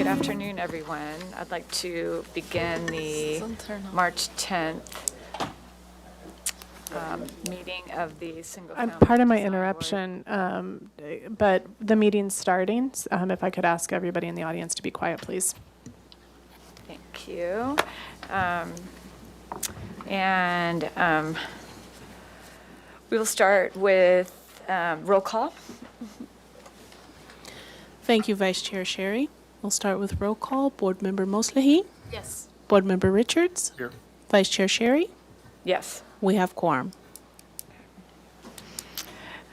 Good afternoon, everyone. I'd like to begin the March 10th meeting of the single-family. Pardon my Design Board. interruption, but the meeting's starting. If I could ask everybody in the audience to be quiet, please. Thank you. We will start with roll call. Thank you, Vice Chair Sherry. We'll start with roll call. Board Member Moslahi? Yes. Board Member Richards? Here. Vice Chair Sherry? Yes. We have quorum.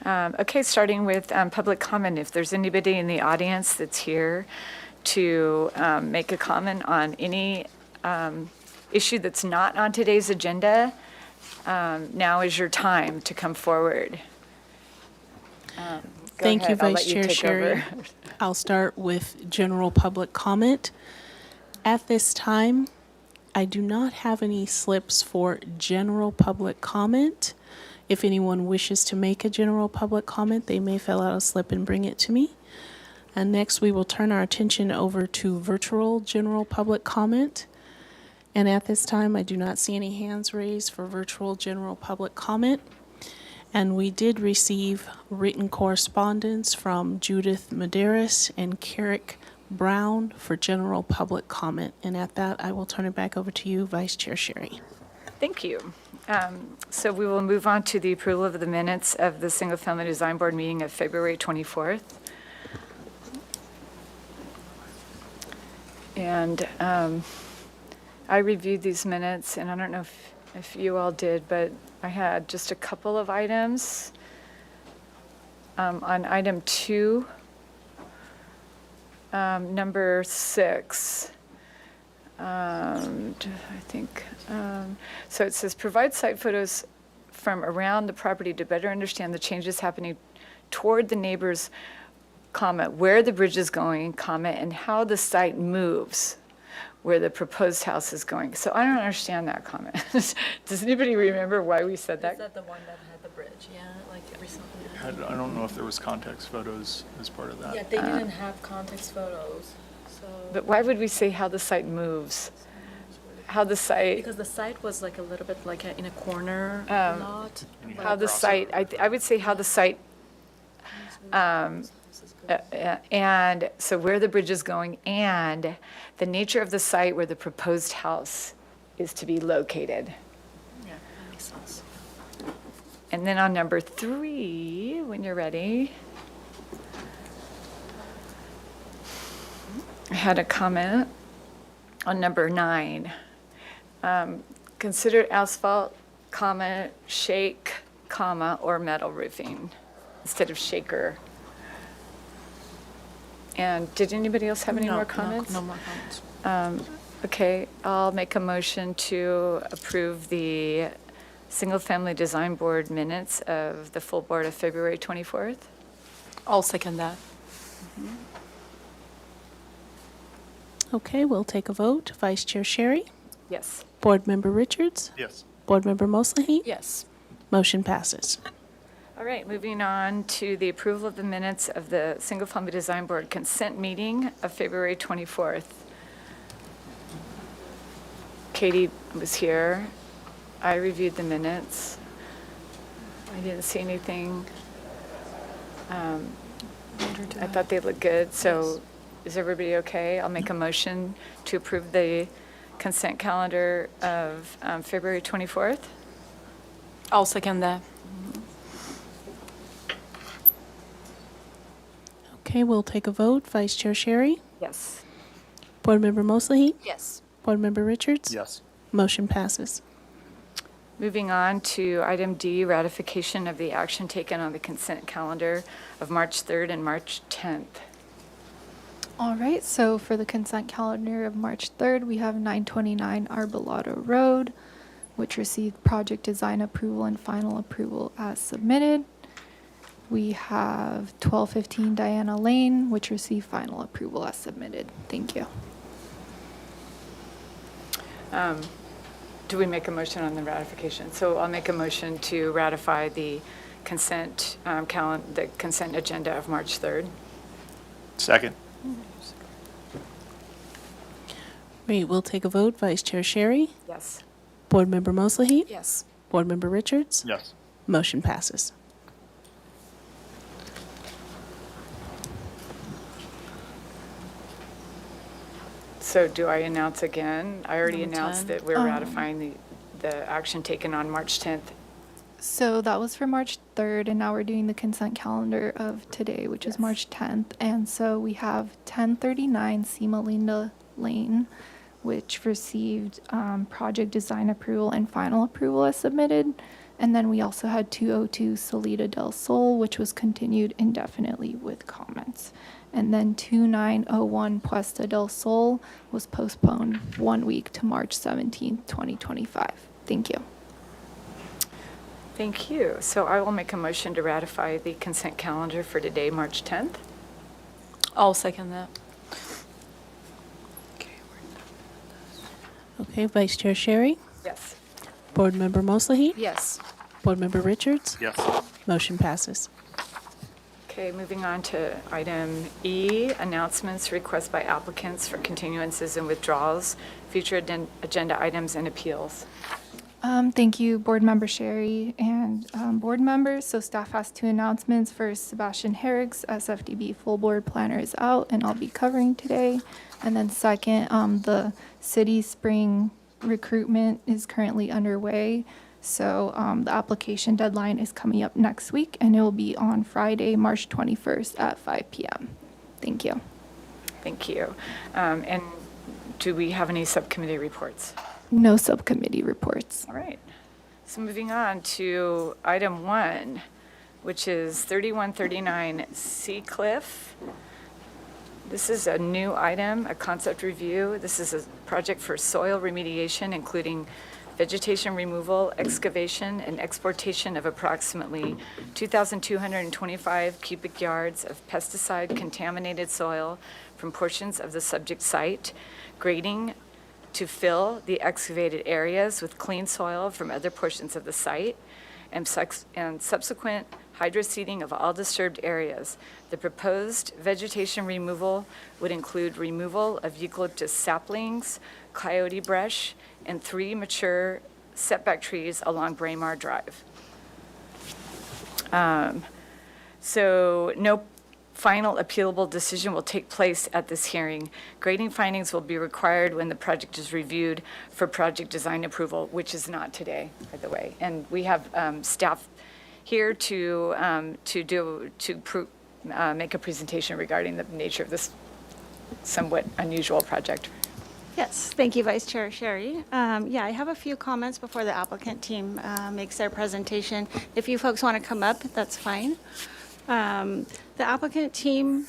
Okay, starting with public comment. If there's anybody in the audience that's here to make a comment on any issue that's not on today's agenda, now is your time to come forward. Thank you, ahead. I'll Vice let you Chair take Sherry. over. I'll start with general public comment. At this time, I do not have any slips for general public comment. If anyone wishes to make a general public comment, they may fill out a slip and bring it to me. And next, we will turn our attention over to virtual general public comment. And at this time, I do not see any hands raised for virtual general public comment. And we did receive written correspondence from Judith Medeiros and Carrick Brown for general public comment. And at that, I will turn it back over to you, Vice Chair Sherry. Thank you. So we will move on to the approval of the minutes of the Single Family Design Board meeting of February 24th. And I reviewed these minutes, and I don't know if you all did, but I had just a couple of items. On item 2, number 6, I think, so it says, provide site photos from around the property to better understand the changes happening toward the neighbors, comma, where the bridge is going, comma, and how the site moves, where the proposed house is going. So I don't understand that comment. Does anybody remember why we said that? Is that the one that had the bridge? Yeah, like recently. I don't know if there was context photos as part of that. Yeah, they didn't have context photos, so. But why would we say how the site moves? How the site, Because the site was like a little bit like in a corner lot. And you how had the crossover. site, I would say how the site, and so where the bridge is going and the nature of the site where the proposed house is to be located. Yeah, that makes sense. And then on number 3, when you're ready, I had a comment on number 9. Consider asphalt, comma, shake, comma, or metal roofing instead of shaker. And did anybody else have any more comments? No more comments. Okay, I'll make a motion to approve the Single-Family Design Board minutes of the full board of February 24th. I'll second that. Okay, we'll take a vote. Vice Chair Sherry? Yes. Board Member Richards? Yes. Board Member Moslahi? Yes. Motion passes. All right, moving on to the approval of the minutes of the Single-Family Design Board consent meeting of February 24th. Katie was here. I reviewed the minutes. I didn't see anything. I thought they looked good, so is everybody okay? I'll make a motion to approve the consent calendar of February 24th. I'll second that. Okay, we'll take a vote. Vice Chair Sherry? Yes. Board Member Moslahi? Yes. Board Member Richards? Yes. Motion passes. Moving on to item D, ratification of the action taken on the consent calendar of March 3rd and March 10th. All right, so for the consent calendar of March 3rd, we have 929 Arbolado Road, which received project design approval and final approval as submitted. We have 1215 Diana Lane, which received final approval as submitted. Thank you. Do we make a motion on the ratification? So I'll make a motion to ratify the consent the consent agenda of March 3rd. Second. Great, we'll take a vote. Vice Chair Sherry? Yes. Board Member Mosley? Yes. Board Member Richards? Yes. Motion passes. So do I announce again? I already Number announced 10. that we're ratifying the action taken on March 10th. So that was for March 3rd, and now we're doing the consent calendar of today, which is Yes. March 10th. And so we have 1039 Seemalinda Lane, which received project design approval and final approval as submitted. And then we also had 202 Salida del Sol, which was continued indefinitely with comments. And then 2901 Puesta del Sol was postponed 1 week to March 17th, 2025. Thank you. Thank you. So I will make a motion to ratify the consent calendar for today, March 10th. I'll second that. Okay, Vice Chair Sherry? Yes. Board Member Mosley? Yes. Board Member Richards? Yes. Motion passes. Okay, moving on to item E, announcements, requests by applicants for continuances and withdrawals, future agenda items and appeals. Thank you, Board Member Sherry and board members. So staff has two announcements. First, Sebastian Herrick's SFDB full board planner is out, and I'll be covering today. And then second, the city spring recruitment is currently underway. So the application deadline is coming up next week, and it will be on Friday, March 21st at 5 p.m. Thank you. Thank you. And do we have any subcommittee reports? No subcommittee reports. All right. So moving on to item 1, which is 3139 Seacliff. This is a new item, a concept review. This is a project for soil remediation, including vegetation removal, excavation, and exportation of approximately 2,225 cubic yards of pesticide-contaminated soil from portions of the subject site, grading to fill the excavated areas with clean soil from other portions of the site, and subsequent hydroseeding of all disturbed areas. The proposed vegetation removal would include removal of eucalyptus saplings, coyote brush, and 3 mature setback trees along Braemar Drive. So no final appealable decision will take place at this hearing. Grading findings will be required when the project is reviewed for project design approval, which is not today, by the way. And we have staff here to make a presentation regarding the nature of this somewhat unusual project. Yes, thank you, Vice Chair Sherry. Yeah, I have a few comments before the applicant team makes their presentation. If you folks want to come up, that's fine. The applicant team,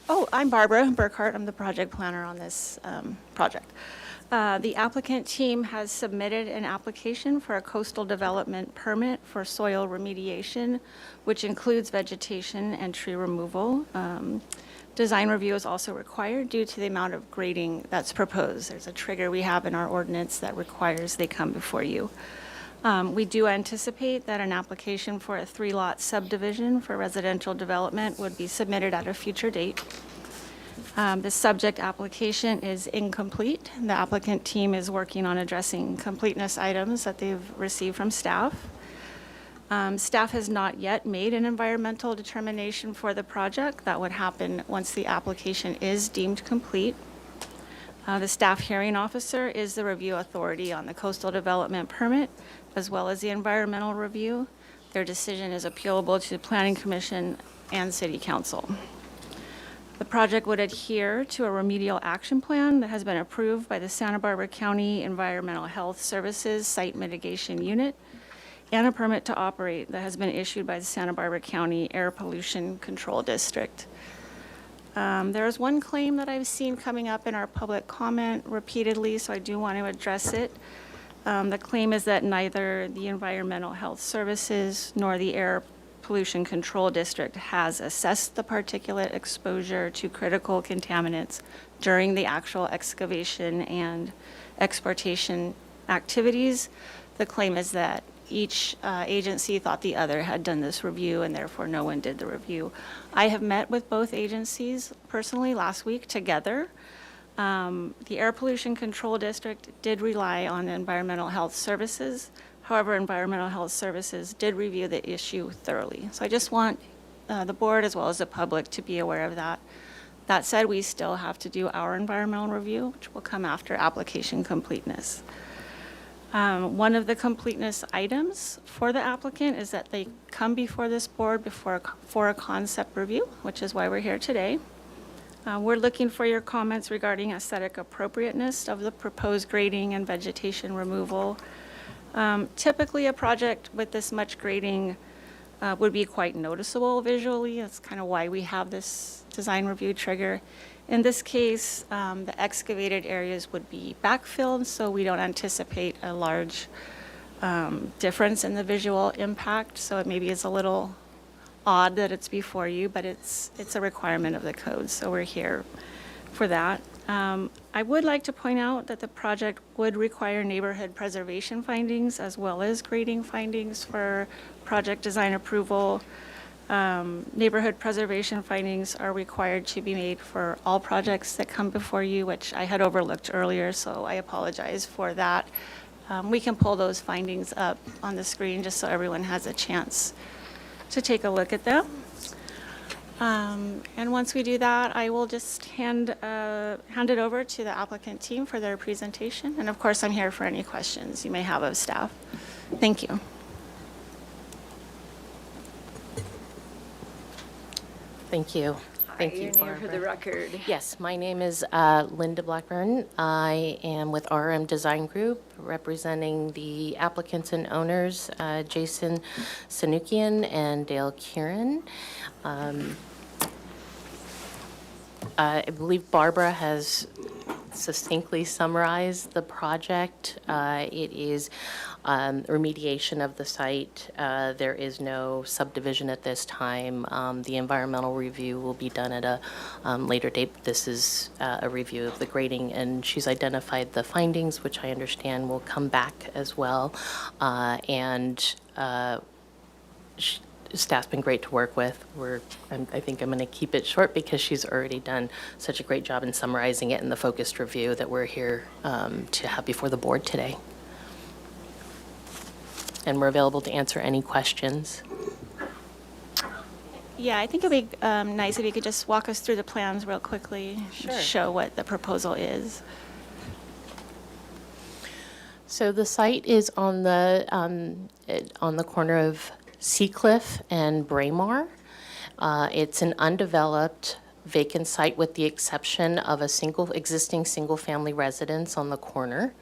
I'm Barbara Burkhart. I'm the project planner on this project. The applicant team has submitted an application for a coastal development permit for soil remediation, which includes vegetation and tree removal. Design review is also required due to the amount of grading that's proposed. There's a trigger we have in our ordinance that requires they come before you. We do anticipate that an application for a 3-lot subdivision for residential development would be submitted at a future date. The subject application is incomplete. The applicant team is working on addressing completeness items that they've received from staff. Staff has not yet made an environmental determination for the project. That would happen once the application is deemed complete. The staff hearing officer is the review authority on the coastal development permit, as well as the environmental review. Their decision is appealable to the Planning Commission and City Council. The project would adhere to a remedial action plan that has been approved by the Santa Barbara County Environmental Health Services Site Mitigation Unit, and a permit to operate that has been issued by the Santa Barbara County Air Pollution Control District. There is one claim that I've seen coming up in our public comment repeatedly, so I do want to address it. The claim is that neither the Environmental Health Services nor the Air Pollution Control District has assessed the particulate exposure to critical contaminants during the actual excavation and exportation activities. The claim is that each agency thought the other had done this review, and therefore no one did the review. I have met with both agencies personally last week together. The Air Pollution Control District did rely on environmental health services. However, environmental health services did review the issue thoroughly. So I just want the board as well as the public to be aware of that. That said, we still have to do our environmental review, which will come after application completeness. One of the completeness items for the applicant is that they come before this board for a concept review, which is why we're here today. We're looking for your comments regarding aesthetic appropriateness of the proposed grading and vegetation removal. Typically, a project with this much grading would be quite noticeable visually. That's kind of why we have this design review trigger. In this case, the excavated areas would be backfilled, so we don't anticipate a large difference in the visual impact. So it maybe is a little odd that it's before you, but it's a requirement of the code, so we're here for that. I would like to point out that the project would require neighborhood preservation findings as well as grading findings for project design approval. Neighborhood preservation findings are required to be made for all projects that come before you, which I had overlooked earlier, so I apologize for that. We can pull those findings up on the screen just so everyone has a chance to take a look at them. And once we do that, I will just hand it over to the applicant team for their presentation. And of course, I'm here for any questions you may have of staff. Thank you. Thank you. Thank Hi, you, your name for the Barbara. record. Yes, my name is Linda Blackburn. I am with RM Design Group, representing the applicants and owners, Jason Sanukian and Dale Kieran. I believe Barbara has succinctly summarized the project. It is remediation of the site. There is no subdivision at this time. The environmental review will be done at a later date. This is a review of the grading, and she's identified the findings, which I understand will come back as well. Staff's been great to work with. I think I'm going to keep it short because she's already done such a great job in summarizing it in the focused review that we're here to have before the board today. And we're available to answer any questions. Yeah, I think it'd be nice if you could just walk us through the plans real quickly. Sure. Show what the proposal is. So the site is on the corner of Seacliff and Braemar. It's an undeveloped vacant site with the exception of a existing single-family residence on the corner.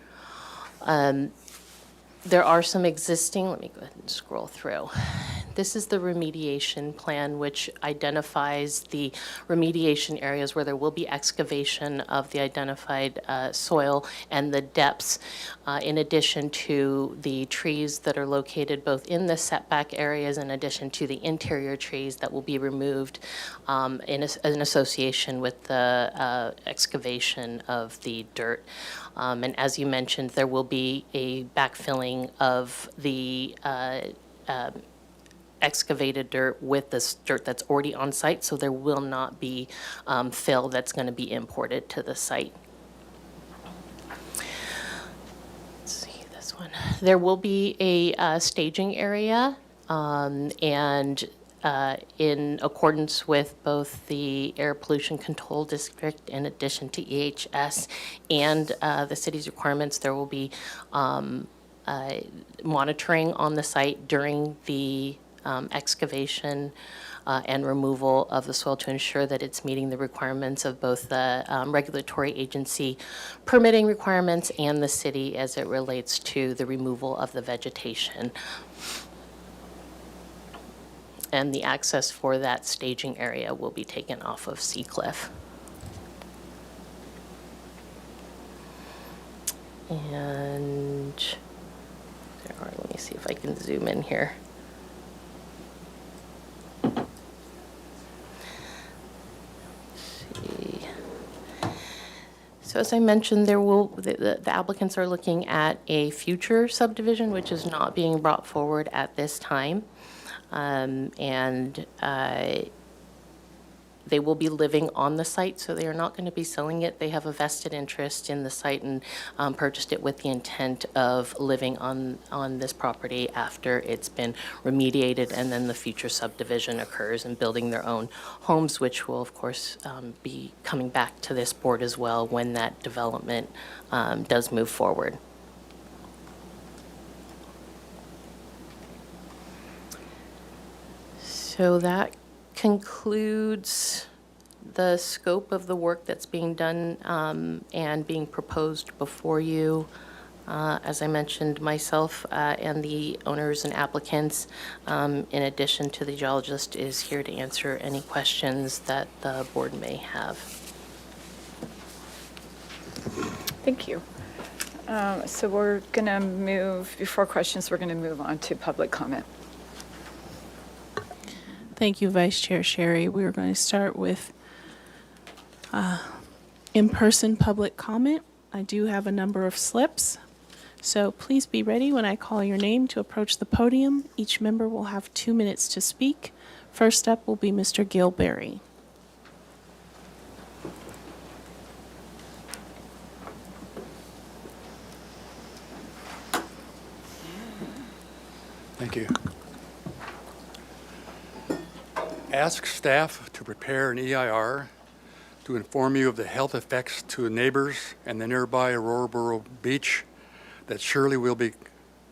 There are some existing, let me go ahead and scroll through. This is the remediation plan, which identifies the remediation areas where there will be excavation of the identified soil and the depths, in addition to the trees that are located both in the setback areas, in addition to the interior trees that will be removed in association with the excavation of the dirt. And as you mentioned, there will be a backfilling of the excavated dirt with this dirt that's already on site, so there will not be fill that's going to be imported to the site. Let's see this one. There will be a staging area, and in accordance with both the Air Pollution Control District, in addition to EHS and the city's requirements, there will be monitoring on the site during the excavation and removal of the soil to ensure that it's meeting the requirements of both the regulatory agency permitting requirements and the city as it relates to the removal of the vegetation. And the access for that staging area will be taken off of Seacliff. And let me see if I can zoom in here. So as I mentioned, the applicants are looking at a future subdivision, which is not being brought forward at this time. they will be living on the site, so they are not going to be selling it. They have a vested interest in the site and purchased it with the intent of living on this property after it's been remediated, and then the future subdivision occurs and building their own homes, which will, of course, be coming back to this board as well when that development does move forward. So that concludes the scope of the work that's being done and being proposed before you. As I mentioned, myself and the owners and applicants, in addition to the geologist, is here to answer any questions that the board may have. Thank you. So we're going to move, before questions, we're going to move on to public comment. Thank you, Vice Chair Sherry. We are going to start with in-person public comment. I do have a number of slips, so please be ready when I call your name to approach the podium. Each member will have 2 minutes to speak. First up will be Mr. Gilberry. Thank you. Ask staff to prepare an EIR to inform you of the health effects to neighbors and the nearby Aurora Beach that surely will be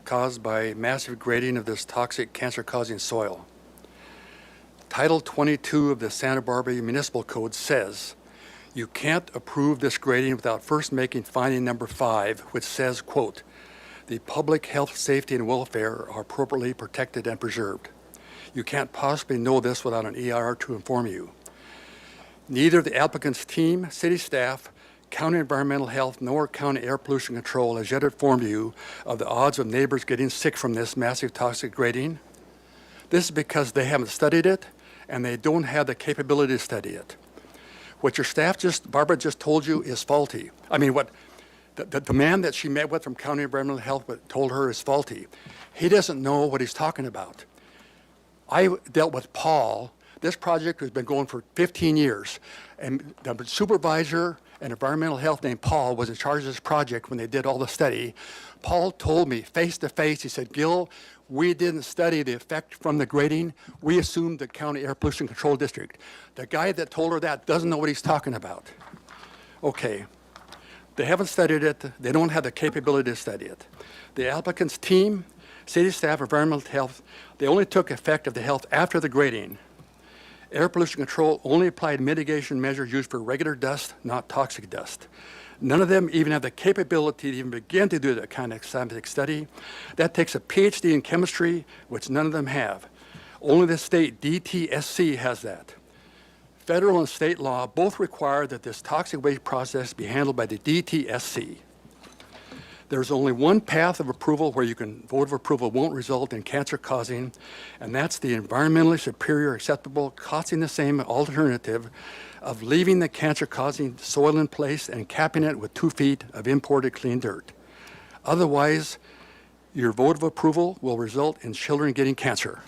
caused by massive grading of this toxic cancer-causing soil. Title 22 of the Santa Barbara Municipal Code says you can't approve this grading without first making finding number 5, which says, quote, the public health, safety, and welfare are appropriately protected and preserved. You can't possibly know this without an EIR to inform you. Neither the applicant's team, city staff, county environmental health, nor county air pollution control has yet informed you of the odds of neighbors getting sick from this massive toxic grading. This is because they haven't studied it and they don't have the capability to study it. What your staff Barbara just told you is faulty. I mean, what the man that she met with from county environmental health told her is faulty. He doesn't know what he's talking about. I dealt with Paul. This project has been going for 15 years, and the supervisor and environmental health named Paul was in charge of this project when they did all the study. Paul told me face to face, he said, Gil, we didn't study the effect from the grading. We assumed the county air pollution control district. The guy that told her that doesn't know what he's talking about. Okay, they haven't studied it. They don't have the capability to study it. The applicant's team, city staff, environmental health, they only took effect of the health after the grading. Air pollution control only applied mitigation measures used for regular dust, not toxic dust. None of them even have the capability to even begin to do that kind of scientific study. That takes a PhD in chemistry, which none of them have. Only the state DTSC has that. Federal and state law both require that this toxic waste process be handled by the DTSC. There's only one path of approval where you can vote of approval won't result in cancer causing, and that's the environmentally superior, acceptable, costing the same alternative of leaving the cancer causing soil in place and capping it with 2 feet of imported clean dirt. Otherwise, your vote of approval will result in children getting cancer.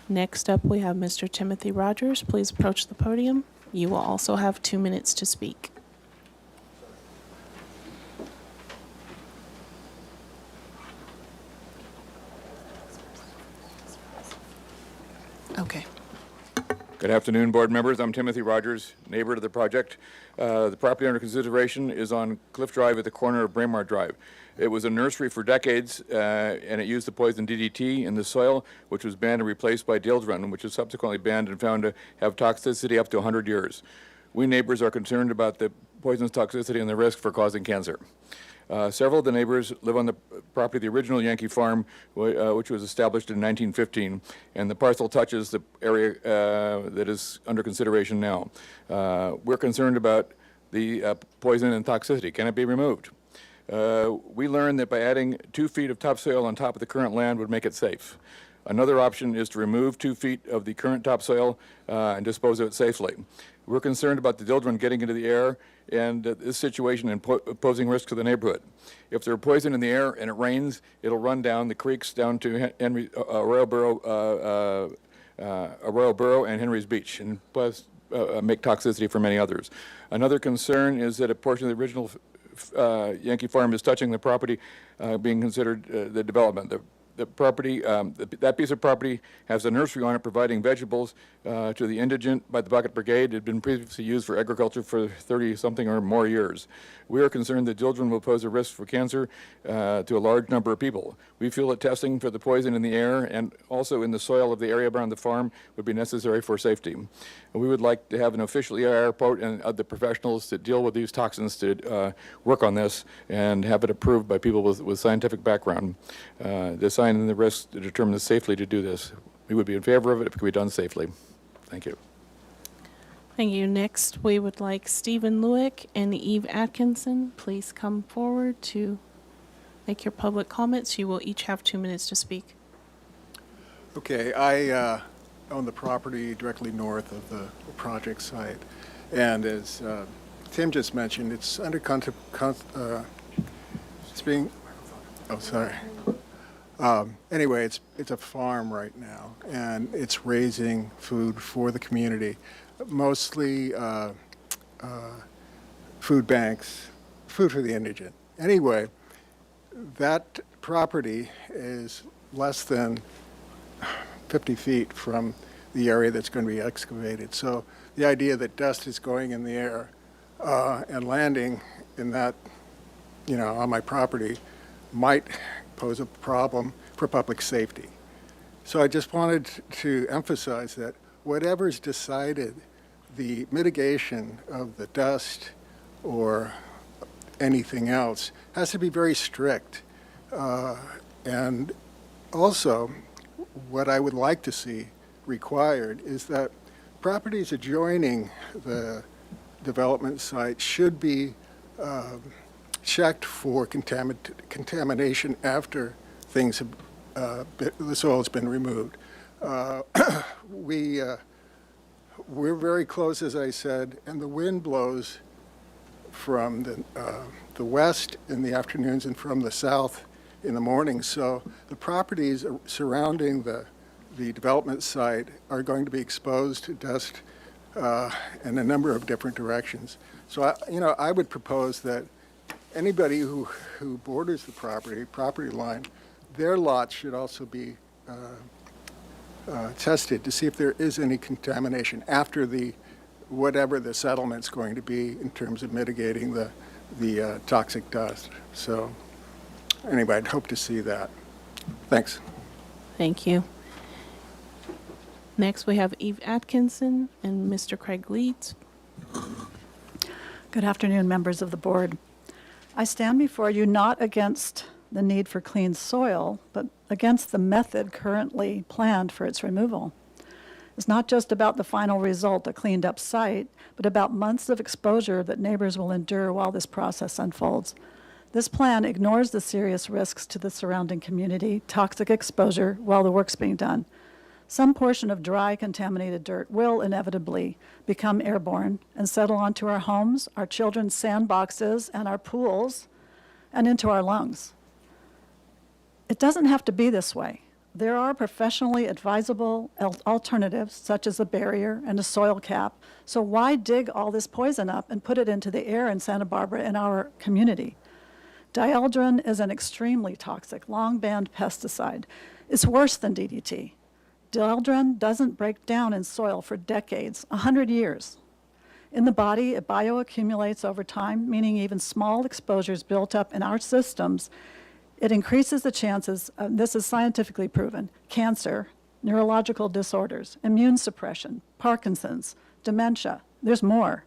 Next up, we have Mr. Timothy Rogers. Please approach the podium. You will also have 2 minutes to speak. Okay. Good afternoon, board members. I'm Timothy Rogers, neighbor to the project. The property under consideration is on Cliff Drive at the corner of Braemar Drive. It was a nursery for decades, and it used the poison DDT in the soil, which was banned and replaced by Dildren, which was subsequently banned and found to have toxicity up to 100 years. We neighbors are concerned about the poisonous toxicity and the risk for causing cancer. Several of the neighbors live on the property of the original Yankee Farm, which was established in 1915, and the parcel touches the area that is under consideration now. We're concerned about the poison and toxicity. Can it be removed? We learned that by adding 2 feet of topsoil on top of the current land would make it safe. Another option is to remove 2 feet of the current topsoil and dispose of it safely. We're concerned about the Dildren getting into the air and this situation and posing risk to the neighborhood. If there's poison in the air and it rains, it'll run down the creeks down to Railboro Arroyo Burrow, and Henry's Beach, and plus make toxicity for many others. Another concern is that a portion of the original Yankee Farm is touching the property being considered the development. The property, that piece of property has a nursery on it providing vegetables to the indigent by the Bucket Brigade. It had been previously used for agriculture for 30-something or more years. We are concerned that children will pose a risk for cancer to a large number of people. We feel that testing for the poison in the air and also in the soil of the area around the farm would be necessary for safety. We would like to have an official EIR report and the professionals that deal with these toxins to work on this and have it approved by people with scientific background. Designing the risks to determine safely to do this. We would be in favor of it if it could be done safely. Thank you. Thank you. Next, we would like Stephen Lewick and Eve Atkinson. Please come forward to make your public comments. You will each have 2 minutes to speak. Okay, I own the property directly north of the project site, and as Tim just mentioned, it's under it's being. Oh, sorry. Anyway, it's a farm right now, and it's raising food for the community, mostly food banks, food for the indigent. Anyway, that property is less than 50 feet from the area that's going to be excavated. So the idea that dust is going in the air and landing in that, on my property might pose a problem for public safety. So I just wanted to emphasize that whatever's decided, the mitigation of the dust or anything else has to be very strict. And also, what I would like to see required is that properties adjoining the development site should be checked for contamination after things have, the soil has been removed. We're very close, as I said, and the wind blows from the west in the afternoons and from the south in the morning. So the properties surrounding the development site are going to be exposed to dust in a number of different directions. So I would propose that anybody who borders the property line, their lots should also be tested to see if there is any contamination after whatever the settlement's going to be in terms of mitigating the toxic dust. So anyway, I'd hope to see that. Thanks. Thank you. Next, we have Eve Atkinson and Mr. Craig Leeds. Good afternoon, members of the board. I stand before you not against the need for clean soil, but against the method currently planned for its removal. It's not just about the final result, a cleaned up site, but about months of exposure that neighbors will endure while this process unfolds. This plan ignores the serious risks to the surrounding community, toxic exposure, while the work's being done. Some portion of dry, contaminated dirt will inevitably become airborne and settle onto our homes, our children's sandboxes, and our pools, and into our lungs. It doesn't have to be this way. There are professionally advisable alternatives, such as a barrier and a soil cap. So why dig all this poison up and put it into the air in Santa Barbara and our community? Dieldrin is an extremely toxic, long-banned pesticide. It's worse than DDT. Dieldrin doesn't break down in soil for decades, 100 years. In the body, it bioaccumulates over time, meaning even small exposures built up in our systems, it increases the chances, this is scientifically proven, cancer, neurological disorders, immune suppression, Parkinson's, dementia. There's more.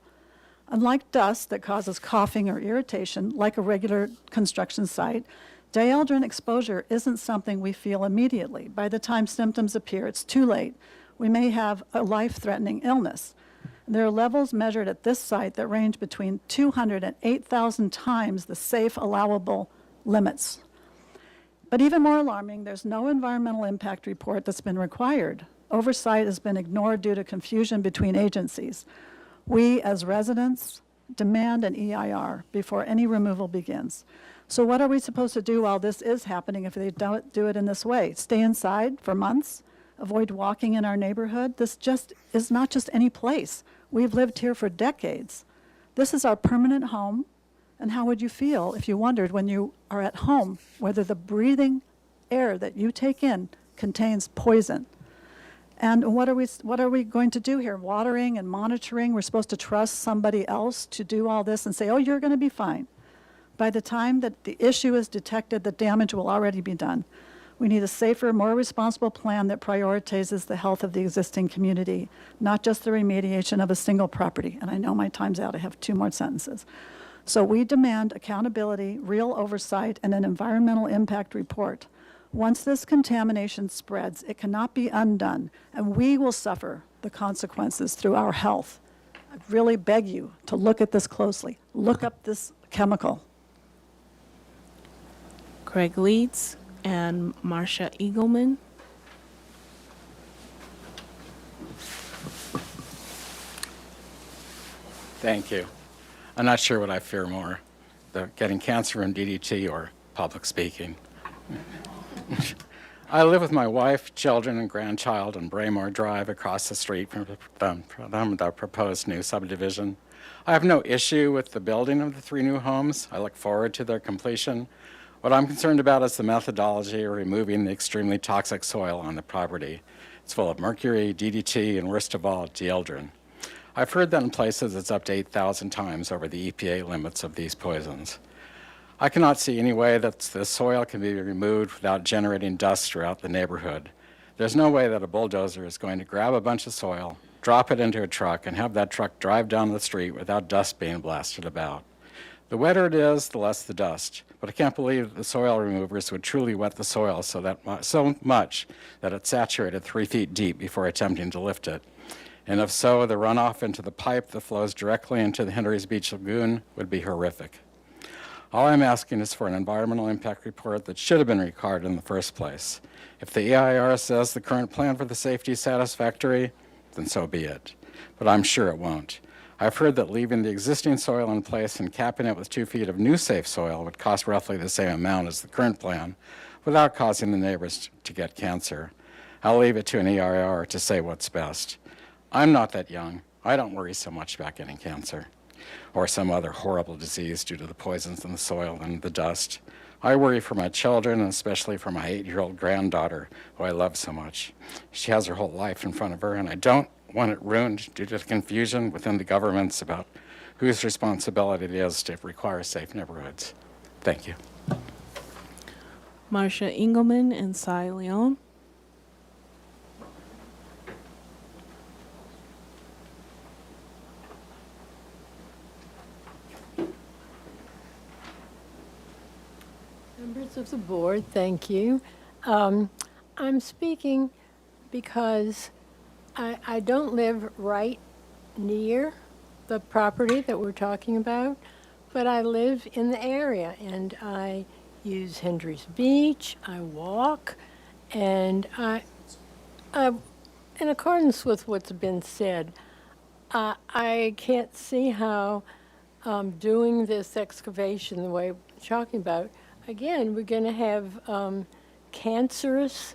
Unlike dust that causes coughing or irritation, like a regular construction site, dieldrin exposure isn't something we feel immediately. By the time symptoms appear, it's too late. We may have a life-threatening illness. There are levels measured at this site that range between 200 and 8,000 times the safe allowable limits. But even more alarming, there's no environmental impact report that's been required. Oversight has been ignored due to confusion between agencies. We, as residents, demand an EIR before any removal begins. So what are we supposed to do while this is happening if they don't do it in this way? Stay inside for months, avoid walking in our neighborhood. This just is not just any place. We've lived here for decades. This is our permanent home. And how would you feel if you wondered when you are at home whether the breathing air that you take in contains poison? And what are we going to do here? Watering and monitoring? We're supposed to trust somebody else to do all this and say, oh, you're going to be fine. By the time that the issue is detected, the damage will already be done. We need a safer, more responsible plan that prioritizes the health of the existing community, not just the remediation of a single property. And I know my time's out. I have 2 more sentences. So we demand accountability, real oversight, and an environmental impact report. Once this contamination spreads, it cannot be undone, and we will suffer the consequences through our health. I really beg you to look at this closely. Look up this chemical. Craig Leeds and Marcia Eagleman. Thank you. I'm not sure what I fear more, getting cancer from DDT or public speaking. I live with my wife, children, and grandchild on Braemar Drive across the street from the proposed new subdivision. I have no issue with the building of the 3 new homes. I look forward to their completion. What I'm concerned about is the methodology of removing the extremely toxic soil on the property. It's full of mercury, DDT, and worst of all, dieldrin. I've heard that in places it's up to 8,000 times over the EPA limits of these poisons. I cannot see any way that the soil can be removed without generating dust throughout the neighborhood. There's no way that a bulldozer is going to grab a bunch of soil, drop it into a truck, and have that truck drive down the street without dust being blasted about. The wetter it is, the less the dust. But I can't believe the soil removers would truly wet the soil so much that it saturated 3 feet deep before attempting to lift it. And if so, the runoff into the pipe that flows directly into the Henry's Beach Lagoon would be horrific. All I'm asking is for an environmental impact report that should have been required in the first place. If the EIR says the current plan for the safety is satisfactory, then so be it. But I'm sure it won't. I've heard that leaving the existing soil in place and capping it with 2 feet of new safe soil would cost roughly the same amount as the current plan without causing the neighbors to get cancer. I'll leave it to an EIR to say what's best. I'm not that young. I don't worry so much about getting cancer or some other horrible disease due to the poisons in the soil and the dust. I worry for my children, and especially for my 8-year-old granddaughter, who I love so much. She has her whole life in front of her, and I don't want it ruined due to the confusion within the governments about whose responsibility it is to require safe neighborhoods. Thank you. Marcia Engelman and Cy Leon. Members of the board, thank you. I'm speaking because I don't live right near the property that we're talking about, but I live in the area, and I use Hendry's Beach, I walk, and in accordance with what's been said, I can't see how doing this excavation the way we're talking about, again, we're going to have cancerous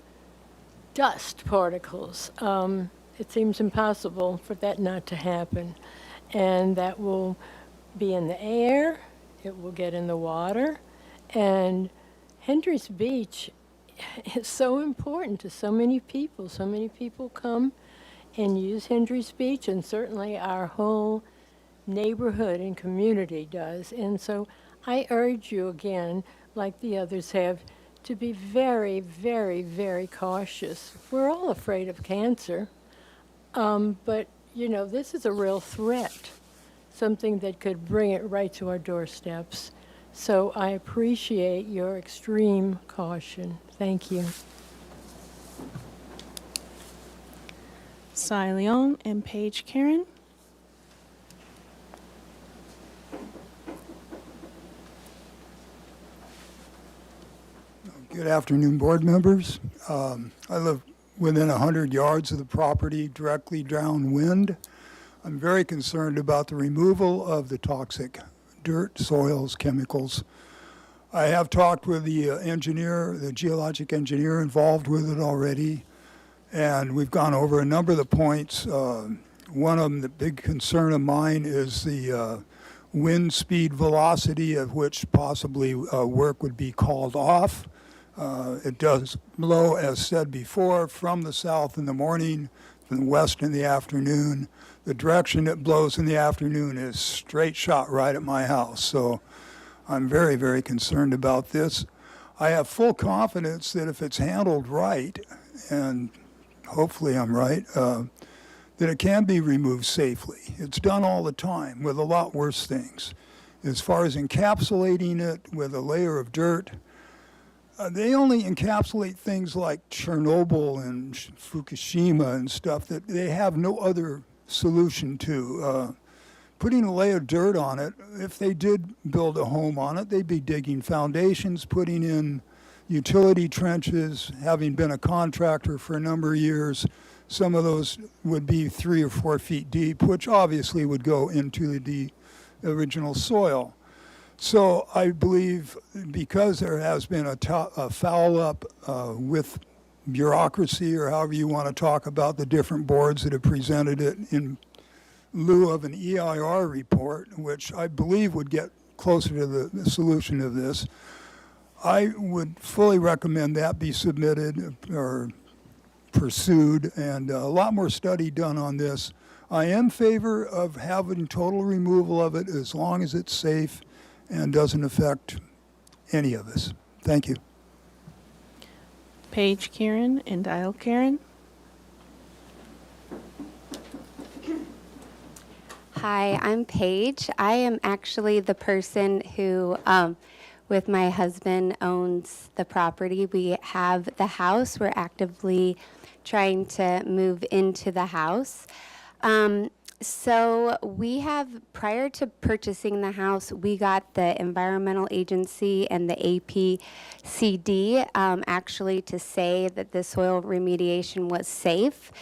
dust particles. It seems impossible for that not to happen. And that will be in the air, it will get in the water, and Hendry's Beach is so important to so many people. So many people come and use Hendry's Beach, and certainly our whole neighborhood and community does. And so I urge you again, like the others have, to be very, very, very cautious. We're all afraid of cancer, but you know, this is a real threat, something that could bring it right to our doorsteps. So I appreciate your extreme caution. Thank you. Cy Leon and Paige Karen. Good afternoon, board members. I live within 100 yards of the property directly downwind. I'm very concerned about the removal of the toxic dirt, soils, chemicals. I have talked with the engineer, the geologic engineer involved with it already, And we've gone over a number of the points. One of them, the big concern of mine, is the wind speed velocity at which possibly work would be called off. It does blow, as said before, from the south in the morning, from the west in the afternoon. The direction it blows in the afternoon is straight shot right at my house. So I'm very, very concerned about this. I have full confidence that if it's handled right, and hopefully I'm right, that it can be removed safely. It's done all the time with a lot worse things. As far as encapsulating it with a layer of dirt, they only encapsulate things like Chernobyl and Fukushima and stuff that they have no other solution to. Putting a layer of dirt on it, if they did build a home on it, they'd be digging foundations, putting in utility trenches. Having been a contractor for a number of years, some of those would be 3 or 4 feet deep, which obviously would go into the original soil. So I believe because there has been a foul-up with bureaucracy, or however you want to talk about the different boards that have presented it in lieu of an EIR report, which I believe would get closer to the solution of this, I would fully recommend that be submitted or pursued, and a lot more study done on this. I am in favor of having total removal of it as long as it's safe and doesn't affect any of us. Thank you. Paige Karen and Dial Karen. Hi, I'm Paige. I am actually the person who, with my husband, owns the property. We have the house. We're actively trying to move into the house. So we have, prior to purchasing the house, we got the environmental agency and the APCD actually to say that the soil remediation was safe.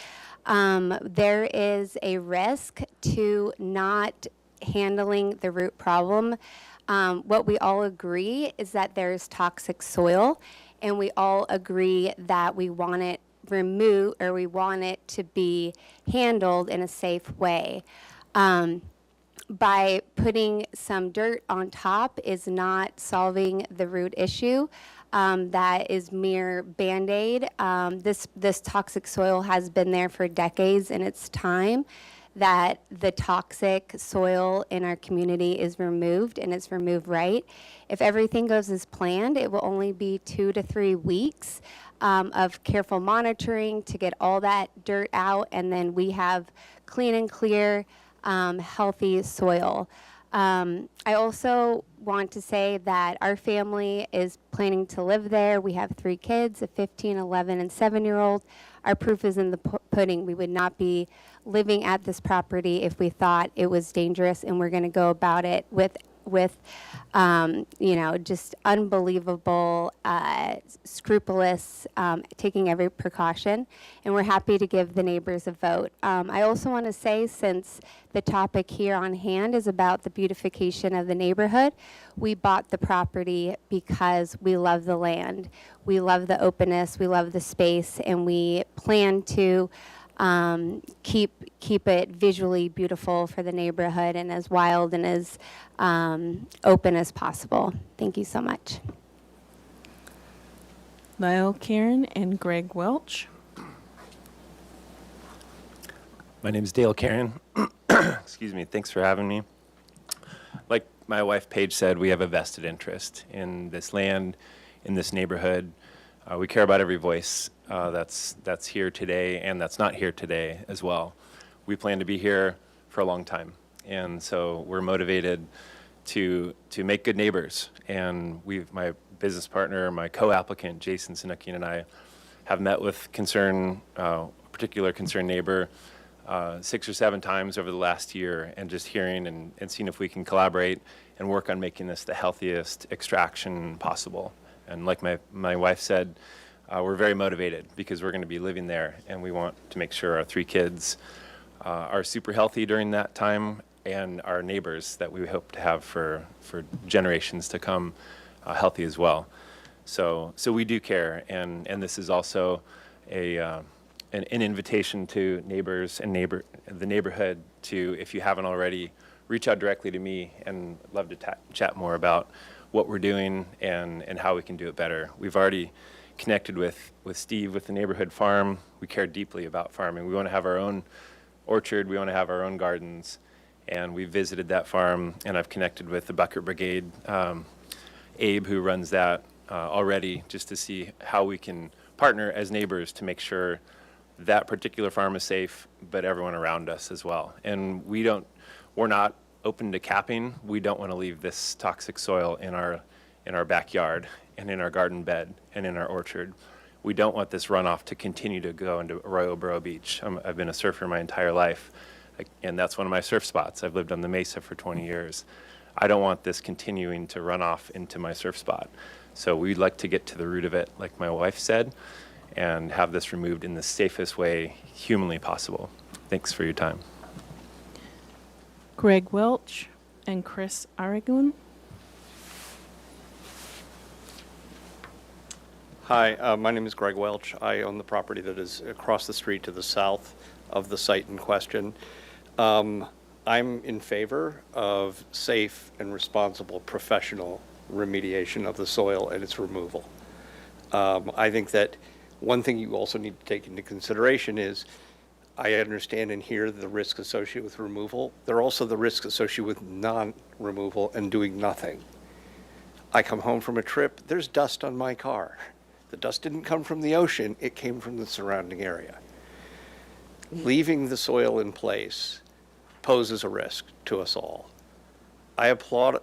There is a risk to not handling the root problem. What we all agree is that there's toxic soil, and we all agree that we want it removed, or we want it to be handled in a safe way. By putting some dirt on top is not solving the root issue. That is mere Band-Aid. This toxic soil has been there for decades, and it's time that the toxic soil in our community is removed, and it's removed right. If everything goes as planned, it will only be 2 to 3 weeks of careful monitoring to get all that dirt out, and then we have clean and clear, healthy soil. I also want to say that our family is planning to live there. We have 3 kids, a 15, 11, and 7-year-old. Our proof is in the pudding. We would not be living at this property if we thought it was dangerous, and we're going to go about it with just unbelievable, scrupulous, taking every precaution, and we're happy to give the neighbors a vote. I also want to say, since the topic here on hand is about the beautification of the neighborhood, we bought the property because we love the land, we love the openness, we love the space, and we plan to keep it visually beautiful for the neighborhood and as wild and as open as possible. Thank you so much. Lyle Karen and Greg Welch. My name is Dale Karen. Excuse me. Thanks for having me. Like my wife Paige said, we have a vested interest in this land, in this neighborhood. We care about every voice that's here today and that's not here today as well. We plan to be here for a long time, and so we're motivated to make good neighbors. And my business partner, my co-applicant Jason Sanukian, and I have met with particular concerned neighbor 6 or 7 times over the last year, and just hearing and seeing if we can collaborate and work on making this the healthiest extraction possible. And like my wife said, we're very motivated because we're going to be living there, and we want to make sure our 3 kids are super healthy during that time, and our neighbors that we hope to have for generations to come healthy as well. So we do care, and this is also a an invitation to neighbors and the neighborhood to, if you haven't already, reach out directly to me, and I'd love to chat more about what we're doing and how we can do it better. We've already connected with Steve with the neighborhood farm. We care deeply about farming. We want to have our own orchard. We want to have our own gardens. And we visited that farm, and I've connected with the Bucket Brigade, Abe, who runs that already, just to see how we can partner as neighbors to make sure that particular farm is safe, but everyone around us as well. And we're not open to capping. We don't want to leave this toxic soil in our backyard and in our garden bed and in our orchard. We don't want this runoff to continue to go into Arroyo Burro Beach. I've been a surfer my entire life, and that's one of my surf spots. I've lived on the Mesa for 20 years. I don't want this continuing to run off into my surf spot. So we'd like to get to the root of it, like my wife said, and have this removed in the safest way humanly possible. Thanks for your time. Greg Welch and Chris Aragon. Hi, my name is Greg Welch. I own the property that is across the street to the south of the site in question. I'm in favor of safe and responsible professional remediation of the soil and its removal. I think that one thing you also need to take into consideration is I understand and hear the risks associated with removal. There are also the risks associated with non-removal and doing nothing. I come home from a trip, there's dust on my car. The dust didn't come from the ocean, it came from the surrounding area. Leaving the soil in place poses a risk to us all. I applaud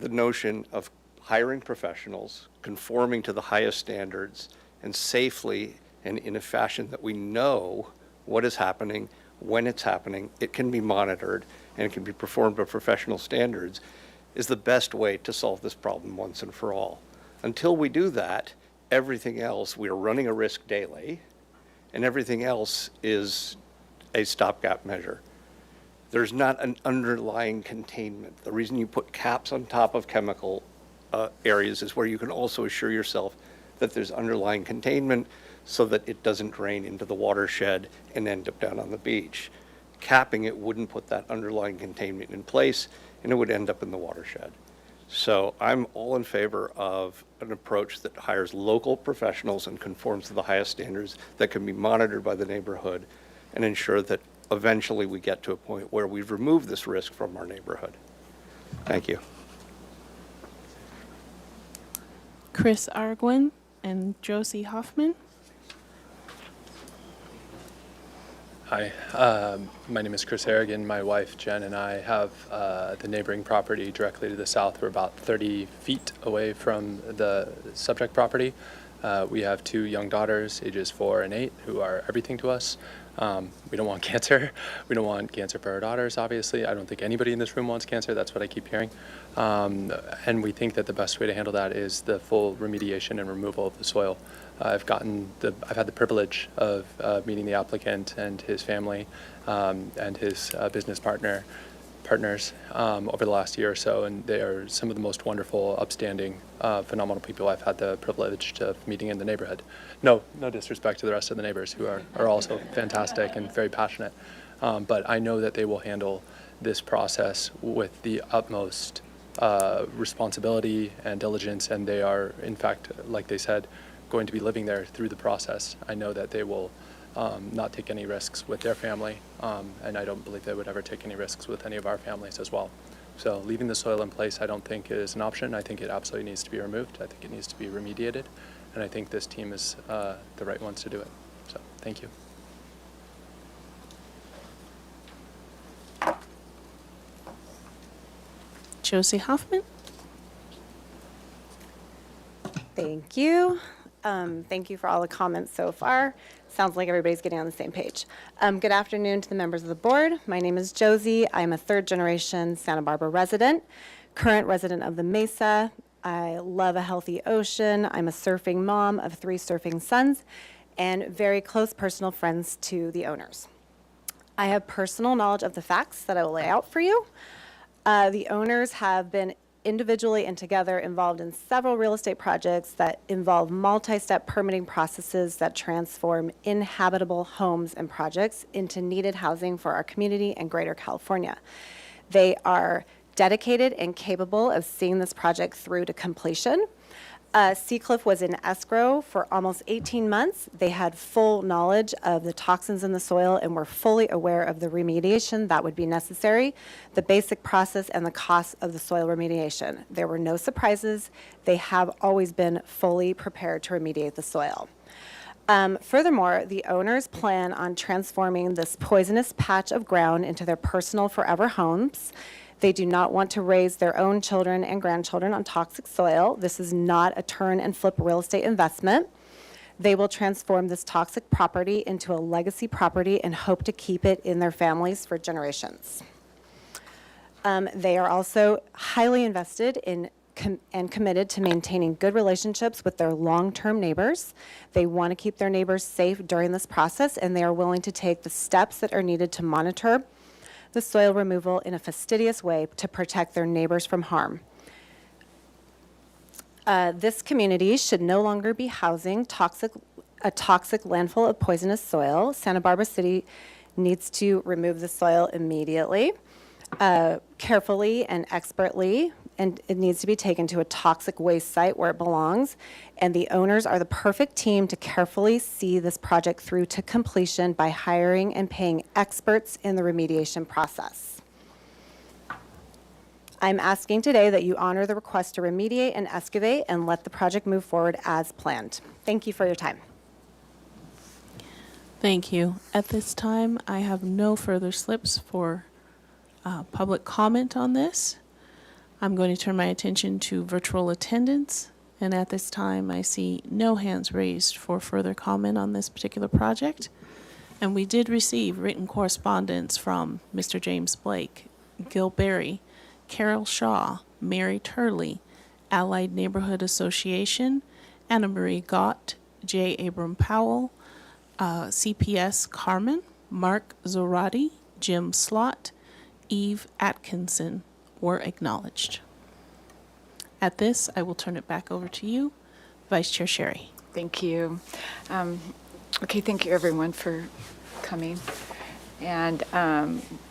the notion of hiring professionals, conforming to the highest standards, and safely and in a fashion that we know what is happening, when it's happening, it can be monitored, and it can be performed by professional standards, is the best way to solve this problem once and for all. Until we do that, everything else, we are running a risk daily, and everything else is a stopgap measure. There's not an underlying containment. The reason you put caps on top of chemical areas is where you can also assure yourself that there's underlying containment so that it doesn't drain into the watershed and end up down on the beach. Capping it wouldn't put that underlying containment in place, and it would end up in the watershed. So I'm all in favor of an approach that hires local professionals and conforms to the highest standards that can be monitored by the neighborhood and ensure that eventually we get to a point where we've removed this risk from our neighborhood. Thank you. Chris Arguin and Josie Hoffman. Hi, my name is Chris Harrigan. My wife Jen and I have the neighboring property directly to the south. We're about 30 feet away from the subject property. We have 2 young daughters, ages 4 and 8, who are everything to us. We don't want cancer. We don't want cancer for our daughters, obviously. I don't think anybody in this room wants cancer. That's what I keep hearing. And we think that the best way to handle that is the full remediation and removal of the soil. I've had the privilege of meeting the applicant and his family and his business partners over the last year or so, and they are some of the most wonderful, upstanding, phenomenal people I've had the privilege of meeting in the neighborhood. No disrespect to the rest of the neighbors who are also fantastic and very passionate, but I know that they will handle this process with the utmost responsibility and diligence, and they are, in fact, like they said, going to be living there through the process. I know that they will not take any risks with their family, and I don't believe they would ever take any risks with any of our families as well. So leaving the soil in place I don't think is an option. I think it absolutely needs to be removed. I think it needs to be remediated, and I think this team is the right ones to do it. So thank you. Josie Hoffman. Thank you. Thank you for all the comments so far. Sounds like everybody's getting on the same page. Good afternoon to the members of the board. My name is Josie. I'm a 3rd generation Santa Barbara resident, current resident of the Mesa. I love a healthy ocean. I'm a surfing mom of 3 surfing sons and very close personal friends to the owners. I have personal knowledge of the facts that I will lay out for you. The owners have been individually and together involved in several real estate projects that involve multi-step permitting processes that transform inhabitable homes and projects into needed housing for our community and Greater California. They are dedicated and capable of seeing this project through to completion. Seacliff was in escrow for almost 18 months. They had full knowledge of the toxins in the soil and were fully aware of the remediation that would be necessary, the basic process, and the cost of the soil remediation. There were no surprises. They have always been fully prepared to remediate the soil. Furthermore, the owners plan on transforming this poisonous patch of ground into their personal forever homes. They do not want to raise their own children and grandchildren on toxic soil. This is not a turn and flip real estate investment. They will transform this toxic property into a legacy property and hope to keep it in their families for generations. They are also highly invested in and committed to maintaining good relationships with their long-term neighbors. They want to keep their neighbors safe during this process, and they are willing to take the steps that are needed to monitor the soil removal in a fastidious way to protect their neighbors from harm. This community should no longer be housing a toxic landfill of poisonous soil. Santa Barbara City needs to remove the soil immediately, carefully and expertly, and it needs to be taken to a toxic waste site where it belongs. And the owners are the perfect team to carefully see this project through to completion by hiring and paying experts in the remediation process. I'm asking today that you honor the request to remediate and excavate and let the project move forward as planned. Thank you for your time. Thank you. At this time, I have no further slips for public comment on this. I'm going to turn my attention to virtual attendance, and at this time, I see no hands raised for further comment on this particular project. And we did receive written correspondence from Mr. James Blake, Gil Berry, Carol Shaw, Mary Turley, Allied Neighborhood Association, Anna Marie Gott, J. Abram Powell, CPS Carmen, Mark Zorati, Jim Slott, Eve Atkinson were acknowledged. At this, I will turn it back over to you, Vice Chair Sherry. Thank you. Okay, thank you everyone for coming. And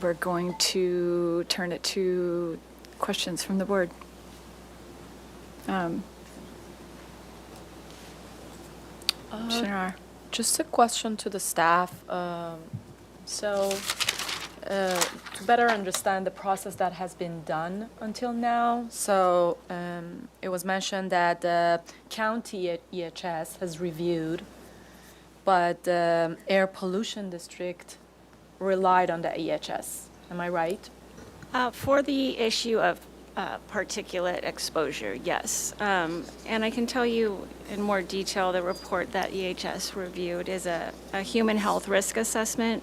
we're going to turn it to questions from the board. Shinar. Just a question to the staff. To better understand the process that has been done until now, it was mentioned that the county EHS has reviewed, but the air pollution district relied on the EHS. Am I right? For the issue of particulate exposure, yes. And I can tell you in more detail, the report that EHS reviewed is a human health risk assessment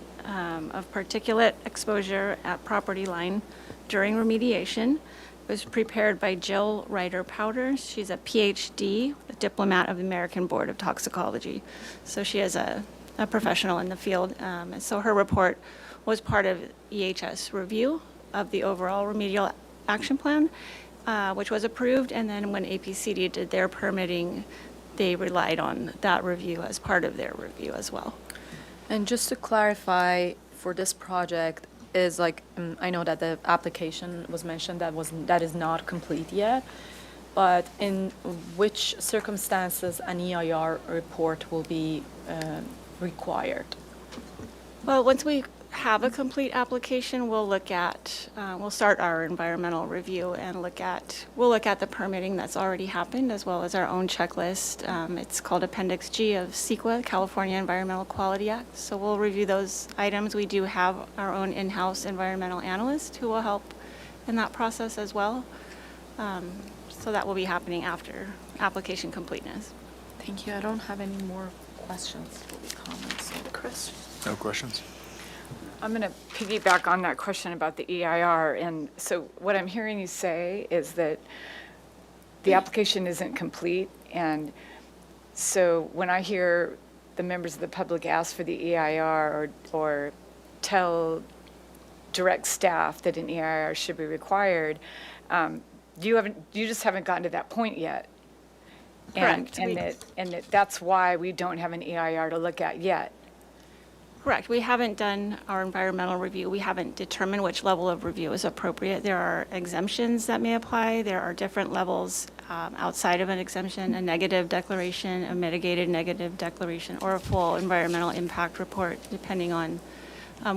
of particulate exposure at property line during remediation. It was prepared by Jill Ryder-Powder. She's a PhD, a diplomat of the American Board of Toxicology. So she is a professional in the field. And so her report was part of EHS review of the overall remedial action plan, which was approved. And then when APCD did their permitting, they relied on that review as part of their review as well. And just to clarify, for this project, is like, I know that the application was mentioned that is not complete yet, but in which circumstances an EIR report will be required? Well, once we have a complete application, we'll look at, we'll start our environmental review and we'll look at the permitting that's already happened as well as our own checklist. It's called Appendix G of CEQA, California Environmental Quality Act. So we'll review those items. We do have our own in-house environmental analyst who will help in that process as well. So that will be happening after application completeness. Thank you. I don't have any more questions or comments. Chris? No questions. I'm going to piggyback on that question about the EIR. And so what I'm hearing you say is that the application isn't complete. And so when I hear the members of the public ask for the EIR or tell direct staff that an EIR should be required, you just haven't gotten to that point yet. Correct. And that's why we don't have an EIR to look at yet. Correct. We haven't done our environmental review. We haven't determined which level of review is appropriate. There are exemptions that may apply. There are different levels outside of an exemption, a negative declaration, a mitigated negative declaration, or a full environmental impact report, depending on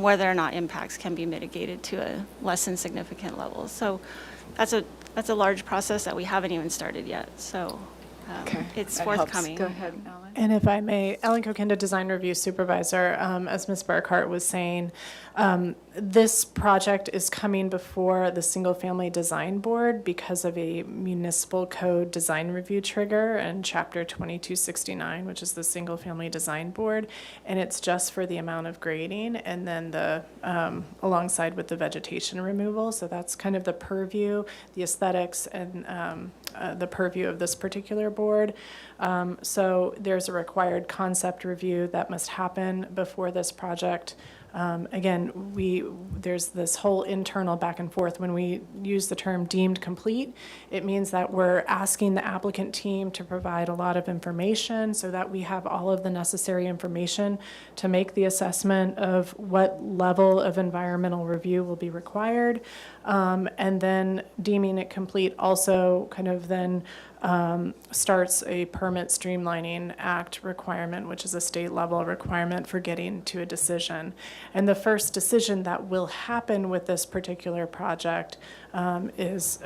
whether or not impacts can be mitigated to a less than significant level. So that's a large process that we haven't even started yet. So it's That helps. forthcoming. Go ahead, Ellen. And if I may, Ellen Kokinda, Design Review Supervisor, as Ms. Burkhart was saying, this project is coming before the Single Family Design Board because of a municipal code design review trigger in Chapter 2269, which is the Single Family Design Board, and it's just for the amount of grading and then the alongside with the vegetation removal. So that's kind of the purview, the aesthetics, and the purview of this particular board. So there's a required concept review that must happen before this project. Again, there's this whole internal back and forth. When we use the term deemed complete, it means that we're asking the applicant team to provide a lot of information so that we have all of the necessary information to make the assessment of what level of environmental review will be required. And then deeming it complete also kind of then starts a Permit Streamlining Act requirement, which is a state level requirement for getting to a decision. And the first decision that will happen with this particular project is,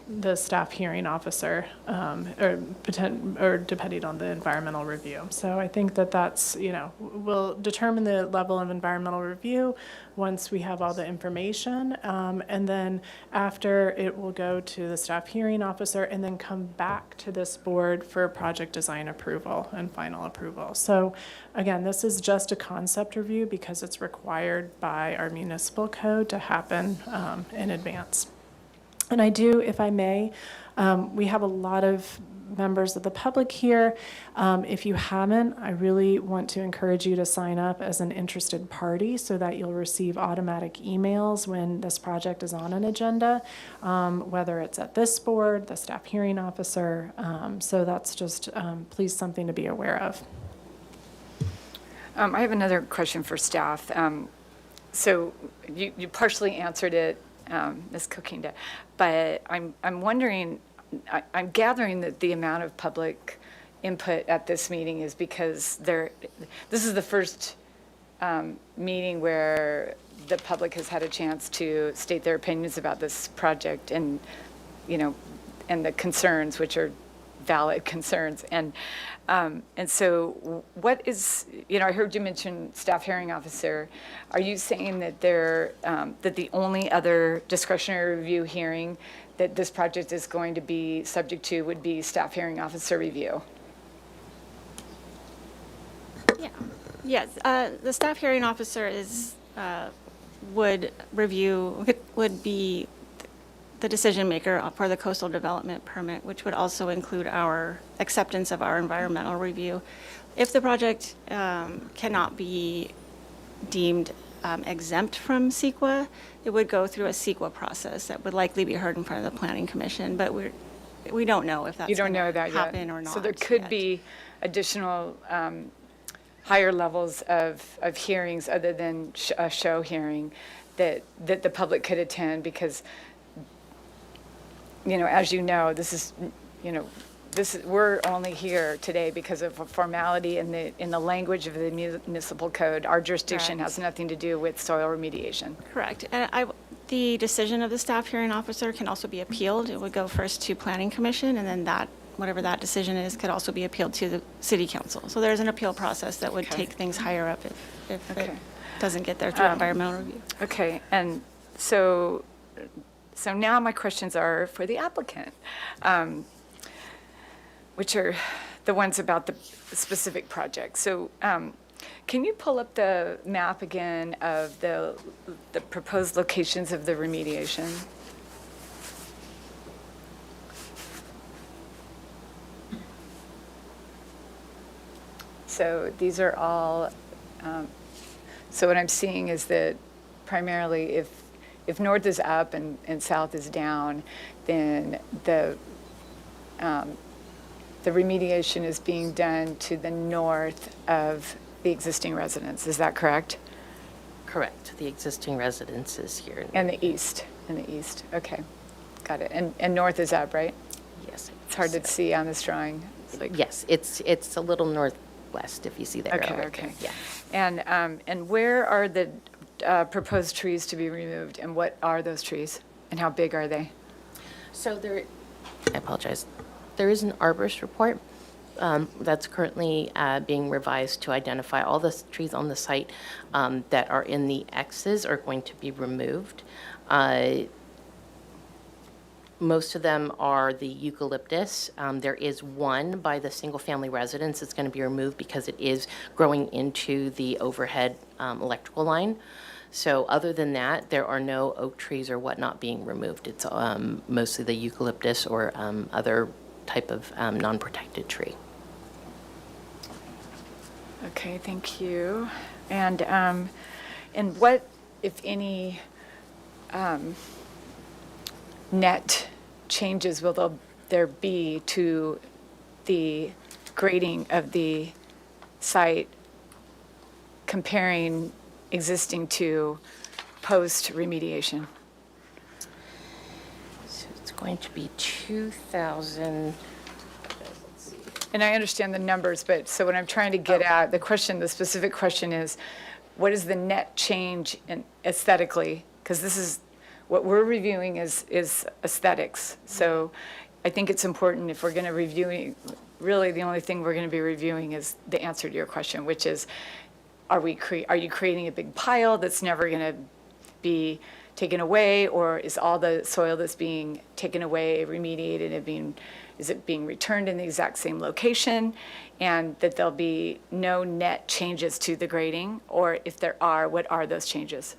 the staff hearing officer, or depending on the environmental review. So I think that's, we'll determine the level of environmental review once we have all the information. And then after, it will go to the staff hearing officer and then come back to this board for project design approval and final approval. So again, this is just a concept review because it's required by our municipal code to happen in advance. And I do, if I may, we have a lot of members of the public here. If you haven't, I really want to encourage you to sign up as an interested party so that you'll receive automatic emails when this project is on an agenda, whether it's at this board, the staff hearing officer. So that's just, please, something to be aware of. I have another question for staff. So you partially answered it, Ms. Kokinda, but I'm wondering, I'm gathering that the amount of public input at this meeting is because this is the first meeting where the public has had a chance to state their opinions about this project and, and the concerns, which are valid concerns. And so what is, I heard you mention staff hearing officer. Are you saying that that the only other discretionary review hearing that this project is going to be subject to would be staff hearing officer review? Yeah. Yes. The staff hearing officer would be the decision maker for the coastal development permit, which would also include our acceptance of our environmental review. If the project cannot be deemed exempt from CEQA, it would go through a CEQA process that would likely be heard in front of the Planning Commission, but we don't know if that's going to happen or not. So there could be additional higher levels of hearings other than a show hearing that the public could attend because, as you know, we're only here today because of a formality in the language of the municipal code. Our jurisdiction has nothing to do with soil remediation. Correct. And the decision of the staff hearing officer can also be appealed. It would go first to Planning Commission, and then whatever that decision is could also be appealed to the City Council. So there's an appeal process that would take things higher up if it doesn't get there through environmental review. Okay, and so now my questions are for the applicant, which are the ones about the specific project. So can you pull up the map again of the proposed locations of the remediation? So these are all, so what I'm seeing is that primarily if north is up and south is down, then the remediation is being done to the north of the existing residence. Is that correct? Correct. The existing residence is here. And the east. Okay, got it. And north is up, right? Yes. It's hard to see on this drawing. It's like, Yes, it's a little northwest if you see that. okay, arrow right okay. there. Yeah. And where are the proposed trees to be removed, and what are those trees, and how big are they? So I apologize. There is an arborist report that's currently being revised to identify all the trees on the site that are in the X's are going to be removed. Most of them are the eucalyptus. There is one by the single-family residence that's going to be removed because it is growing into the overhead electrical line. So other than that, there are no oak trees or whatnot being removed. It's mostly the eucalyptus or other type of non-protected tree. Okay, thank you. And what, if any, net changes will there be to the grading of the site comparing existing to post-remediation? So it's going to be 2,000. And I understand the numbers, but so what I'm trying to get at, the specific question is, what is the net change in aesthetically? Because this is, what we're reviewing is aesthetics. So I think it's important if we're going to review, really the only thing we're going to be reviewing is the answer to your question, which is, are you creating a big pile that's never going to be taken away, or is all the soil that's being taken away, remediated, and is it being returned in the exact same location, and that there'll be no net changes to the grading, or if there are, what are those changes?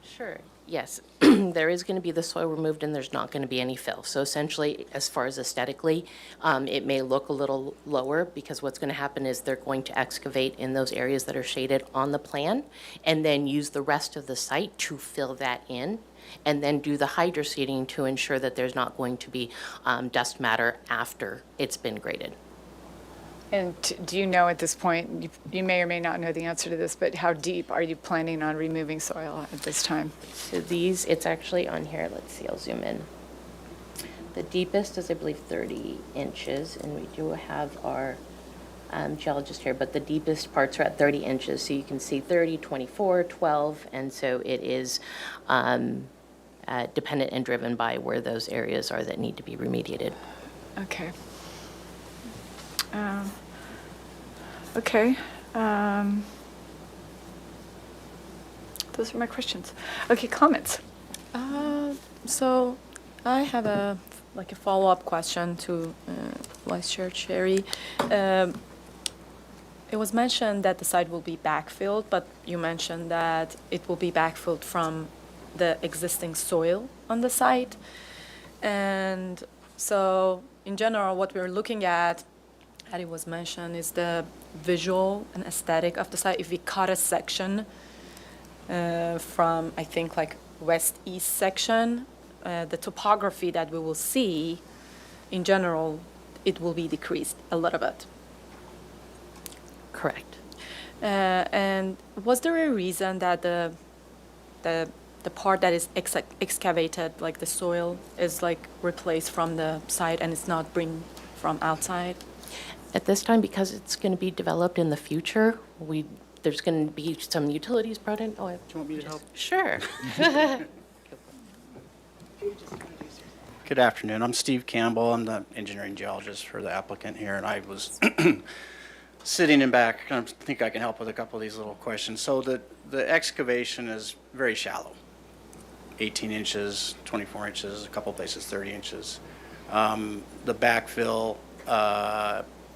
Sure. Yes, there is going to be the soil removed and there's not going to be any fill. So essentially, as far as aesthetically, it may look a little lower because what's going to happen is they're going to excavate in those areas that are shaded on the plan and then use the rest of the site to fill that in and then do the hydroseeding to ensure that there's not going to be dust matter after it's been graded. And do you know at this point, you may or may not know the answer to this, but how deep are you planning on removing soil at this time? So these, it's actually on here. Let's see, I'll zoom in. The deepest is, I believe, 30 inches, and we do have our geologist here, but the deepest parts are at 30 inches. So you can see 30, 24, 12, and so it is dependent and driven by where those areas are that need to be remediated. Okay. Okay. Those are my questions. Okay, comments? So I have a follow-up question to Vice Chair Cherry. It was mentioned that the site will be backfilled, but you mentioned that it will be backfilled from the existing soil on the site. And so in general, what we're looking at, as it was mentioned, is the visual and aesthetic of the site. If we cut a section from, I think, like west-east section, the topography that we will see, in general, it will be decreased a little bit. Correct. And was there a reason that the part that is excavated, like the soil, is like replaced from the site and it's not bring from outside? At this time, because it's going to be developed in the future, there's going to be some utilities brought in. Oh, do you want me to help? Sure. Good afternoon. I'm Steve Campbell. I'm the engineering geologist for the applicant here, and I was sitting in back. I think I can help with a couple of these little questions. So the excavation is very shallow, 18 inches, 24 inches, a couple places 30 inches. The backfill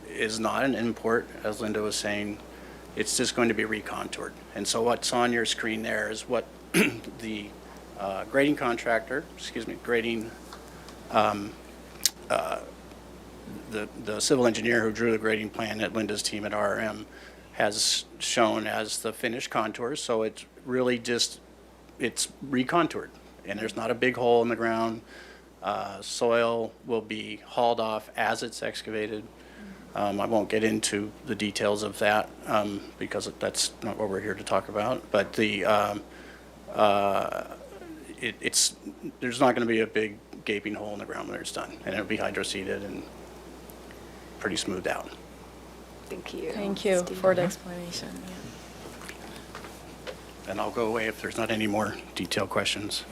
is not an import, as Linda was saying. It's just going to be recontoured. And so what's on your screen there is what the grading contractor, the civil engineer who drew the grading plan at Linda's team at RM has shown as the finished contours. So it's really just, it's recontoured. And there's not a big hole in the ground. Soil will be hauled off as it's excavated. I won't get into the details of that because that's not what we're here to talk about. But there's not going to be a big gaping hole in the ground when it's done, and it'll be hydroseeded and pretty smoothed out. Thank you. Thank you for the explanation. And I'll go away if there's not any more detailed questions.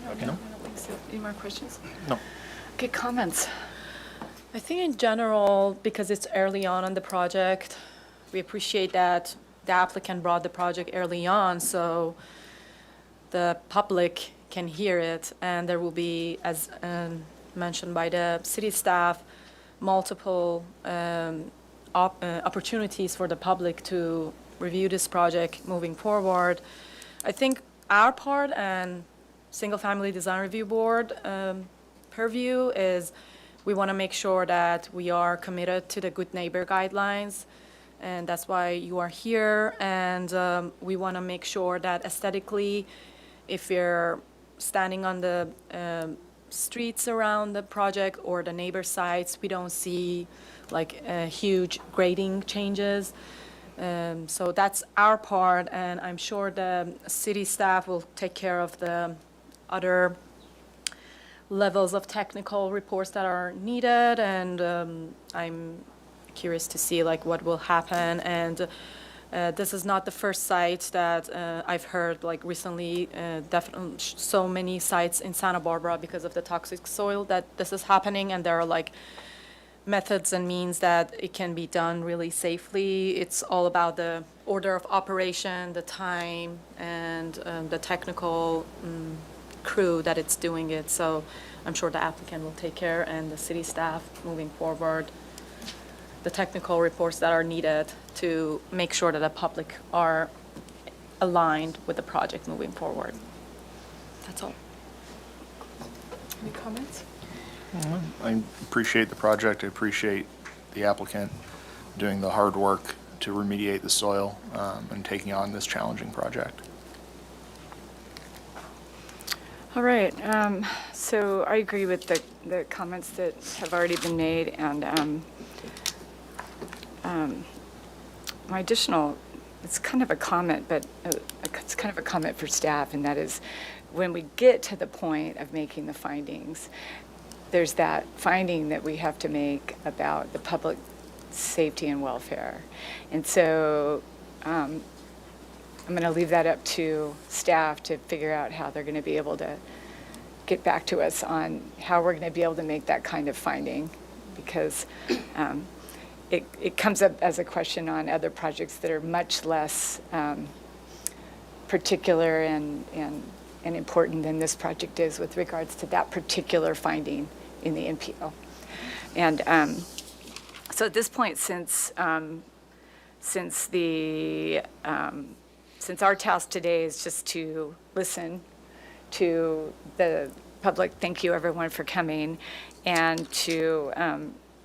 Okay. No? Any more questions? No. Okay, comments? I think in general, because it's early on the project, we appreciate that the applicant brought the project early on, so the public can hear it, and there will be, as mentioned by the city staff, multiple opportunities for the public to review this project moving forward. I think our part and Single Family Design Review Board purview is we want to make sure that we are committed to the Good Neighbor Guidelines, and that's why you are here. And we want to make sure that aesthetically, if you're standing on the streets around the project or the neighbor sites, we don't see like huge grading changes. So that's our part, and I'm sure the city staff will take care of the other levels of technical reports that are needed, and I'm curious to see like what will happen. And this is not the first site that I've heard like recently, definitely so many sites in Santa Barbara because of the toxic soil that this is happening, and there are like methods and means that it can be done really safely. It's all about the order of operation, the time, and the technical crew that it's doing it. So I'm sure the applicant will take care, and the city staff moving forward, the technical reports that are needed to make sure that the public are aligned with the project moving forward. That's all. Any comments? I appreciate the project. I appreciate the applicant doing the hard work to remediate the soil and taking on this challenging project. All right, so I agree with the comments that have already been made, and my additional, it's kind of a comment, but it's kind of a comment for staff, and that is when we get to the point of making the findings, there's that finding that we have to make about the public safety and welfare. And so I'm going to leave that up to staff to figure out how they're going to be able to get back to us on how we're going to be able to make that kind of finding, because it comes up as a question on other projects that are much less particular and important than this project is with regards to that particular finding in the NPO. And so at this point, since our task today is just to listen to the public, thank you everyone for coming, and to,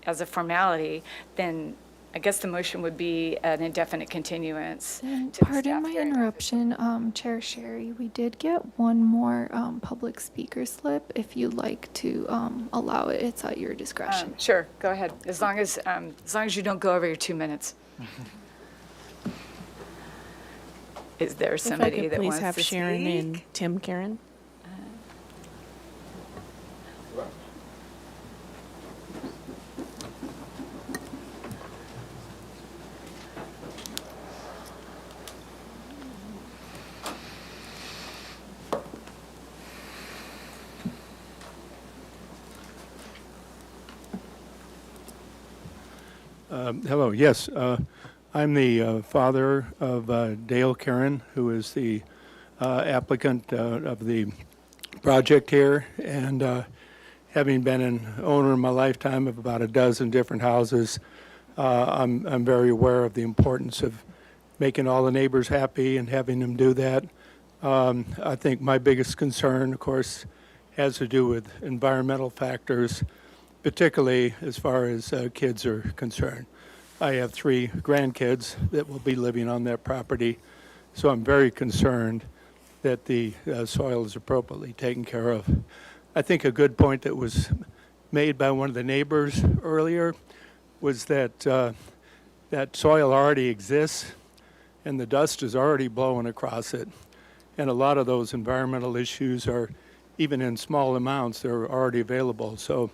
as a formality, then I guess the motion would be an indefinite continuance. And to the pardon staff my hearing. interruption, Chair Sherry, we did get one more public speaker slip. If you'd like to allow it, it's at your discretion. Sure, go ahead, as long as you don't go over your 2 minutes. Is there somebody if I that could wants please have to Sharon speak? and Tim Karen. Hello, yes. I'm the father of Dale Karen, who is the applicant of the project here. And having been an owner in my lifetime of about a dozen different houses, I'm very aware of the importance of making all the neighbors happy and having them do that. I think my biggest concern, of course, has to do with environmental factors, particularly as far as kids are concerned. I have 3 grandkids that will be living on that property, so I'm very concerned that the soil is appropriately taken care of. I think a good point that was made by one of the neighbors earlier was that that soil already exists and the dust is already blowing across it. And a lot of those environmental issues are, even in small amounts, they're already available. So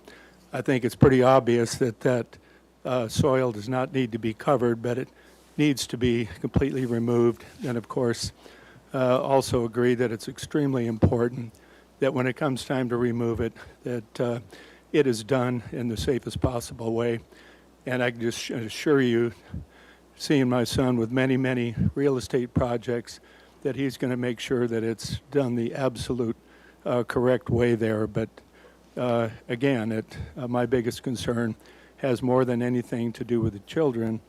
I think it's pretty obvious that that soil does not need to be covered, but it needs to be completely removed. And of course, also agree that it's extremely important that when it comes time to remove it, that it is done in the safest possible way. And I can just assure you, seeing my son with many, many real estate projects, that he's going to make sure that it's done the absolute correct way there. But again, my biggest concern has more than anything to do with the children.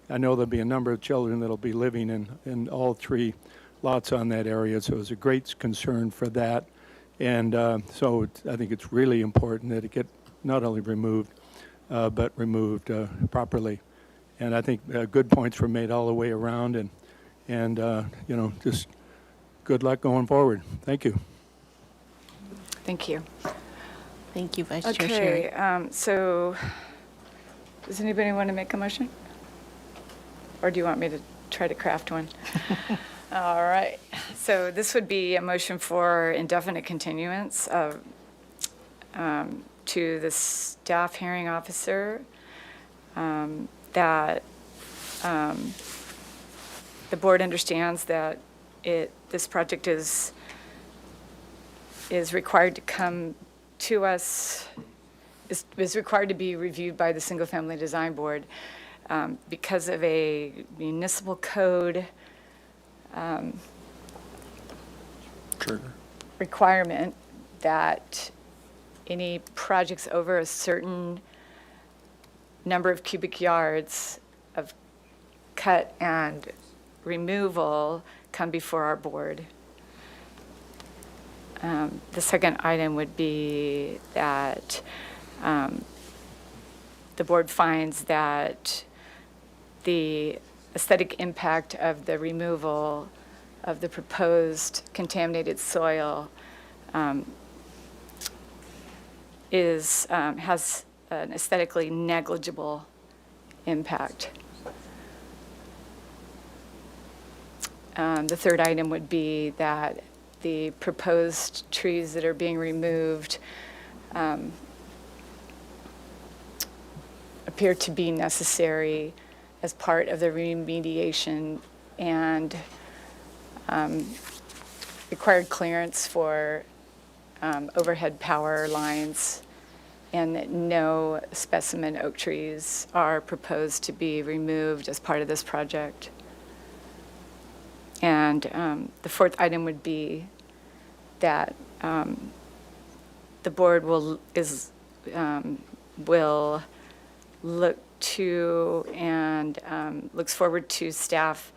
I know there'll be a number of children that'll be living in all three lots on that area, so it's a great concern for that. And so I think it's really important that it get not only removed, but removed properly. And I think good points were made all the way around, and you know, just good luck going forward. Thank you. Thank you. Thank you, Vice Chair Sherry. Okay, so does anybody want to make a motion? Or do you want me to try to craft one? All right, so this would be a motion for indefinite continuance of, to the staff hearing officer that the board understands that this project is required to come to us, is required to be reviewed by the Single Family Design Board because of a municipal code requirement that any projects over a certain number of cubic yards of cut and removal come before our board. The second item would be that the board finds that the aesthetic impact of the removal of the proposed contaminated soil has an aesthetically negligible impact. The third item would be that the proposed trees that are being removed appear to be necessary as part of the remediation and required clearance for overhead power lines, and that no specimen oak trees are proposed to be removed as part of this project. And the fourth item would be that the board will look to and looks forward to staff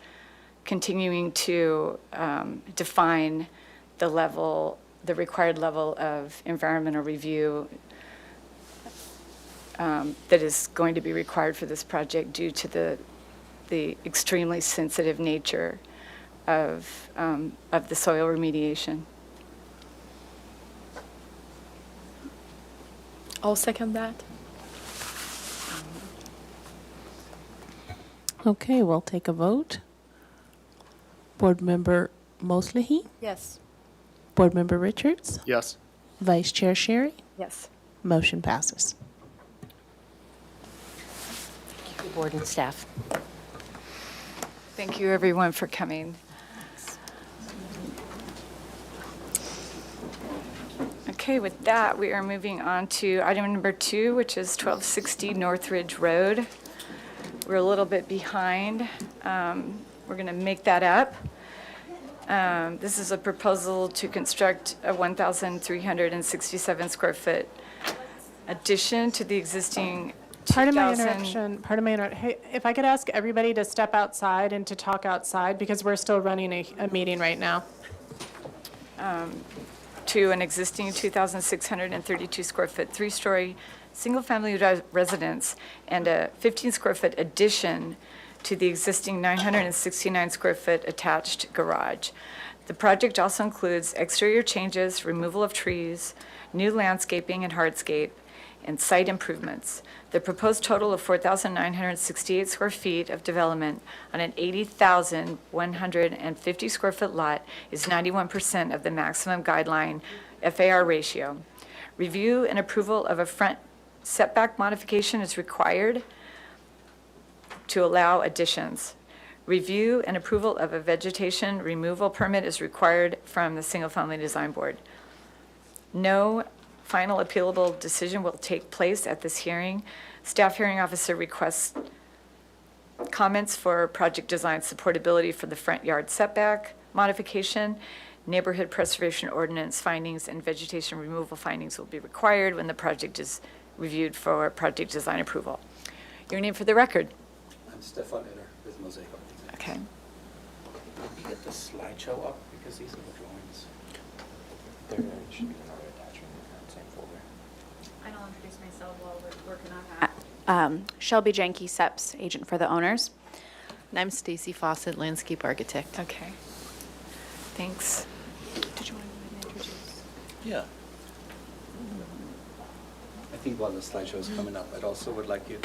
continuing to define the required level of environmental review that is going to be required for this project due to the extremely sensitive nature of the soil remediation. I'll second that. Okay, we'll take a vote. Board Member Mosley? Yes. Board Member Richards? Yes. Vice Chair Sherry? Yes. Motion passes. Thank you, board and staff. Thank you, everyone, for coming. Okay, with that, we are moving on to item number 2, which is 1260 Northridge Road. We're a little bit behind. We're going to make that up. This is a proposal to construct a 1,367 square foot addition to the existing 2,000. Pardon my interruption. Hey, if I could ask everybody to step outside and to talk outside, because we're still running a meeting right now. To an existing 2,632 square foot, 3-story, single-family residence, and a 15 square foot addition to the existing 969 square foot attached garage. The project also includes exterior changes, removal of trees, new landscaping and hardscape, and site improvements. The proposed total of 4,968 square feet of development on an 80,150 square foot lot is 91% of the maximum guideline FAR ratio. Review and approval of a front setback modification is required to allow additions. Review and approval of a vegetation removal permit is required from the Single Family Design Board. No final appealable decision will take place at this hearing. Staff hearing officer requests comments for project design supportability for the front yard setback modification. Neighborhood Preservation Ordinance findings and vegetation removal findings will be required when the project is reviewed for project design approval. Your name for the record. I'm Stefan Eller with Mosaic Architects. Okay. Can you get the slideshow up because these are the drawings? There should be another attachment in that same folder. And I'll introduce myself while we're working on that. Shelby Janke, SEPS, agent for the owners. And I'm Stacy Fawcett, landscape architect. Okay. Thanks. Did you want to go ahead and introduce? Yeah. I think while the slideshow is coming up, I'd also would like you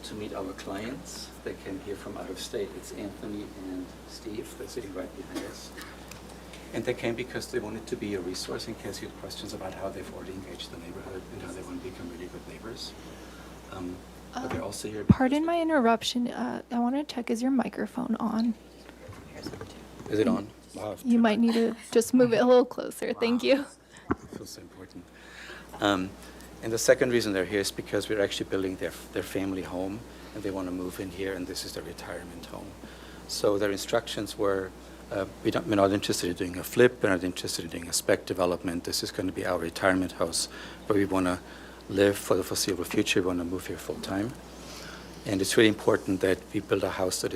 to meet our clients. They came here from out of state. It's Anthony and Steve. They're sitting right behind us. And they came because they wanted to be a resource in case you had questions about how they've already engaged the neighborhood and how they want to become really good neighbors. But they're also here. Pardon my interruption. I want to check, is your microphone on? Is it on? Wow. You might need to just move it a little closer. Thank you. It feels so important. And the second reason they're here is because we're actually building their family home, and they want to move in here, and this is their retirement home. So their instructions were, we're not interested in doing a flip, we're not interested in doing a spec development. This is going to be our retirement house where we want to live for the foreseeable future. We want to move here full time. And it's really important that we build a house that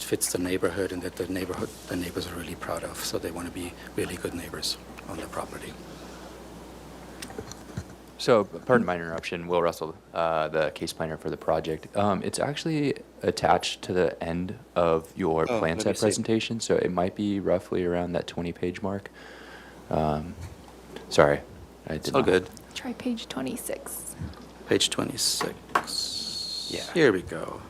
fits the neighborhood and that the neighbors are really proud of. So they want to be really good neighbors on the property. So, pardon my interruption, Will Russell, the case planner for the project. It's actually attached to the end of your plan set presentation, so it might be roughly around that 20-page mark. Sorry, I did All not. good. Try page 26. Page 26. Yeah. Here we go.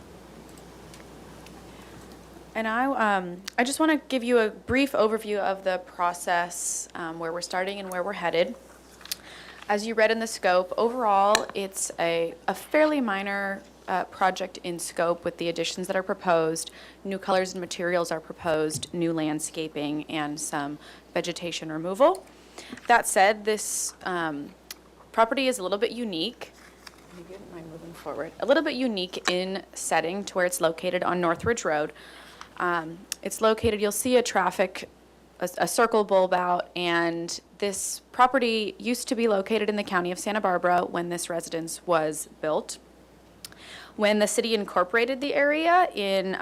And I just want to give you a brief overview of the process, where we're starting and where we're headed. As you read in the scope, overall, it's a fairly minor project in scope with the additions that are proposed. New colors and materials are proposed, new landscaping, and some vegetation removal. That said, this property is a little bit unique. Maybe I don't mind moving forward. A little bit unique in setting to where it's located on Northridge Road. It's located, you'll see a circle bulb out, and this property used to be located in the county of Santa Barbara when this residence was built. When the city incorporated the area in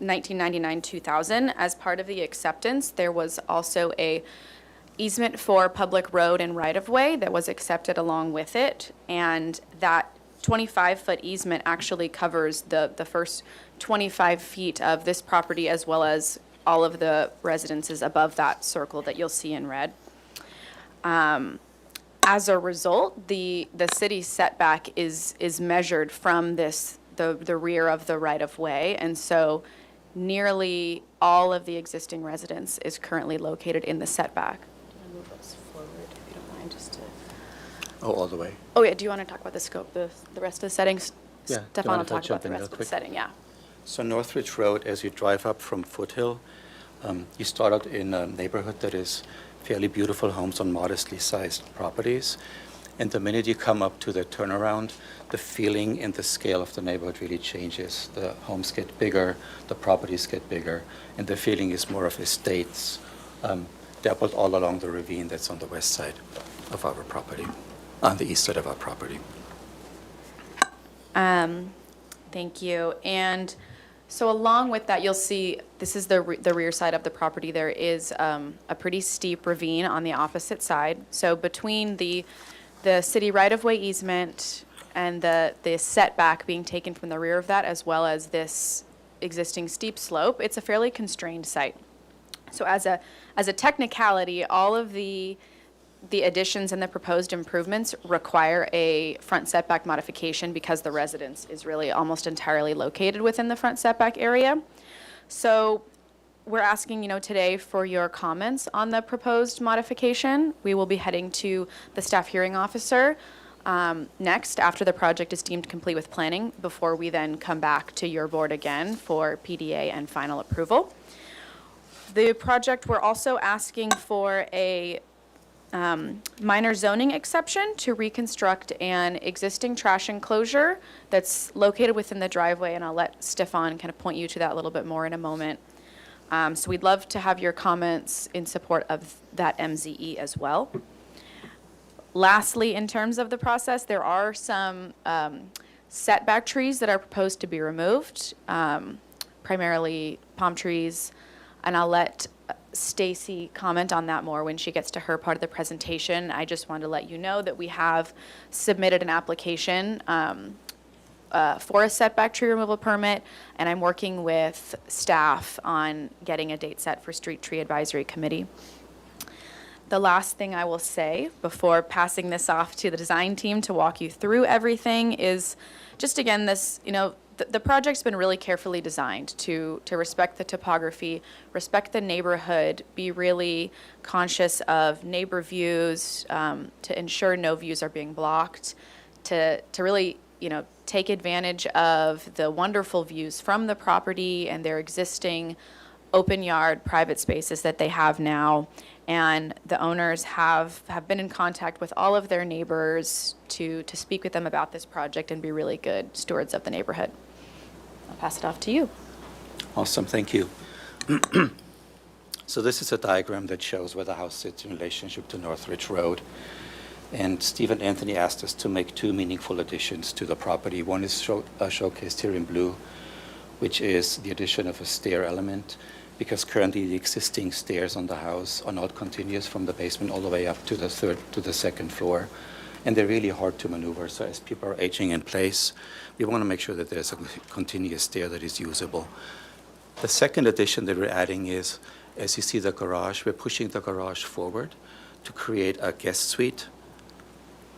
1999-2000, as part of the acceptance, there was also a easement for public road and right-of-way that was accepted along with it, and that 25-foot easement actually covers the first 25 feet of this property, as well as all of the residences above that circle that you'll see in red. As a result, the city setback is measured from the rear of the right-of-way, and so nearly all of the existing residence is currently located in the setback. Do you want to move us forward, if you don't mind, just to... Oh, all the way. Oh, yeah, do you want to talk about the scope, the rest of the settings? Yeah. Stefan will talk about the rest of the setting, yeah. So Northridge Road, as you drive up from Foothill, you start out in a neighborhood that is fairly beautiful homes on modestly sized properties. And the minute you come up to the turnaround, the feeling and the scale of the neighborhood really changes. The homes get bigger, the properties get bigger, and the feeling is more of estates dappled all along the ravine that's on the west side of our property, on the east side of our property. Thank you. And so along with that, you'll see this is the rear side of the property. There is a pretty steep ravine on the opposite side. So between the city right-of-way easement and the setback being taken from the rear of that, as well as this existing steep slope, it's a fairly constrained site. So as a technicality, all of the additions and the proposed improvements require a front setback modification because the residence is really almost entirely located within the front setback area. So we're asking, today for your comments on the proposed modification. We will be heading to the staff hearing officer next after the project is deemed complete with planning, before we then come back to your board again for PDA and final approval. The project, we're also asking for a minor zoning exception to reconstruct an existing trash enclosure that's located within the driveway, and I'll let Stefan kind of point you to that a little bit more in a moment. So we'd love to have your comments in support of that MZE as well. Lastly, in terms of the process, there are some setback trees that are proposed to be removed, primarily palm trees, and I'll let Stacy comment on that more when she gets to her part of the presentation. I just wanted to let you know that we have submitted an application for a setback tree removal permit, and I'm working with staff on getting a date set for Street Tree Advisory Committee. The last thing I will say before passing this off to the design team to walk you through everything is just, again, this, the project's been really carefully designed to respect the topography, respect the neighborhood, be really conscious of neighbor views, to ensure no views are being blocked, to really, take advantage of the wonderful views from the property and their existing open yard private spaces that they have now. And the owners have been in contact with all of their neighbors to speak with them about this project and be really good stewards of the neighborhood. I'll pass it off to you. Awesome, thank you. So this is a diagram that shows where the house sits in relationship to Northridge Road. And Steve and Anthony asked us to make two meaningful additions to the property. One is showcased here in blue, which is the addition of a stair element, because currently the existing stairs on the house are not continuous from the basement all the way up to the second floor. And they're really hard to maneuver. So as people are aging in place, we want to make sure that there's a continuous stair that is usable. The second addition that we're adding is, as you see the garage, we're pushing the garage forward to create a guest suite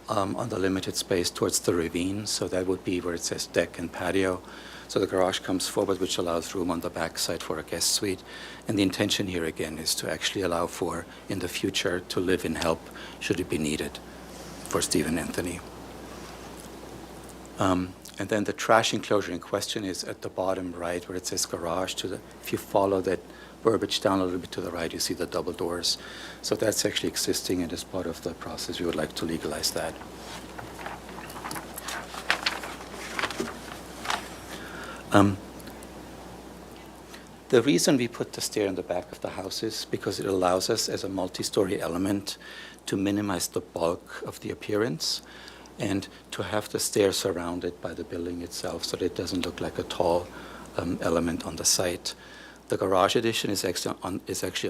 on the limited space towards the ravine. So that would be where it says deck and patio. So the garage comes forward, which allows room on the backside for a guest suite. And the intention here again is to actually allow for, in the future, to live in help should it be needed for Steve and Anthony. And then the trash enclosure in question is at the bottom right where it says garage. If you follow that verbiage down a little bit to the right, you see the double doors. So that's actually existing, and as part of the process, we would like to legalize that. The reason we put the stair in the back of the house is because it allows us as a multi-story element to minimize the bulk of the appearance and to have the stair surrounded by the building itself so that it doesn't look like a tall element on the site. The garage addition is actually on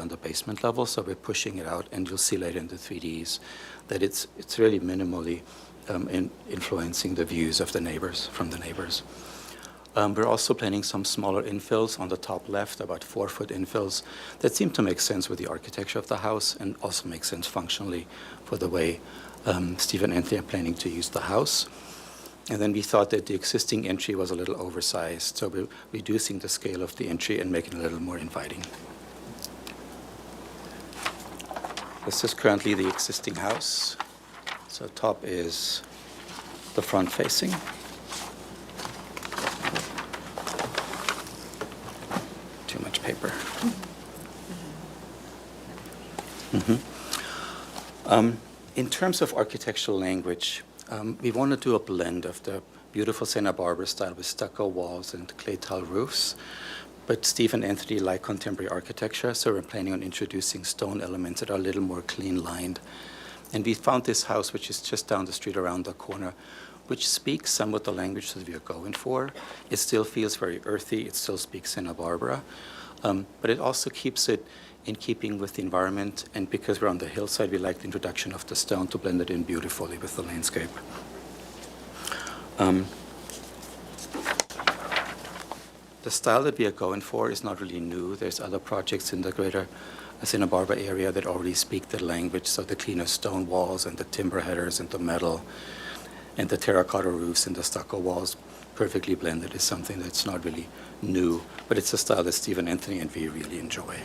the basement level, so we're pushing it out, and you'll see later in the 3Ds that it's really minimally influencing the views of the neighbors, from the neighbors. We're also planning some smaller infills on the top left, about 4-foot infills, that seem to make sense with the architecture of the house and also make sense functionally for the way Steve and Anthony are planning to use the house. And then we thought that the existing entry was a little oversized, so we're reducing the scale of the entry and making it a little more inviting. This is currently the existing house. So top is the front facing. Too much paper. In terms of architectural language, we want to do a blend of the beautiful Santa Barbara style with stucco walls and clay tile roofs. But Steve and Anthony like contemporary architecture, so we're planning on introducing stone elements that are a little more clean lined. And we found this house, which is just down the street around the corner, which speaks somewhat the language that we are going for. It still feels very earthy. It still speaks Santa Barbara. But it also keeps it in keeping with the environment. And because we're on the hillside, we like the introduction of the stone to blend it in beautifully with the landscape. The style that we are going for is not really new. There's other projects in the greater Santa Barbara area that already speak the language, so the cleaner stone walls and the timber headers and the metal and the terracotta roofs and the stucco walls perfectly blended is something that's not really new, but it's a style that Steve and Anthony and we really enjoy.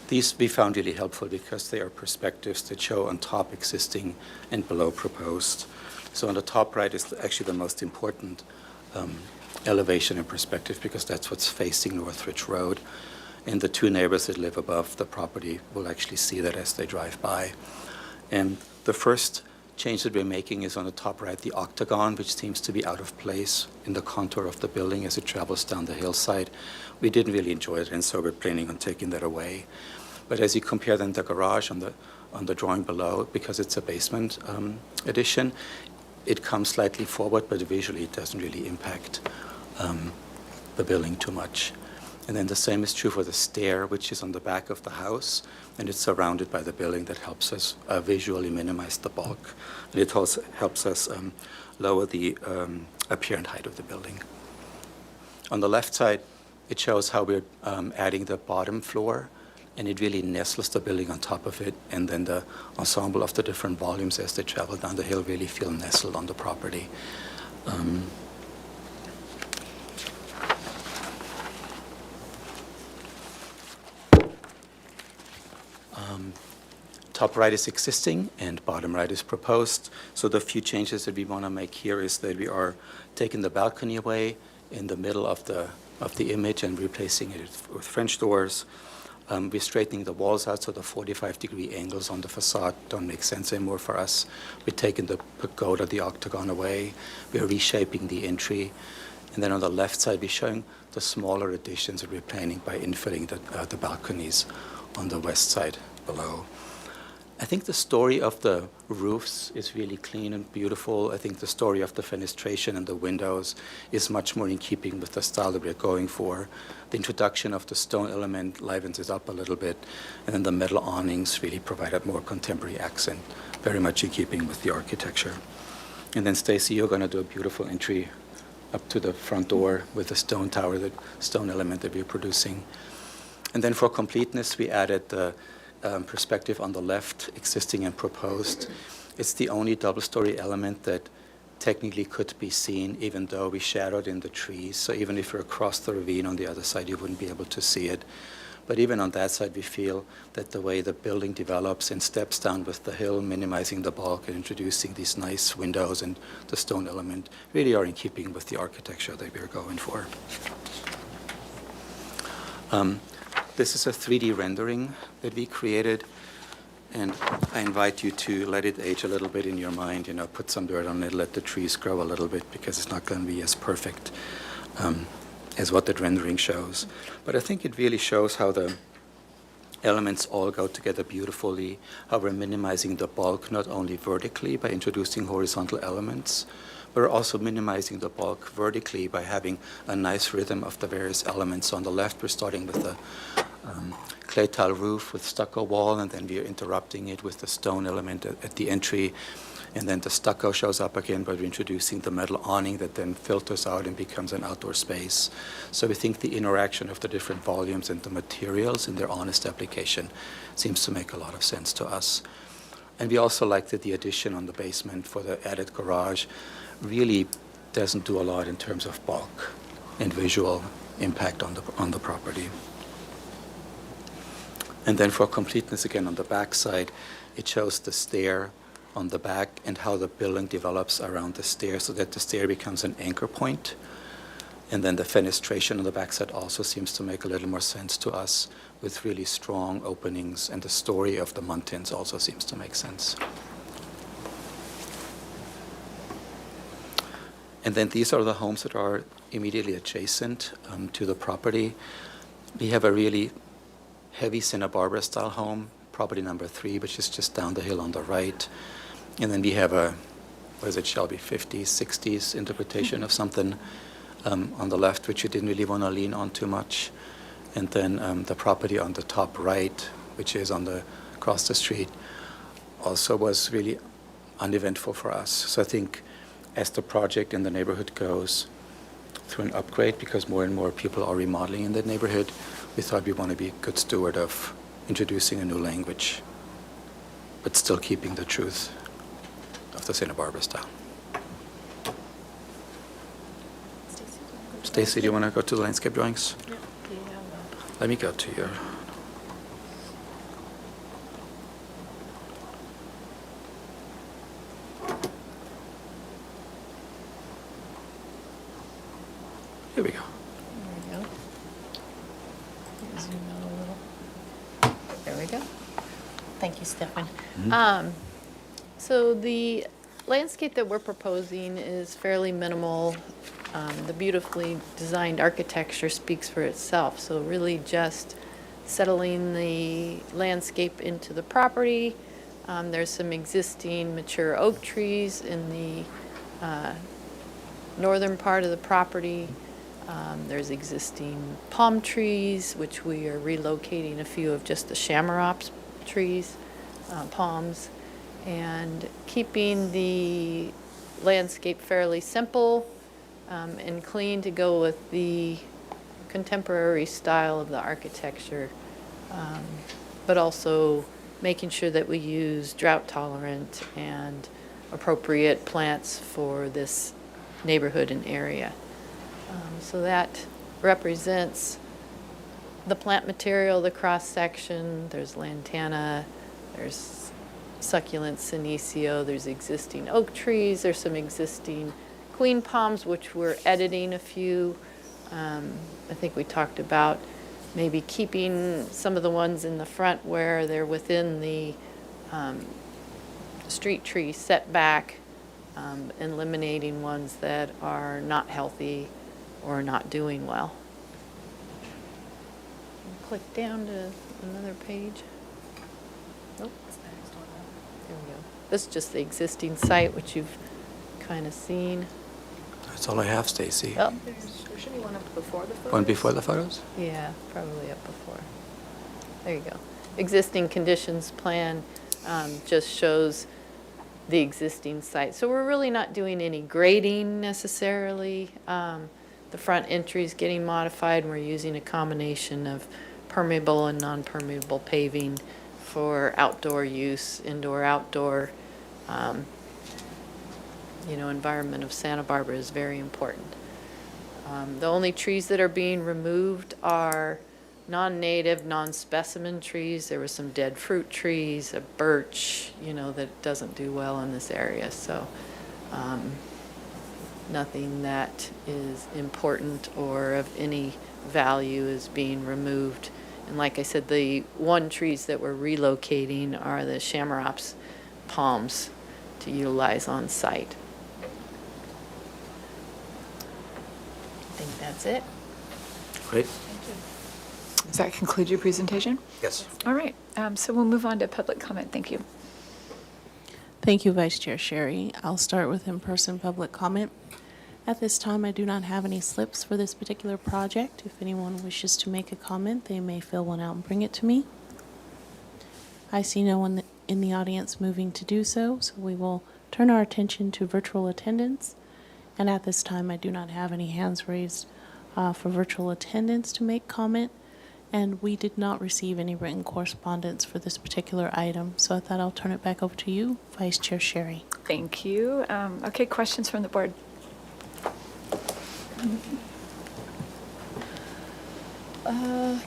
These we found really helpful because they are perspectives that show on top existing and below proposed. So on the top right is actually the most important elevation and perspective because that's what's facing Northridge Road. And the two neighbors that live above the property will actually see that as they drive by. And the first change that we're making is on the top right, the octagon, which seems to be out of place in the contour of the building as it travels down the hillside. We didn't really enjoy it, and so we're planning on taking that away. But as you compare then the garage on the drawing below, because it's a basement addition, it comes slightly forward, but visually it doesn't really impact the building too much. And then the same is true for the stair, which is on the back of the house, and it's surrounded by the building. That helps us visually minimize the bulk. And it also helps us lower the apparent height of the building. On the left side, it shows how we're adding the bottom floor, and it really nestles the building on top of it, and then the ensemble of the different volumes as they travel down the hill really feel nestled on the property. Top right is existing and bottom right is proposed. So the few changes that we want to make here is that we are taking the balcony away in the middle of the image and replacing it with French doors. We're straightening the walls out so the 45-degree angles on the facade don't make sense anymore for us. We're taking the pagoda, the octagon away. We're reshaping the entry. And then on the left side, we're showing the smaller additions that we're planning by infilling the balconies on the west side below. I think the story of the roofs is really clean and beautiful. I think the story of the fenestration and the windows is much more in keeping with the style that we're going for. The introduction of the stone element livens it up a little bit, and then the metal awnings really provide a more contemporary accent, very much in keeping with the architecture. And then Stacy, you're going to do a beautiful entry up to the front door with the stone tower, the stone element that we're producing. And then for completeness, we added the perspective on the left, existing and proposed. It's the only double-story element that technically could be seen, even though we shadowed in the trees. So even if you're across the ravine on the other side, you wouldn't be able to see it. But even on that side, we feel that the way the building develops and steps down with the hill, minimizing the bulk and introducing these nice windows and the stone element really are in keeping with the architecture that we're going for. This is a 3D rendering that we created, and I invite you to let it age a little bit in your mind, put some dirt on it, let the trees grow a little bit, because it's not going to be as perfect as what that rendering shows. But I think it really shows how the elements all go together beautifully, how we're minimizing the bulk not only vertically by introducing horizontal elements, but we're also minimizing the bulk vertically by having a nice rhythm of the various elements. So on the left, we're starting with the clay tile roof with stucco wall, and then we're interrupting it with the stone element at the entry. And then the stucco shows up again, but we're introducing the metal awning that then filters out and becomes an outdoor space. So we think the interaction of the different volumes and the materials in their honest application seems to make a lot of sense to us. And we also like that the addition on the basement for the added garage really doesn't do a lot in terms of bulk and visual impact on the property. And then for completeness, again, on the back side, it shows the stair on the back and how the building develops around the stair so that the stair becomes an anchor point. And then the fenestration on the back side also seems to make a little more sense to us with really strong openings, and the story of the mountains also seems to make sense. And then these are the homes that are immediately adjacent to the property. We have a really heavy Santa Barbara style home, property number 3, which is just down the hill on the right. And then we have a, Shelby, 50s, 60s interpretation of something on the left, which you didn't really want to lean on too much. And then the property on the top right, which is across the street, also was really uneventful for us. So I think as the project in the neighborhood goes, through an upgrade because more and more people are remodeling in the neighborhood. We thought we want to be a good steward of introducing a new language, but still keeping the truth of the Santa Barbara style. Stacy, do you want to go to the landscape drawings? Yeah. Let me go to your. Here we go. There we go. Zoom out a little. There we go. Thank you, Stefan. So the landscape that we're proposing is fairly minimal. The beautifully designed architecture speaks for itself. So really just settling the landscape into the property. There's some existing mature oak trees in the northern part of the property. There's existing palm trees, which we are relocating a few of just the shamrock trees, palms, and keeping the landscape fairly simple and clean to go with the contemporary style of the architecture, but also making sure that we use drought tolerant and appropriate plants for this neighborhood and area. So that represents the plant material, the cross section. There's lantana, there's succulent senecio, there's existing oak trees, there's some existing queen palms, which we're editing a few. I think we talked about maybe keeping some of the ones in the front where they're within the street tree setback, eliminating ones that are not healthy or not doing well. Click down to another page. Oh, there we go. This is just the existing site, which you've kind of seen. That's all I have, Stacy. Oh, there should be one up before the photos. One before the photos? Yeah, probably up before. There you go. Existing conditions plan just shows the existing site. So we're really not doing any grading necessarily. The front entry is getting modified, and we're using a combination of permeable and non-permeable paving for outdoor use, indoor, outdoor. Environment of Santa Barbara is very important. The only trees that are being removed are non-native, non-specimen trees. There were some dead fruit trees, a birch, that doesn't do well in this area. So nothing that is important or of any value is being removed. And like I said, the one trees that we're relocating are the shamrock palms to utilize on site. I think that's it. Great. Does that conclude your presentation? Yes. All right. So we'll move on to public comment. Thank you. Thank you, Vice Chair Sherry. I'll start with in-person public comment. At this time, I do not have any slips for this particular project. If anyone wishes to make a comment, they may fill one out and bring it to me. I see no one in the audience moving to do so, so we will turn our attention to virtual attendance. And at this time, I do not have any hands raised for virtual attendance to make comment. And we did not receive any written correspondence for this particular item. So with that, I'll turn it back over to you, Vice Chair Sherry. Thank you. Okay, questions from the board?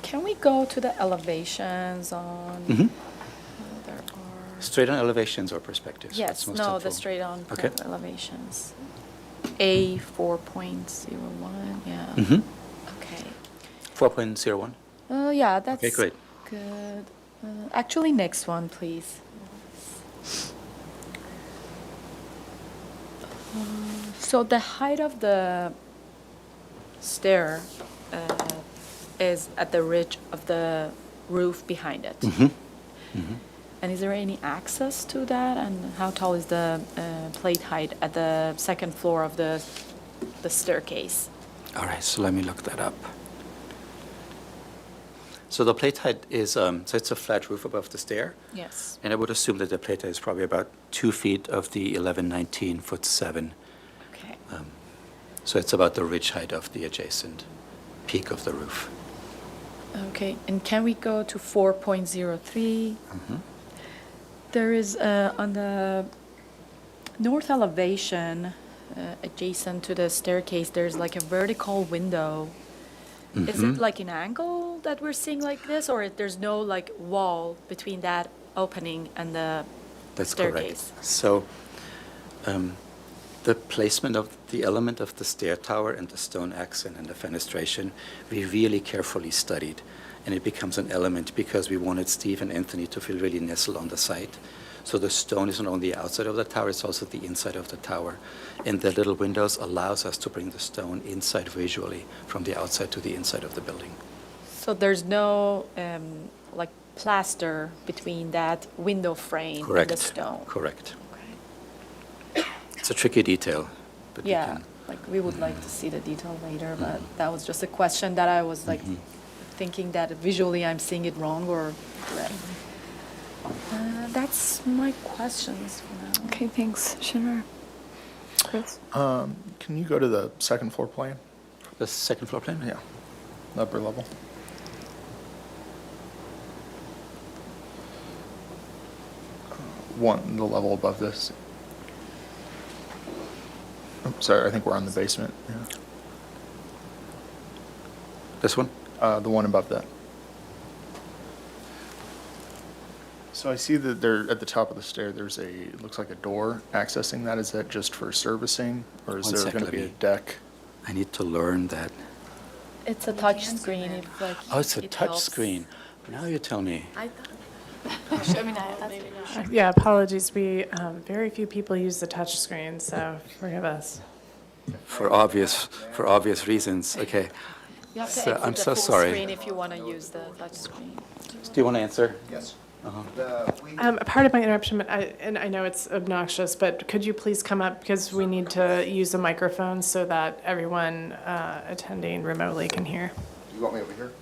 Can we go to the elevations on? There are. Straight on elevations or perspectives? Yes, What's most no, the helpful? straight on Okay. elevations. A 4.01, yeah. Okay. 4.01? Yeah, that's Okay, great. good. Actually, next one, please. So the height of the stair is at the ridge of the roof behind it. And is there any access to that? And how tall is the plate height at the second floor of the staircase? All right, so let me look that up. So the plate height is, so it's a flat roof above the stair. Yes. And I would assume that the plate height is probably about 2 feet of the 1119 foot 7. Okay. So it's about the ridge height of the adjacent peak of the roof. Okay, and can we go to 4.03? There is, on the north elevation, adjacent to the staircase, there's like a vertical window. Is it like an angle that we're seeing like this, or there's no like wall between that opening and the That's staircase? correct. So the placement of the element of the stair tower and the stone accent and the fenestration, we really carefully studied. And it becomes an element because we wanted Steve and Anthony to feel really nestled on the site. So the stone is not only the outside of the tower, it's also the inside of the tower. And the little windows allows us to bring the stone inside visually from the outside to the inside of the building. So there's no like plaster between that window frame Correct. and the stone? Correct. It's a tricky detail. But we Yeah, can- like we would like to see the detail later, but that was just a question that I was like thinking that visually I'm seeing it wrong or correct. That's my questions for now. Okay, thanks, Shinra. Chris? Can you go to the second floor plan? The second floor plan? Yeah, the upper level. The level above this. Oh, sorry, I think we're on the basement. Yeah. This one? The one above that. So I see that there, at the top of the stair, there's it looks like a door accessing that. Is that just for servicing, or is One there sec, going to let be a me- deck? I need to learn that. It's a touch screen, if like. Oh, it's a it touch helps. screen. Now you tell me. I thought. Yeah, apologies. We, very few people use the touch screen, so forgive us. For obvious reasons. Okay. You have to So, exit I'm the so full sorry. screen if you want to use the touch screen. Do you want to answer? Yes. Part of my interruption, and I know it's obnoxious, but could you please come up because we need to use a microphone so that everyone attending remotely can hear. You want me over here?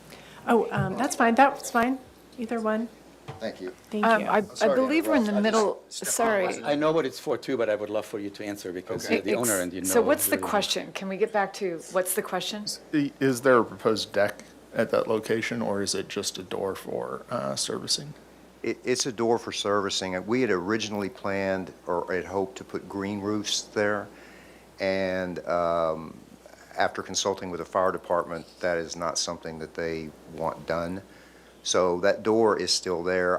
Oh, that's fine. That's fine. Either one. Thank you. Thank you. I sorry to believe we're in interrupt. the I just middle, stepped on sorry. myself. I know what it's for too, but I would love for you to answer because you're the owner and you know. So what's the really- question? Can we get back to, what's the question? Is there a proposed deck at that location, or is it just a door for servicing? It's a door for servicing. We had originally planned or had hoped to put green roofs there. And after consulting with the fire department, that is not something that they want done. So that door is still there.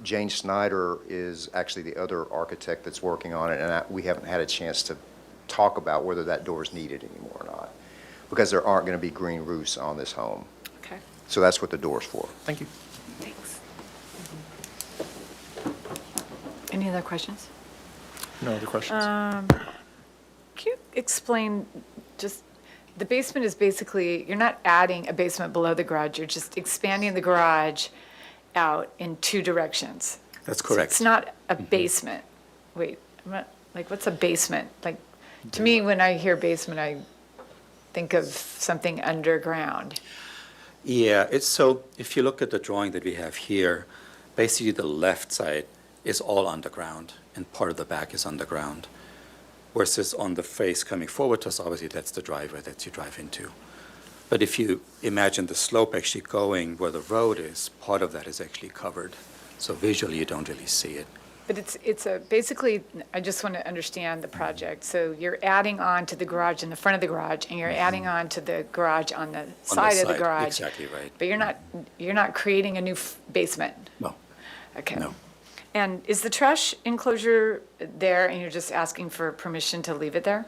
Jane Snyder is actually the other architect that's working on it, and we haven't had a chance to talk about whether that door is needed anymore or not, because there aren't going to be green roofs on this home. Okay, So that's what the door's for. Thank you. thanks. Any other questions? No other questions? Can you explain, just, the basement is basically, you're not adding a basement below the garage, you're just expanding the garage out in two directions. That's So correct. it's not a basement. Wait, what's a basement? Like, to me, when I hear basement, I think of something underground. Yeah, it's so, if you look at the drawing that we have here, basically the left side is all underground and part of the back is underground. Versus on the face coming forward to us, obviously that's the driveway that you drive into. But if you imagine the slope actually going where the road is, part of that is actually covered. So visually you don't really see it. But it's basically, I just want to understand the project. So you're adding on to the garage in the front of the garage, and you're adding on to the garage on the side of the garage. Exactly right. But you're not creating a new basement? No. Okay. No. And is the trash enclosure there, and you're just asking for permission to leave it there?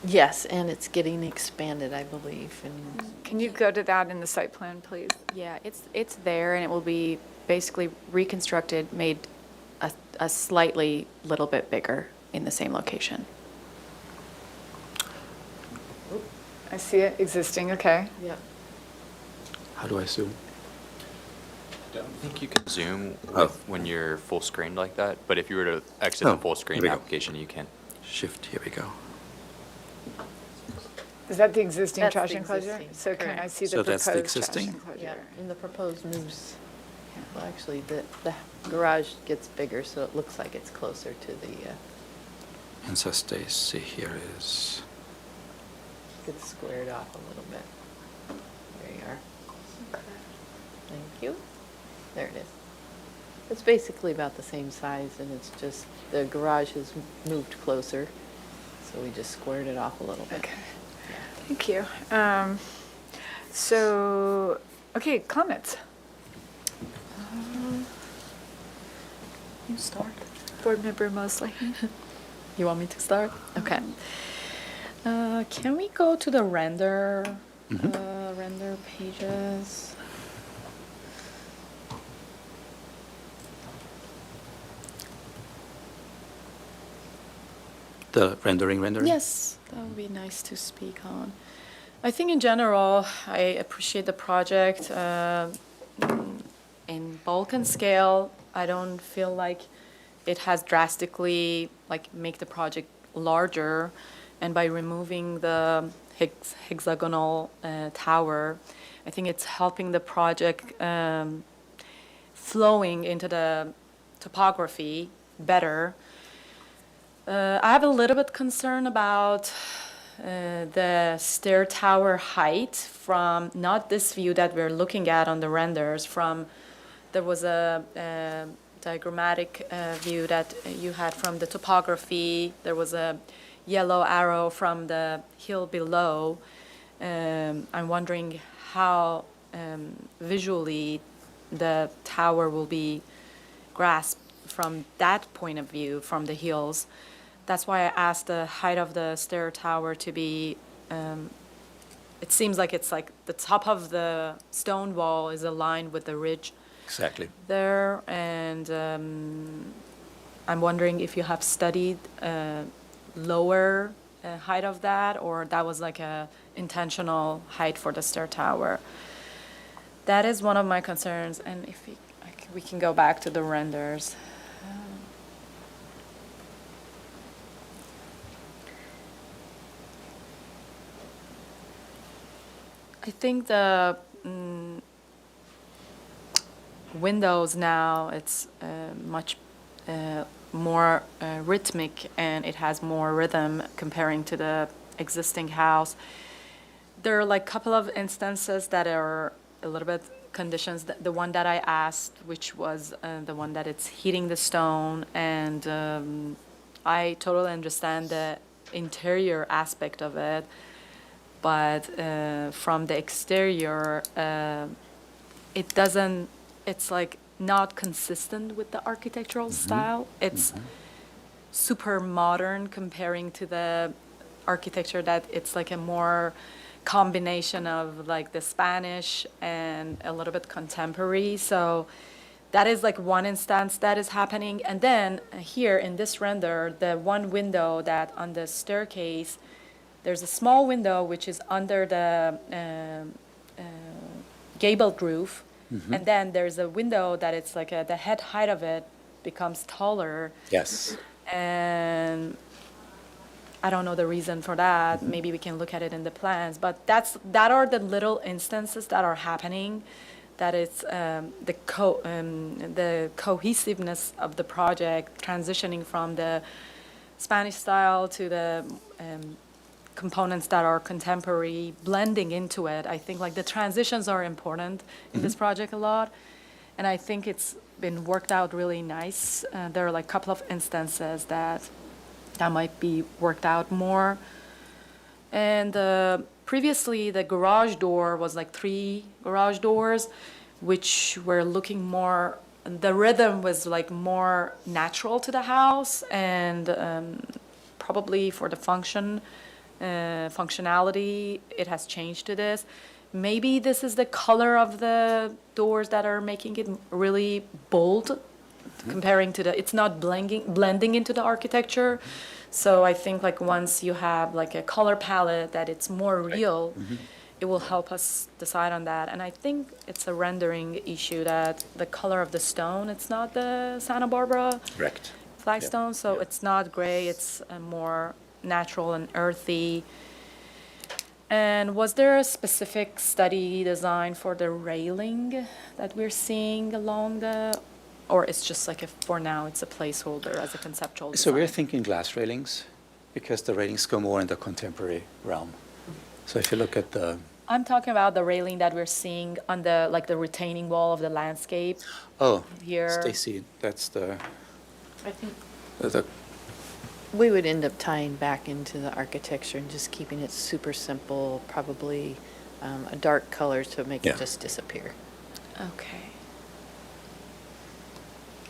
Yes, and it's getting expanded, I believe, and Can you go to that in the site plan, please? Yeah, it's there, and it will be basically reconstructed, made a slightly little bit bigger in the same location. I see it existing, okay. yeah. How do I zoom? I don't think you can zoom Oh. when you're full screened like that, but if you were to exit Oh, the full here screen we go. application, you can. Shift, here we go. Is that the existing That's trash the enclosure? existing, So can I correct. see the So proposed that's the trash existing? enclosure? Yeah, in the proposed moves. Well, actually, the garage gets bigger, so it looks like it's closer to the, And so Stacy here is, gets squared off a little bit. There you are. Thank you. There it is. It's basically about the same size, and it's just, the garage has moved closer, so we just squared it off a little bit. Okay. Thank you. So, okay, comments. You start. Board Member Mosley. You want me to start? Okay. Can we go to the render pages? the rendering. Yes, that would be nice to speak on. I think in general, I appreciate the project. In bulk and scale, I don't feel like it has drastically make the project larger. And by removing the hexagonal tower, I think it's helping the project flowing into the topography better. I have a little bit concern about the stair tower height from not this view that we're looking at on the renders. There was a diagrammatic view that you had from the topography. There was a yellow arrow from the hill below. I'm wondering how visually the tower will be grasped from that point of view, from the hills. That's why I asked the height of the stair tower to be, it seems like it's like the top of the stone wall is aligned with the ridge Exactly. there. And I'm wondering if you have studied lower height of that, or that was like a intentional height for the stair tower. That is one of my concerns. And if we can go back to the renders. I think the windows now, it's much more rhythmic, and it has more rhythm comparing to the existing house. There are like a couple of instances that are a little bit conditions. The one that I asked, which was the one that it's heating the stone, and I totally understand the interior aspect of it. But from the exterior, it doesn't, it's like not consistent with the architectural style. It's super modern comparing to the architecture that it's like a more combination of like the Spanish and a little bit contemporary. So that is like one instance that is happening. And then here in this render, the one window that on the staircase, there's a small window which is under the gabled roof, and then there's a window that it's like the head height of it becomes taller. Yes. And I don't know the reason for that. Maybe we can look at it in the plans. But that are the little instances that are happening. That it's the cohesiveness of the project, transitioning from the Spanish style to the components that are contemporary, blending into it. I think like the transitions are important in this project a lot, and I think it's been worked out really nice. There are like a couple of instances that might be worked out more. And previously the garage door was like 3 garage doors, which were looking more, the rhythm was like more natural to the house, and probably for the functionality, it has changed to this. Maybe this is the color of the doors that are making it really bold, comparing to it's not blending into the architecture. So I think like once you have like a color palette that it's more real, it will help us decide on that. And I think it's a rendering issue that the color of the stone, it's not the Santa Barbara Correct. flagstone, so it's not gray, it's more natural and earthy. And was there a specific study design for the railing that we're seeing along the, or it's just like for now it's a placeholder as a conceptual design? So we're thinking glass railings because the railings go more in the contemporary realm. So if you look at the, I'm talking about the railing that we're seeing on the, like the retaining wall of the landscape. oh, Here. Stacy, that's the, I think the we would end up tying back into the architecture and just keeping it super simple, probably a dark color to make Yeah. it just disappear. Okay.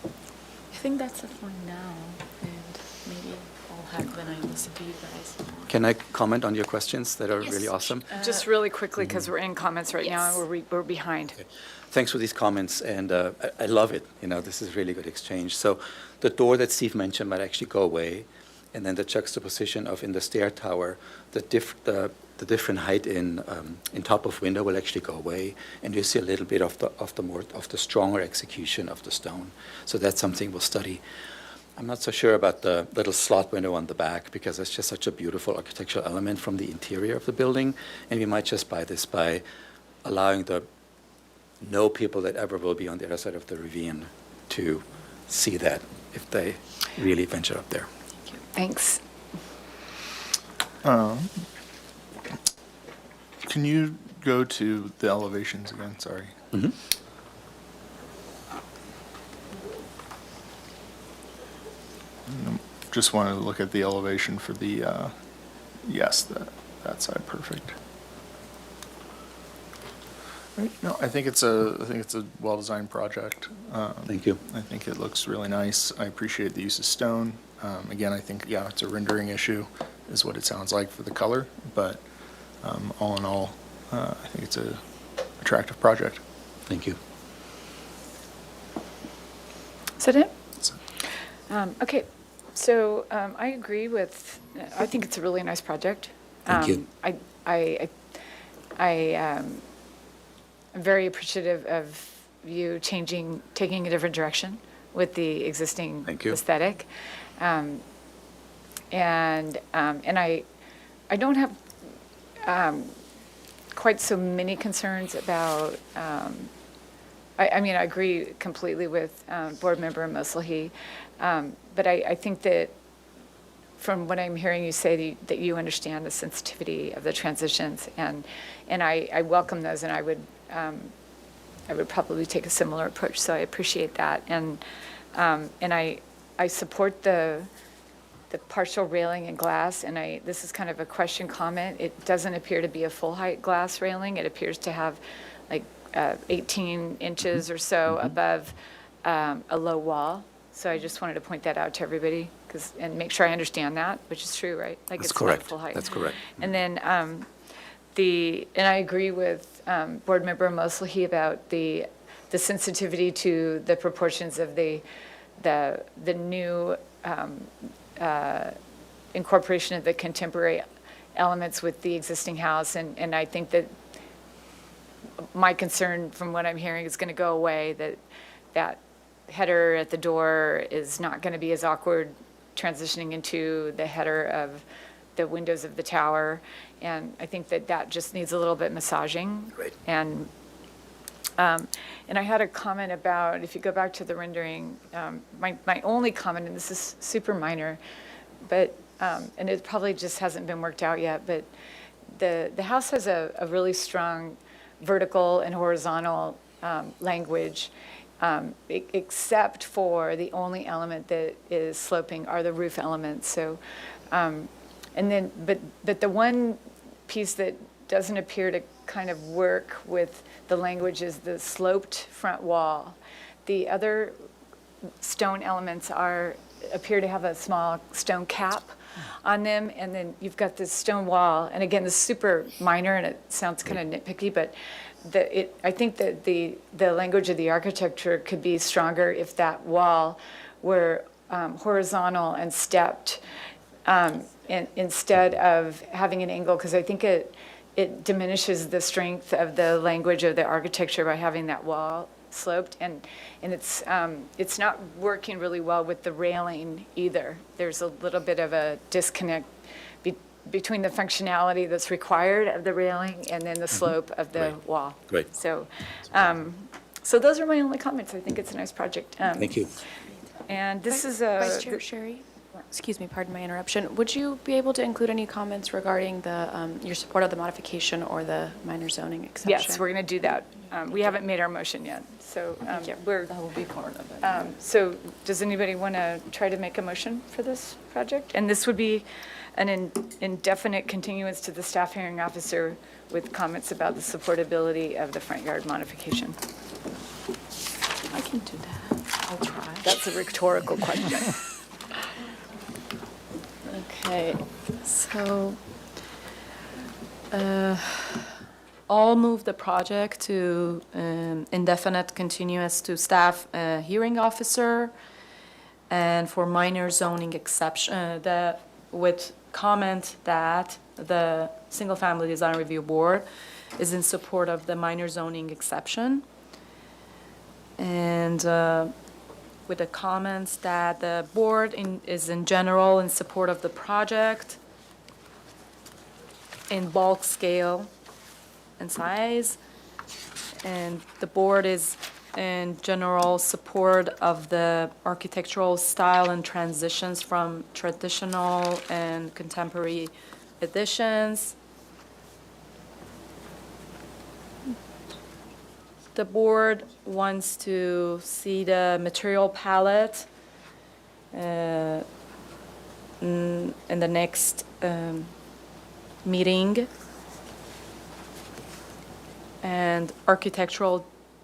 I think that's it for now, and maybe I'll have when I listen to you guys. Can I comment on your questions that are really awesome? Just really quickly, because we're in comments right now, and we're behind. Thanks for these comments, and I love it. You know, this is really good exchange. So the door that Steve mentioned might actually go away, and then the juxtaposition of in the stair tower, the different height in top of window will actually go away, and you see a little bit of the stronger execution of the stone. So that's something we'll study. I'm not so sure about the little slot window on the back because it's just such a beautiful architectural element from the interior of the building, and we might just buy this by allowing the no people that ever will be on the other side of the ravine to see that if they really venture up there. Thanks. Can you go to the elevations again? Sorry. Mm-hmm. Just wanted to look at the elevation for the, yes, that side, perfect. Right, no, I think it's a well-designed project. Thank you. I think it looks really nice. I appreciate the use of stone. Again, I think, yeah, it's a rendering issue, is what it sounds like for the color, but all in all, I think it's a attractive project. Thank you. Is that it? Okay, so I agree with, I think it's a really nice project. Thank you. I'm very appreciative of you taking a different direction with the existing aesthetic. And I don't have quite so many concerns about, I mean, I agree completely with Board Member Moslahi, but I think that from what I'm hearing you say, that you understand the sensitivity of the transitions, and I welcome those, and I would probably take a similar approach, so I appreciate that. And I support the partial railing and glass, and this is kind of a question comment. It doesn't appear to be a full-height glass railing. It appears to have like 18 inches or so above a low wall. So I just wanted to point that out to everybody and make sure I understand that, which is true, right? Like That's it's correct. not full height. That's correct. And then and I agree with Board Member Moslahi about the sensitivity to the proportions of the new incorporation of the contemporary elements with the existing house. And I think that my concern from what I'm hearing is going to go away, that header at the door is not going to be as awkward transitioning into the header of the windows of the tower. And I think that just needs a little bit massaging. Right. And I had a comment about, if you go back to the rendering, my only comment, and this is super minor, but, and it probably just hasn't been worked out yet, but the house has a really strong vertical and horizontal language, except for the only element that is sloping are the roof elements. So, and then, but the one piece that doesn't appear to kind of work with the language is the sloped front wall. The other stone elements appear to have a small stone cap on them, and then you've got this stone wall. And again, this is super minor, and it sounds kind of nitpicky, but I think that the language of the architecture could be stronger if that wall were horizontal and stepped instead of having an angle, because I think it diminishes the strength of the language of the architecture by having that wall sloped, and it's not working really well with the railing either. There's a little bit of a disconnect between the functionality that's required of the railing and then the slope of the wall. Great. So, so those are my only comments. I think it's a nice project. Thank you. And this is a. Vice Chair Sherry, excuse me, pardon my interruption. Would you be able to include any comments regarding the, your support of the modification or the minor zoning exception? Yes, we're going to do that. We haven't made our motion yet, so we're. That will be part of it. So does anybody want to try to make a motion for this project? And this would be an indefinite continuance to the staff hearing officer with comments about the supportability of the front yard modification. I can do that. I'll try. That's a rhetorical question. Okay, so I'll move the project to indefinite continuous to staff hearing officer and for minor zoning exception, with comment that the Single Family Design Review Board is in support of the minor zoning exception. And with the comments that the board is in general in support of the project in bulk scale and size. And the board is in general support of the architectural style and transitions from traditional and contemporary additions. The board wants to see the material palette in the next meeting, and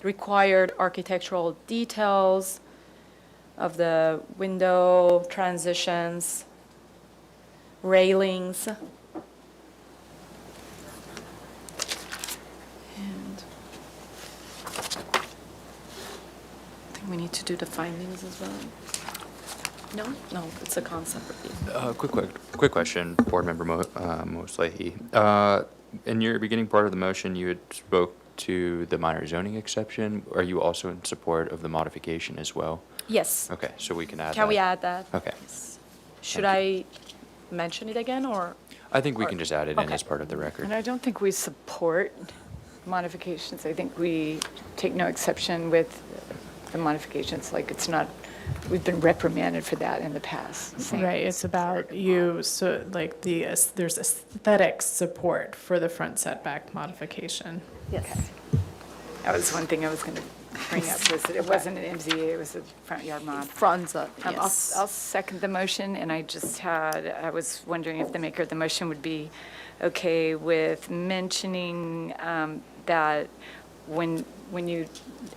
required architectural details of the window transitions, railings. We need to do the findings as well. No, it's a concept review. Quick question, Board Member Mosley. In your beginning part of the motion, you had spoke to the minor zoning exception. Are you also in support of the modification as well? Yes. Okay, so we can add that. Can we add that? Okay. Should I mention it again, or? I think we can just add it in as part of the record. And I don't think we support modifications. I think we take no exception with the modifications. Like, it's not, we've been reprimanded for that in the past. Right, it's about so like there's aesthetic support for the front setback modification. Yes. That was one thing I was going to bring up, was that it wasn't an MZA, it was a front yard mod. Front up, I'll second the motion, and I was wondering if the maker of the motion would be okay with mentioning that when you,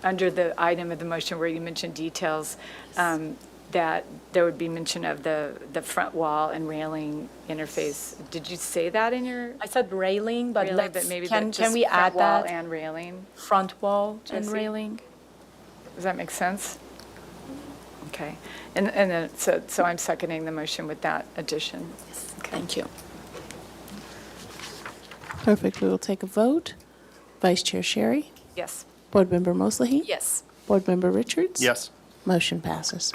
under the item of the motion where you mentioned details, that there would be mention of the front wall and railing interface. Did you say that in your? I said railing, but Railing, but maybe can just we front add wall that? and railing? Front wall and Jesse? railing? Does that make sense? Okay. And then, so I'm seconding the motion with that addition. Okay. Thank you. Perfect. We will take a vote. Vice Chair Sherry? Yes. Board Member Mosley? Yes. Board Member Richards? Yes. Motion passes.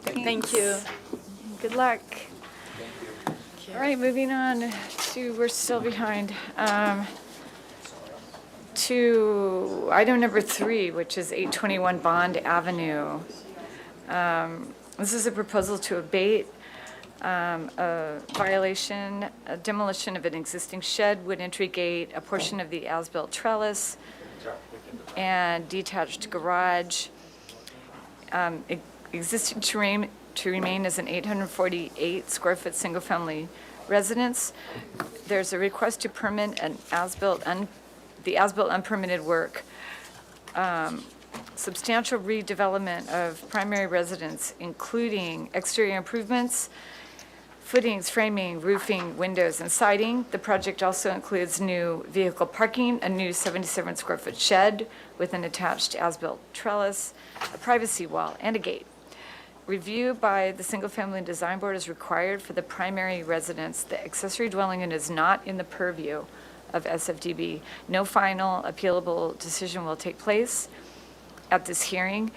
Thank you. Good luck. All right, moving on to, we're still behind, to item number 3, which is 821 Bond Avenue. This is a proposal to abate a violation, a demolition of an existing shed, wood entry gate, a portion of the as-built trellis, and detached garage. Existing to remain as an 848 square foot single-family residence. There's a request to permit an the as-built unpermitted work. Substantial redevelopment of primary residence, including exterior improvements, footings, framing, roofing, windows, and siding. The project also includes new vehicle parking, a new 77 square foot shed with an attached as-built trellis, a privacy wall, and a gate. Review by the Single Family Design Board is required for the primary residence. The accessory dwelling unit is not in the purview of SFDB. No final appealable decision will take place at this hearing.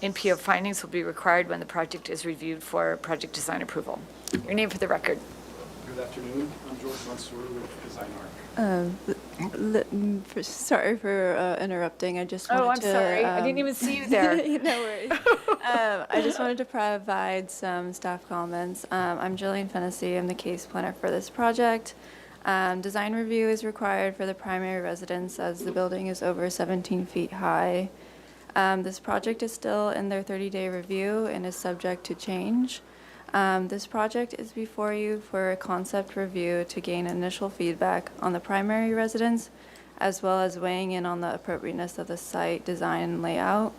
NPO findings will be required when the project is reviewed for project design approval. Your name for the record. Good afternoon. I'm George Mansour with Design Arc. Sorry for interrupting. I just wanted Oh, I'm to, sorry. I didn't even see you there. No worries. I just wanted to provide some staff comments. I'm Jillian Fennessy. I'm the case planner for this project. Design review is required for the primary residence as the building is over 17 feet high. This project is still in their 30-day review and is subject to change. This project is before you for a concept review to gain initial feedback on the primary residence, as well as weighing in on the appropriateness of the site design and layout.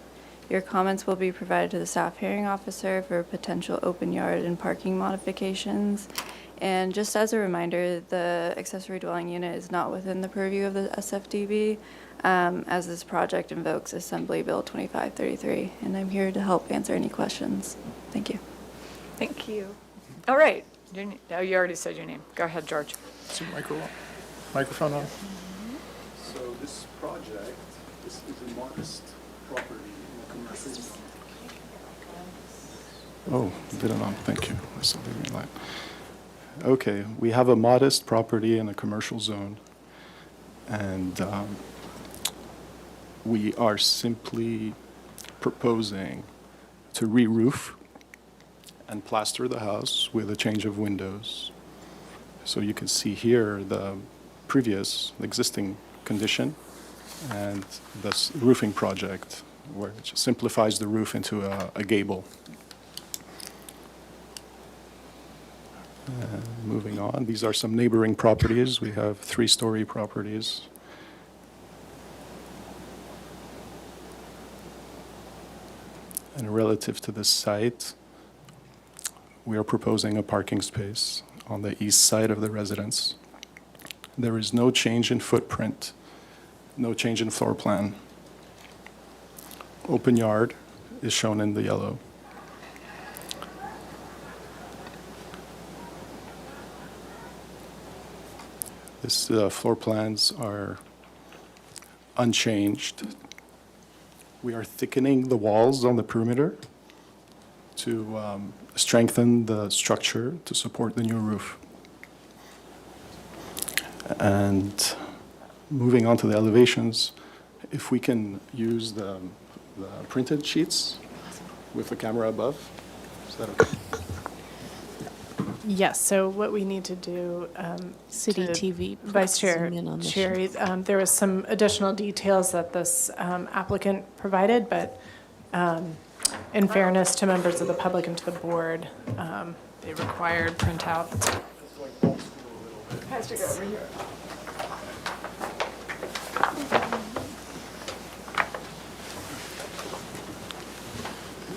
Your comments will be provided to the staff hearing officer for potential open yard and parking modifications. And just as a reminder, the accessory dwelling unit is not within the purview of the SFDB, as this project invokes Assembly Bill 2533. And I'm here to help answer any questions. Thank you. Thank you. All right. Oh, you already said your name. Go ahead, George. Is your microphone on? So this project, this is a modest property in a commercial zone. Oh, didn't on. Thank you. I saw the green light. Okay, we have a modest property in a commercial zone, and we are simply proposing to re-roof and plaster the house with a change of windows. So you can see here the previous existing condition and this roofing project, which simplifies the roof into a gable. Moving on, these are some neighboring properties. We have 3-story properties. And relative to this site, we are proposing a parking space on the east side of the residence. There is no change in footprint, no change in floor plan. Open yard is shown in the yellow. This floor plans are unchanged. We are thickening the walls on the perimeter to strengthen the structure to support the new roof. And moving on to the elevations, if we can use the printed sheets with the camera above, is that okay? Yes, so what we need to do, City TV. Vice Chair zoom in on this. Sherry, there was some additional details that this applicant provided, but in fairness to members of the public and to the board, they required printouts. Has to go over here.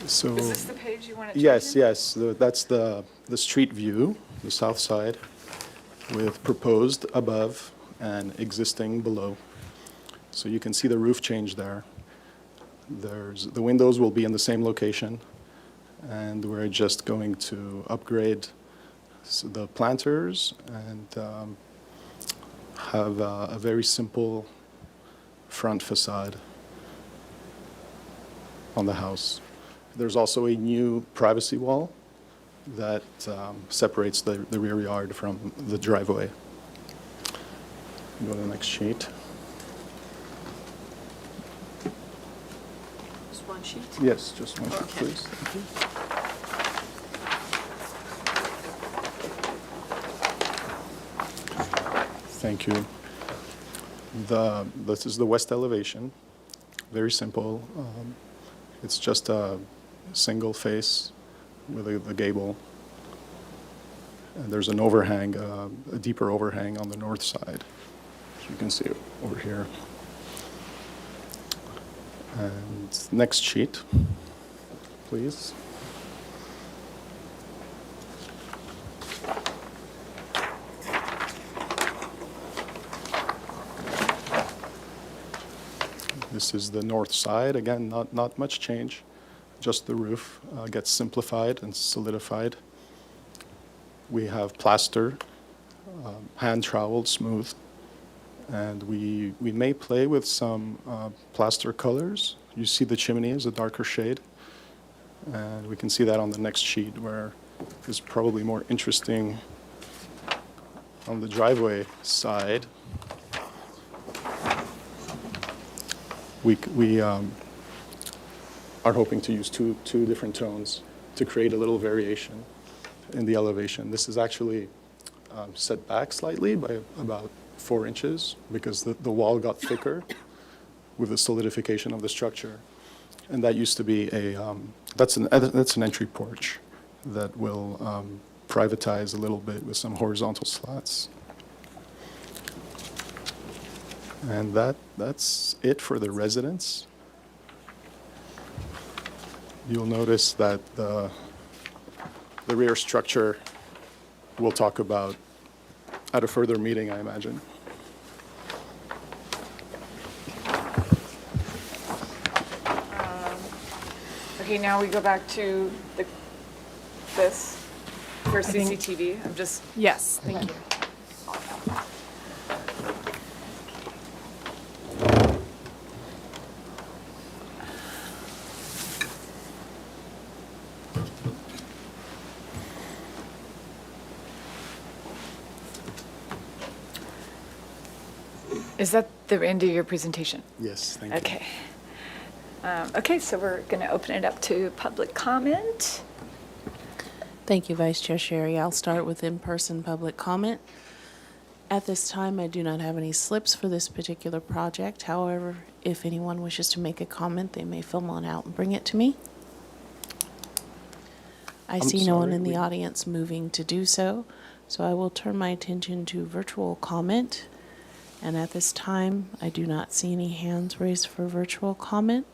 So Is this the page you want to yes, yes, that's the street view, the south side, with proposed above and existing below. So you can see the roof change there. The windows will be in the same location, and we're just going to upgrade the planters and have a very simple front facade on the house. There's also a new privacy wall that separates the rear yard from the driveway. Go to the next sheet. Just one sheet? Yes, just one sheet, please. Thank you. Thank you. This is the west elevation. Very simple. It's just a single face with a gable. And there's an overhang, a deeper overhang on the north side. As you can see over here. And next sheet, please. This is the north side. Again, not much change. Just the roof gets simplified and solidified. We have plaster, hand troweled smooth. And we may play with some plaster colors. You see the chimney is a darker shade. And we can see that on the next sheet where there's probably more interesting on the driveway side, we are hoping to use two different tones to create a little variation in the elevation. This is actually set back slightly by about 4 inches because the wall got thicker with the solidification of the structure. And that used to be that's an entry porch that will privatize a little bit with some horizontal slats. And that's it for the residents. You'll notice that the rear structure we'll talk about at a further meeting, I imagine. Okay, now we go back to this for CCTV. I'm just. Yes, thank you. Is that the end of your presentation? Yes, thank you. Okay. Okay, so we're going to open it up to public comment. Thank you, Vice Chair Sherry. I'll start with in-person public comment. At this time, I do not have any slips for this particular project. However, if anyone wishes to make a comment, they may fill one out and bring it to me. I see no one in the audience moving to do so, so I will turn my attention to virtual comment. And at this time, I do not see any hands raised for virtual comment.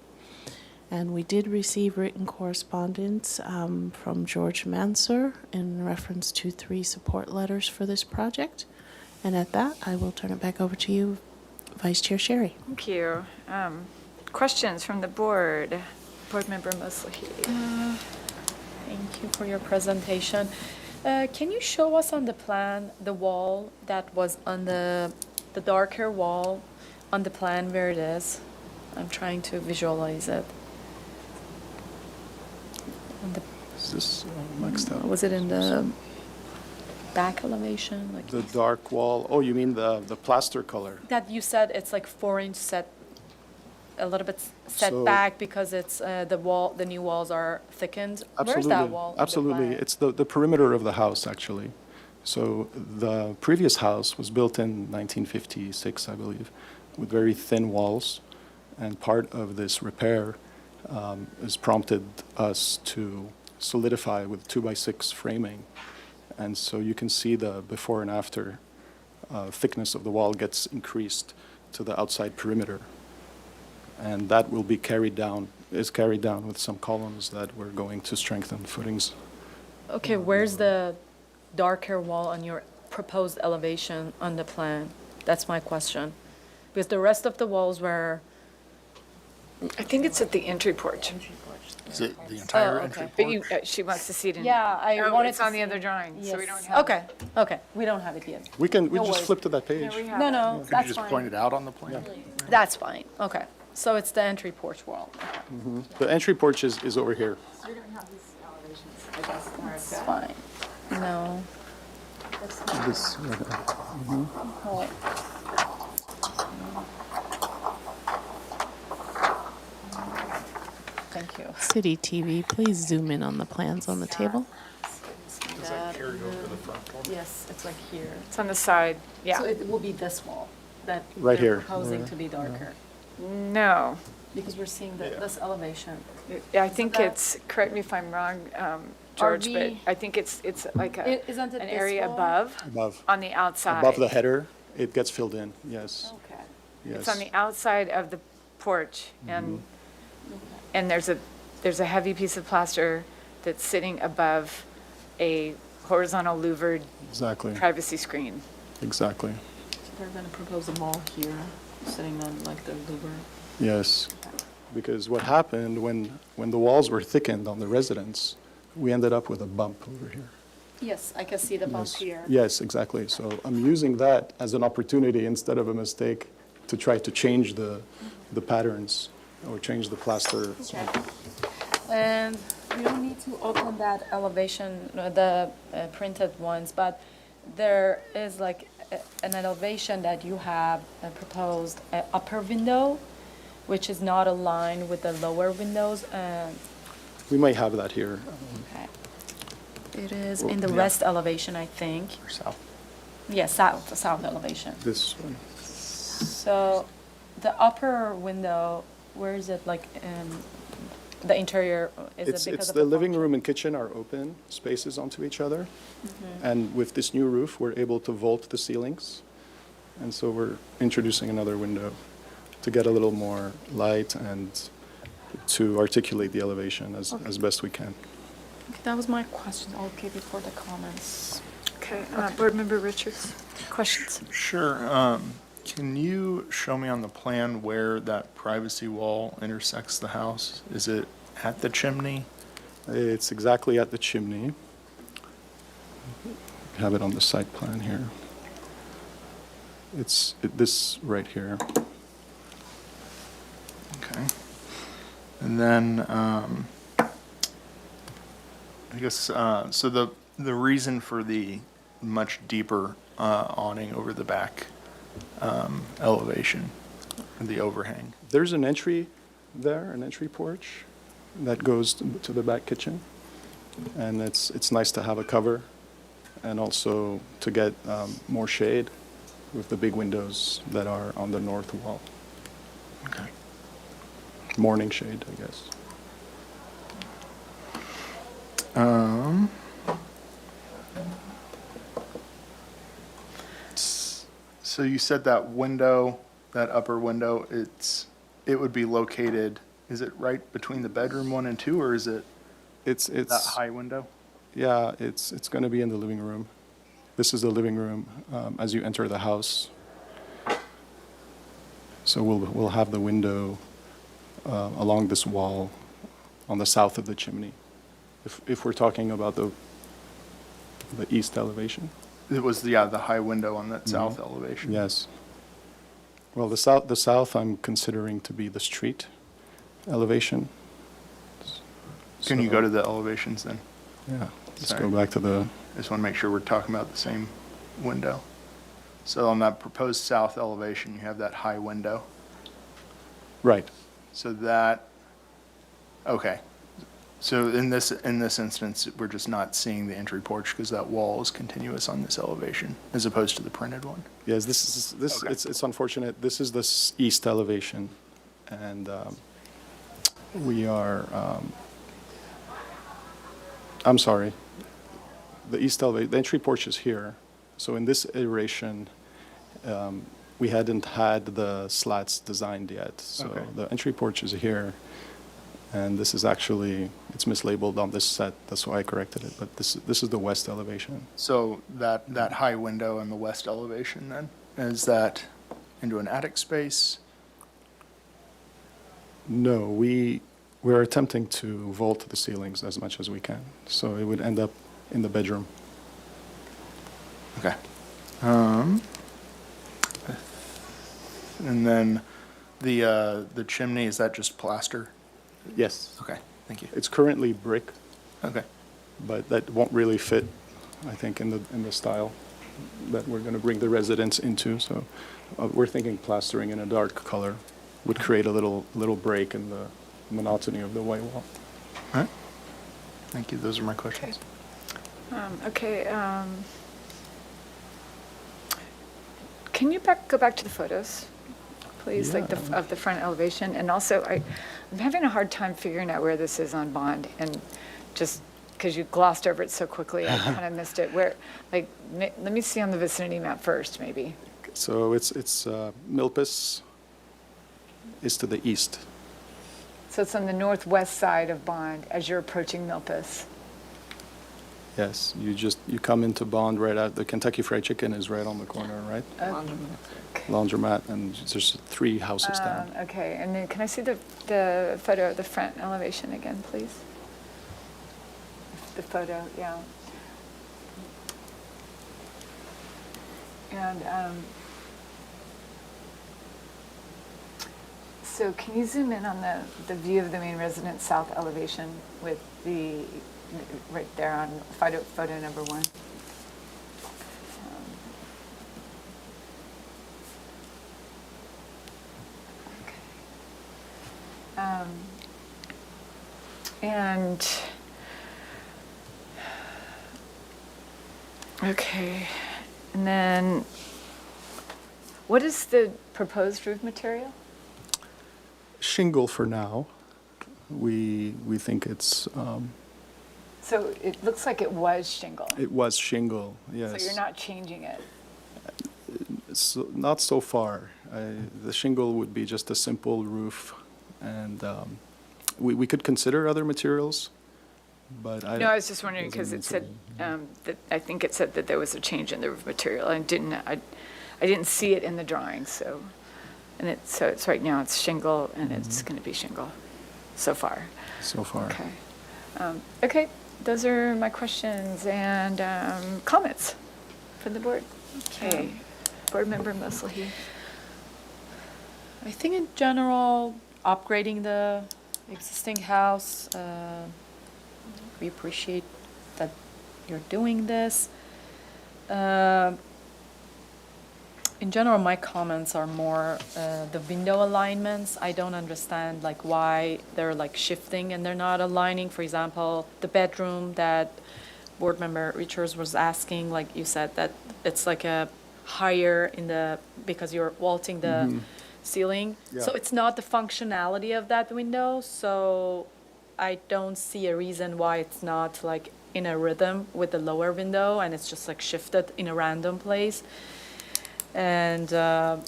And we did receive written correspondence from George Mansur in reference to 3 support letters for this project. And at that, I will turn it back over to you, Vice Chair Sherry. Thank you. Questions from the board? Board Member Mosley. Thank you for your presentation. Can you show us on the plan the wall that was on the darker wall on the plan where it is? I'm trying to visualize it. Is this maxed out? Was it in the back elevation? Like The dark wall, oh, you mean the plaster color? that you said it's like 4-inch set, a little bit set So- back because it's the new walls are thickened. Where's Absolutely. that wall? in the Absolutely. plan? It's the perimeter of the house, actually. So the previous house was built in 1956, I believe, with very thin walls. And part of this repair has prompted us to solidify with 2x6 framing. And so you can see the before and after thickness of the wall gets increased to the outside perimeter. And that will be carried down with some columns that we're going to strengthen footings. Okay, where's the darker wall on your proposed elevation on the plan? That's my question. Because the rest of the walls were, I think it's at the entry porch. Is it the entire Oh, entry okay. But porch? she wants to see it in. yeah, I Oh, wanted it's to on the see- other drawing, so we Yes. don't have. Okay, okay, we don't have it yet. We No just worries. flip to that page. No, no, Can you that's just fine. point it out on the plan? That's fine, okay. So it's the entry porch wall. The entry porch is over here. We don't have these elevations, I guess. It's fine. No. This, Oh. Thank you. City TV, please zoom in on the plans on the table. Does that carry over to the front wall? Yes, it's like here. It's on the side, yeah. So it will be this wall that Right they're here. proposing to be darker, No. because we're seeing this elevation. Yeah, I think that- it's, correct me if I'm wrong, George, but we- I think it's like a, Isn't it an this area wall? above, above, on the outside. above the header, it gets filled in, yes, Okay. It's yes. on the outside of the porch, and there's a heavy piece of plaster that's sitting above a horizontal louvered Exactly, privacy screen. exactly, They're gonna propose a wall here, sitting on like the louver. yes. Because what happened when the walls were thickened on the residence, we ended up with a bump over here. Yes, I can see the bump Yes. here. Yes, exactly. So I'm using that as an opportunity instead of a mistake to try to change the patterns or change the plaster. Okay. And we don't need to open that elevation, the printed ones, but there is like an elevation that you have proposed upper window, which is not aligned with the lower windows. We might have that here. Okay. It is Well, in the yeah. west elevation, I think. Or south. Yeah, south elevation. This one. So the upper window, where is it, like, the interior, is It's it because of the living room and kitchen are open spaces onto each other. Mhm. And with this new roof, we're able to vault the ceilings. And so we're introducing another window to get a little more light and to articulate the elevation as best we can. Okay, that was my question. I'll keep it for the comments. Okay, Board Member Richards, questions? Sure. Can you show me on the plan where that privacy wall intersects the house? Is it at the chimney? It's exactly at the chimney. Have it on the site plan here. It's this right here. Okay. And then, I guess, so the reason for the much deeper awning over the back elevation, the overhang. There's an entry there, an entry porch that goes to the back kitchen. And it's nice to have a cover and also to get more shade with the big windows that are on the north wall. Okay. Morning shade, I guess. So you said that window, that upper window, it would be located, is it right between the bedroom 1 and 2, or is it It's that high window? Yeah, it's going to be in the living room. This is the living room as you enter the house. So we'll have the window along this wall on the south of the chimney. If we're talking about the east elevation. It was the high window on that south elevation. Yes. Well, the south I'm considering to be the street elevation. Can you go to the elevations then? Yeah, let's Sorry. go back to the, I just want to make sure we're talking about the same window. So on that proposed south elevation, you have that high window. right. So that, okay. So in this instance, we're just not seeing the entry porch because that wall is continuous on this elevation as opposed to the printed one. Yes, Okay. it's unfortunate. This is the east elevation, and we are. I'm sorry. The east elevation, the entry porch is here. So in this iteration, we hadn't had the slats designed yet. So Okay. the entry porch is here, and this is actually it's mislabeled on this set. That's why I corrected it. But this is the west elevation. So that high window in the west elevation then, is that into an attic space? No, we're attempting to vault the ceilings as much as we can. So it would end up in the bedroom. Okay. And then the chimney, is that just plaster? Yes. Okay, thank you. It's currently brick, Okay. but that won't really fit, I think, in the style that we're going to bring the residents into. So we're thinking plastering in a dark color would create a little break in the monotony of the white wall. All right. Thank you. Those are my questions. Okay. Can you go back to the photos, please, like of the front elevation? And also, I'm having a hard time figuring out where this is on Bond, and just because you glossed over it so quickly, I kind of missed it. Where, like, let me see on the vicinity map first, maybe. So it's Milpas is to the east. So it's on the northwest side of Bond as you're approaching Milpas. Yes, you come into Bond right at the Kentucky Fried Chicken is right on the corner, right? Laundromat, and there's 3 houses down. Okay, and then can I see the photo of the front elevation again, please? The photo, yeah. And so can you zoom in on the view of the main residence south elevation with the, right there on photo number 1? And, okay, and then, what is the proposed roof material? Shingle for now. We think it's, So it looks like it was shingle. it was shingle, yes. So you're not changing it. Not so far. The shingle would be just a simple roof, and we could consider other materials, but I. No, I was just wondering because it said, that, I think it said that there was a change in the roof material. I didn't see it in the drawing, so, so it's right now it's shingle and it's going to be shingle so far. So far. Okay. Okay, those are my questions and comments from the board. Okay. Board Member Musselhy. I think in general, upgrading the existing house, we appreciate that you're doing this. In general, my comments are more the window alignments. I don't understand like why they're like shifting and they're not aligning. For example, the bedroom that Board Member Richards was asking, like you said, that it's like a higher in the, because you're vaulting the ceiling. Yeah. So it's not the functionality of that window. So I don't see a reason why it's not like in a rhythm with the lower window and it's just like shifted in a random place. And the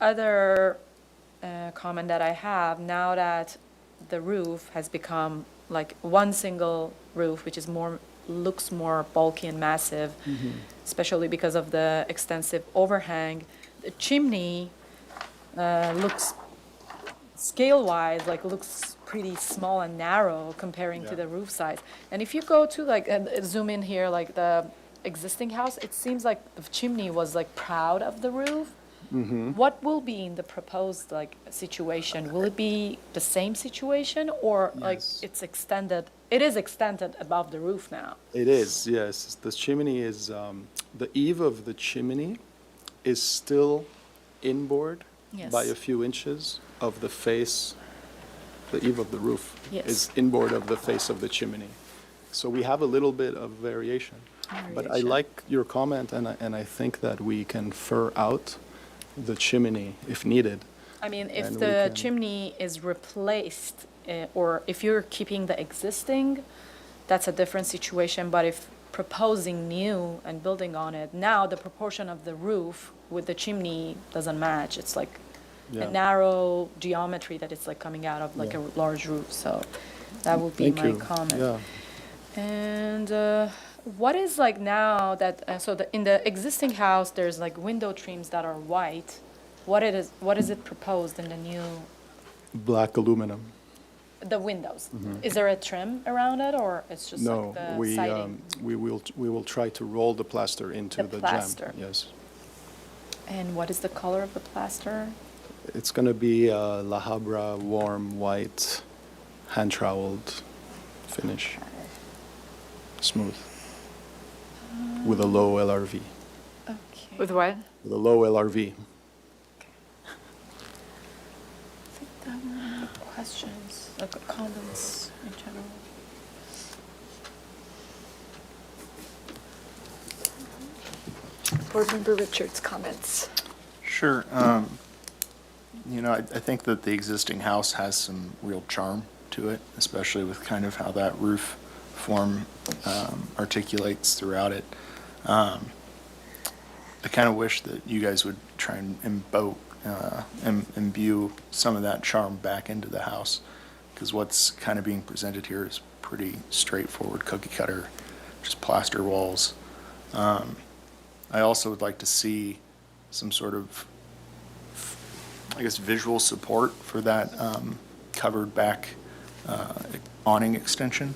other comment that I have, now that the roof has become like one single roof, which is looks more bulky and massive, especially because of the extensive overhang, the chimney looks scale-wise, like looks pretty small and narrow comparing to the roof size. And if you go to like, zoom in here, like the existing house, it seems like the chimney was like proud of the roof. What will be in the proposed like situation? Will it be the same situation or like it's extended? It is extended above the roof now. It is, yes. The chimney is, the eave of the chimney is still inboard by a few inches of the face. The eave of the roof is inboard of the face of the chimney. So we have a little bit of variation. But I like your comment, and I think that we can fur out the chimney if needed. I mean, if the chimney is replaced, or if you're keeping the existing, that's a different situation. But if proposing new and building on it, now the proportion of the roof with the chimney doesn't match. It's like a narrow geometry that it's like coming out of like a large roof. So that would be my comment. Yeah. And what is like now that, so in the existing house, there's like window trims that are white. What is it proposed in the new? Black aluminum. The windows. Is there a trim around it or it's just like the siding? We will try to roll the plaster into the plaster. jam. Yes. And what is the color of the plaster? It's going to be La Habra warm white, hand troweled finish. Smooth. With a low LRV. Okay. With what? With a low LRV. I think that were my questions, like comments in general. Board Member Richards, comments. Sure. You know, I think that the existing house has some real charm to it, especially with kind of how that roof form articulates throughout it. I kind of wish that you guys would try and imbue some of that charm back into the house, because what's kind of being presented here is pretty straightforward, cookie cutter, just plaster walls. I also would like to see some sort of, I guess, visual support for that covered back awning extension.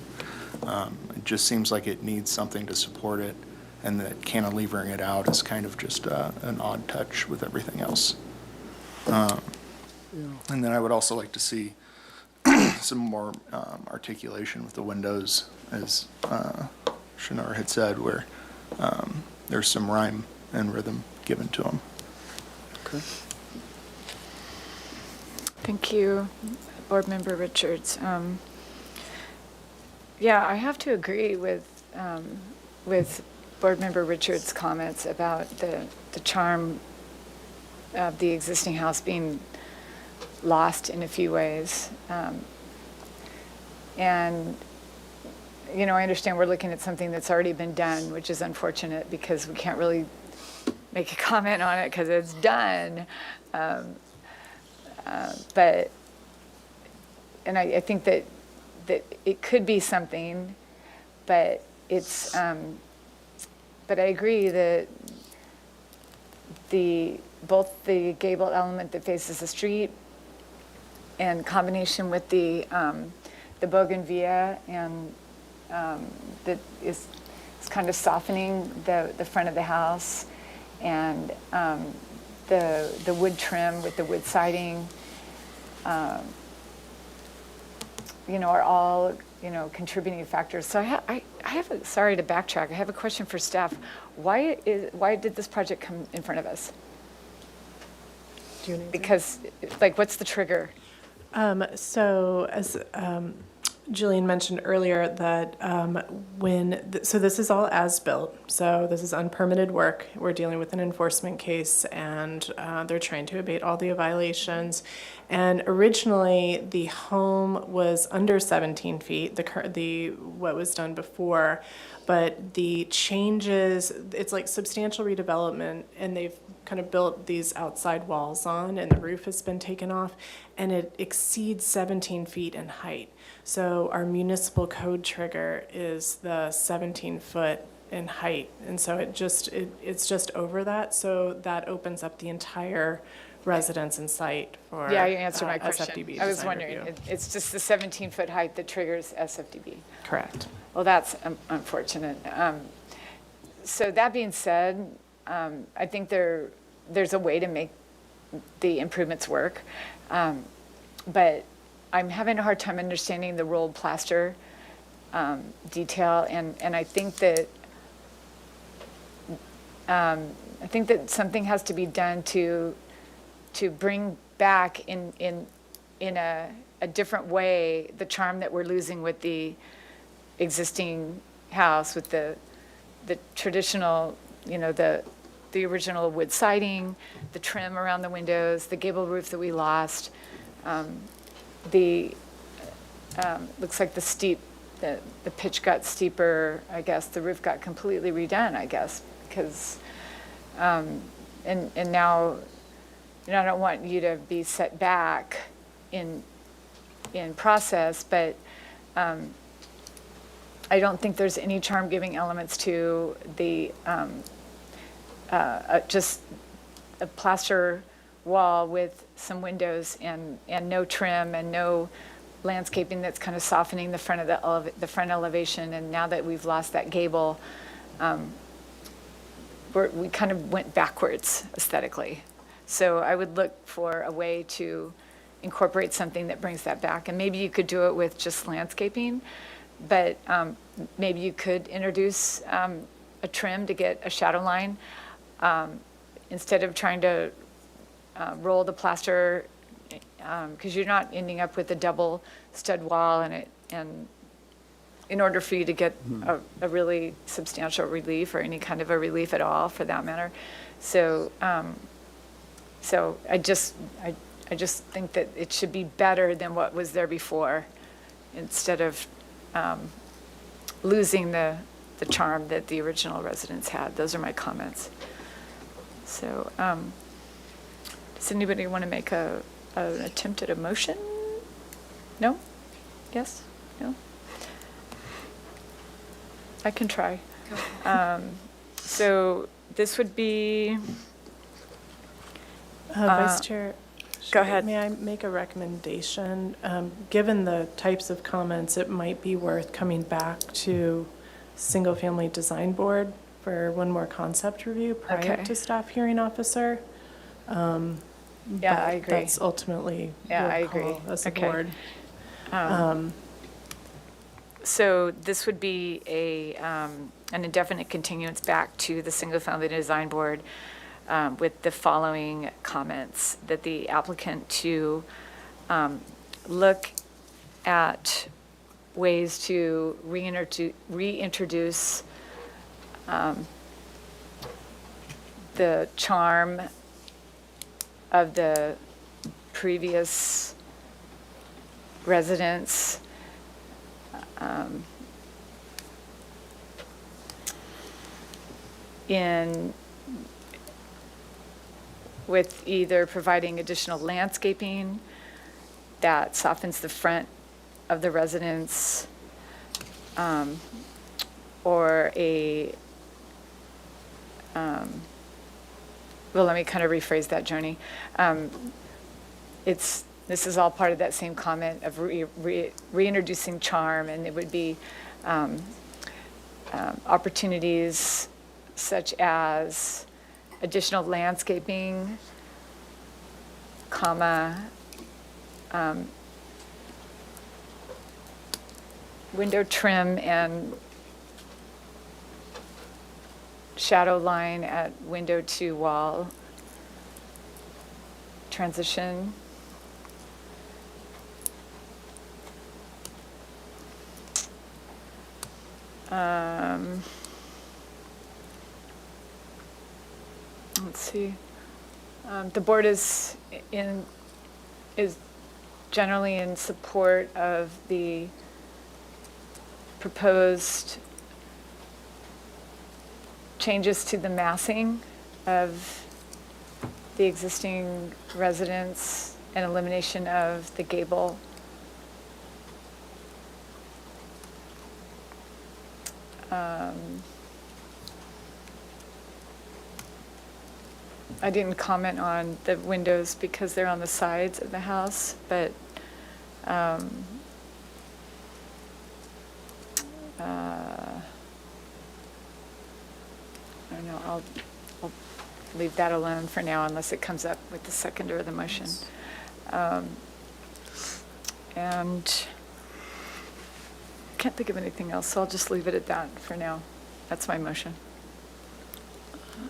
It just seems like it needs something to support it, and that cantilevering it out is kind of just an odd touch with everything else. And then I would also like to see some more articulation with the windows, as Shinar had said, where there's some rhyme and rhythm given to them. Okay. Thank you, Board Member Richards. Yeah, I have to agree with Board Member Richard's comments about the charm of the existing house being lost in a few ways. And, you know, I understand we're looking at something that's already been done, which is unfortunate because we can't really make a comment on it because it's done. But, and I think that it could be something, but it's, but I agree that both the gable element that faces the street and combination with the bougainvillea and that is kind of softening the front of the house, and the wood trim with the wood siding, you know, are all, you know, contributing factors. So I have a, sorry to backtrack, I have a question for staff. Why did this project come in front of us? Because, like, what's the trigger? So as Jillian mentioned earlier, that so this is all as-built, so this is unpermitted work. We're dealing with an enforcement case, and they're trying to abate all the violations. And originally, the home was under 17 feet, what was done before, but the changes, it's like substantial redevelopment, and they've kind of built these outside walls on, and the roof has been taken off, and it exceeds 17 feet in height. So our municipal code trigger is the 17-foot in height, and so it's just over that, so that opens up the entire residence and site for Yeah, you answered my question. SFDB I was design wondering, review. it's just the 17-foot height that triggers SFDB. Correct. Well, that's unfortunate. So that being said, I think there's a way to make the improvements work, but I'm having a hard time understanding the rolled plaster detail, and I think that something has to be done to bring back in a different way the charm that we're losing with the existing house, with the traditional, you know, the original wood siding, the trim around the windows, the gable roof that we lost. Looks like the pitch got steeper, I guess. The roof got completely redone, I guess, because, and now, you know, I don't want you to be set back in process, but I don't think there's any charm-giving elements to the just a plaster wall with some windows and no trim and no landscaping that's kind of softening the front of the front elevation. And now that we've lost that gable, we kind of went backwards aesthetically. So I would look for a way to incorporate something that brings that back. And maybe you could do it with just landscaping, but maybe you could introduce a trim to get a shadow line instead of trying to roll the plaster, because you're not ending up with a double stud wall and in order for you to get a really substantial relief, or any kind of a relief at all for that matter. So so I just think that it should be better than what was there before, instead of losing the charm that the original residents had. Those are my comments. So does anybody want to make an attempt at a motion? No? Yes? No? I can try. So this would be... Vice Chair, go ahead. May I make a recommendation? Given the types of comments, it might be worth coming back to Single Family Design Board for one more concept review prior Okay. to staff hearing officer. Yeah, But I agree. That's ultimately Yeah, I your agree. call as a Okay. board. So this would be an indefinite continuance back to the Single Family Design Board with the following comments: that the applicant to look at ways to reintroduce the charm of the previous residents. With either providing additional landscaping that softens the front of the residence, or well, let me kind of rephrase that, Joni. This is all part of that same comment of reintroducing charm, and it would be opportunities such as additional landscaping, window trim and shadow line at window to wall transition. Let's see. The board is generally in support of the proposed changes to the massing of the existing residence and elimination of the gable. I didn't comment on the windows because they're on the sides of the house, but I don't know, I'll leave that alone for now unless it comes up with the seconder of the motion. And can't think of anything else, so I'll just leave it at that for now. That's my motion.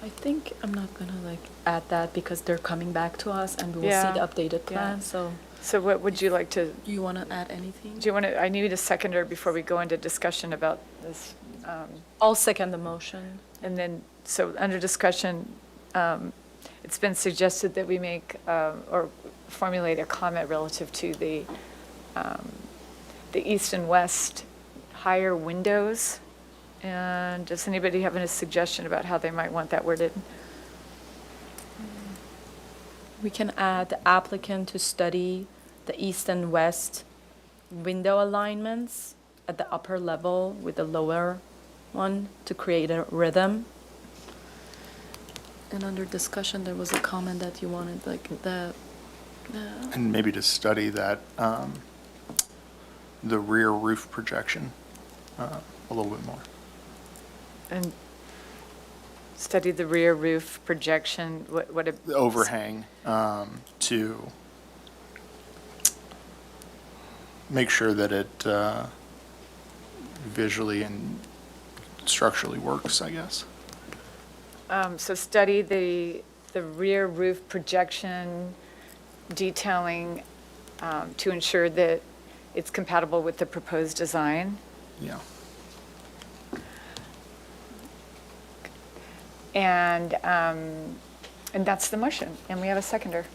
I think I'm not gonna add that because they're coming back to us and we will see the updated plan, so. So what would you like to? Do you wanna add anything? Do you want to, I need a seconder before we go into discussion about this. I'll second the motion. And then, so under discussion, it's been suggested that we make, or formulate a comment relative to the east and west higher windows. And does anybody have a suggestion about how they might want that worded? We can add the applicant to study the east and west window alignments at the upper level with the lower one to create a rhythm. And under discussion, there was a comment that you wanted, And maybe to study that, the rear roof projection a little bit more. And study the rear roof projection, The overhang, to make sure that it visually and structurally works, I guess. So study the rear roof projection detailing to ensure that it's compatible with the proposed design. Yeah. And that's the motion, and we have a seconder,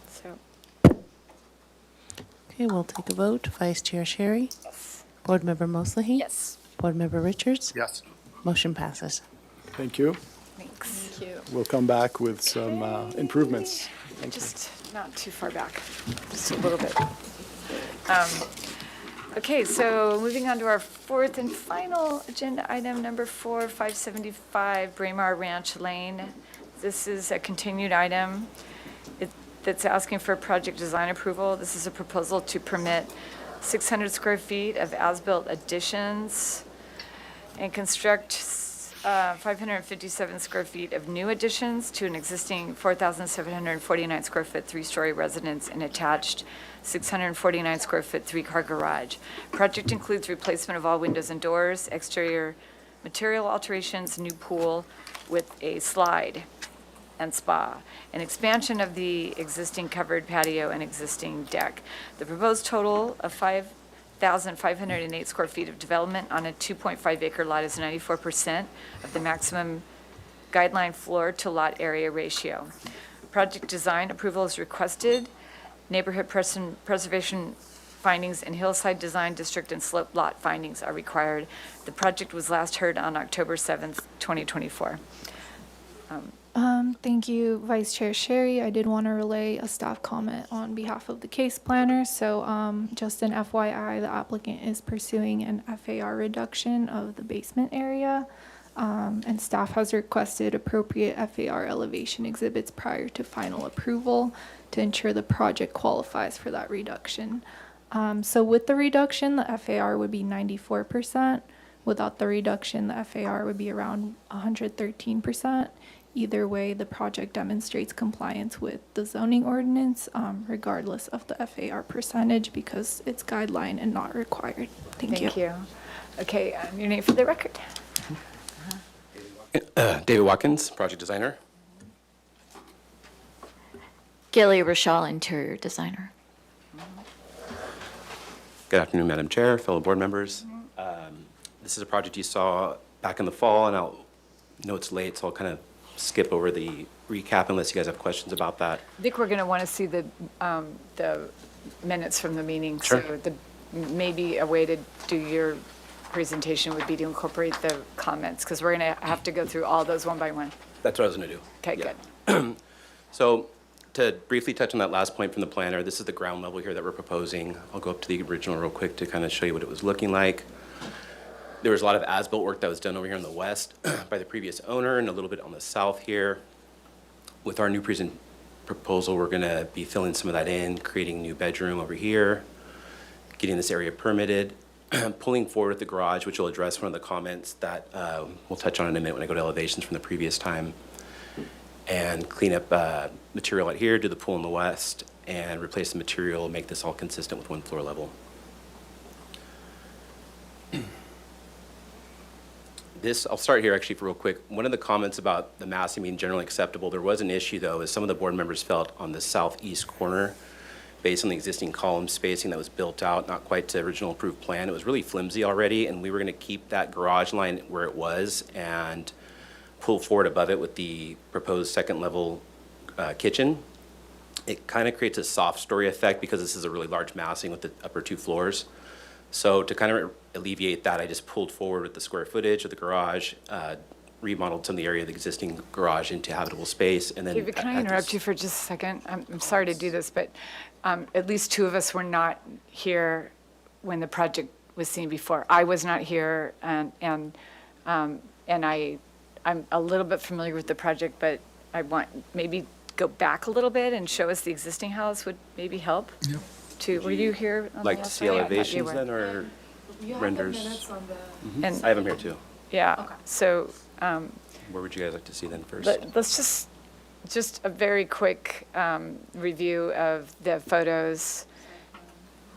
so. Okay, we'll take a vote. Vice Chair Sherry? Yes. Board Member Moslahy? Yes. Board Member Richards? Yes. Motion passes. Thank you. Thanks. Thank you. We'll come back with some improvements. Just not too far back, just a little bit. Okay, so moving on to our fourth and final agenda item, number 4, 575 Braemar Ranch Lane. This is a continued item that's asking for project design approval. This is a proposal to permit 600 square feet of as-built additions and construct 557 square feet of new additions to an existing 4,749 square foot 3-story residence and attached 649 square foot 3-car garage. Project includes replacement of all windows and doors, exterior material alterations, new pool with a slide and spa, an expansion of the existing covered patio and existing deck. The proposed total of 1,508 square feet of development on a 2.5 acre lot is 94% of the maximum guideline floor to lot area ratio. Project design approval is requested. Neighborhood preservation findings and hillside design district and slope lot findings are required. The project was last heard on October 7th, 2024. Thank you, Vice Chair Sherry. I did want to relay a staff comment on behalf of the case planner. So just an FYI, the applicant is pursuing an FAR reduction of the basement area. And staff has requested appropriate FAR elevation exhibits prior to final approval to ensure the project qualifies for that reduction. So with the reduction, the FAR would be 94%. Without the reduction, the FAR would be around 113%. Either way, the project demonstrates compliance with the zoning ordinance, regardless of the FAR percentage, because it's guideline and not required. Thank you. Okay, your name for the record. David Watkins, project designer. Gilly Rochelle, interior designer. Good afternoon, Madam Chair, fellow board members. This is a project you saw back in the fall, and I'll know it's late, so I'll kind of skip over the recap unless you guys have questions about that. I think we're going to want to see the minutes from the meeting. Sure. So maybe a way to do your presentation would be to incorporate the comments, because we're going to have to go through all those one by one. That's what I was going to do. Okay, Yeah. good. So to briefly touch on that last point from the planner, this is the ground level here that we're proposing. I'll go up to the original real quick to kind of show you what it was looking like. There was a lot of as-built work that was done over here on the west by the previous owner and a little bit on the south here. With our new proposal, we're going to be filling some of that in, creating a new bedroom over here, getting this area permitted, pulling forward the garage, which will address one of the comments that we'll touch on in a minute when I go to elevations from the previous time, and clean up material out here, do the pool in the west, and replace the material, make this all consistent with one floor level. I'll start here actually for real quick. One of the comments about the massing being generally acceptable, there was an issue though, is some of the board members felt on the southeast corner, based on the existing column spacing that was built out, not quite to original approved plan, it was really flimsy already, and we were gonna keep that garage line where it was and pull forward above it with the proposed second level kitchen. It kind of creates a soft story effect because this is a really large massing with the upper two floors. So to kind of alleviate that, I just pulled forward with the square footage of the garage, remodeled some of the area of the existing garage into habitable space, and then. David, can I interrupt you for just a second? I'm sorry to do this, but at least two of us were not here when the project was seen before. I was not here, and I'm a little bit familiar with the project, but I want maybe go back a little bit and show us the existing house would maybe help. Yep. Were you here on the Like to last see one? elevations then, or renders? And I have them here too. yeah, so Where would you guys like to see then first? let's just a very quick review of the photos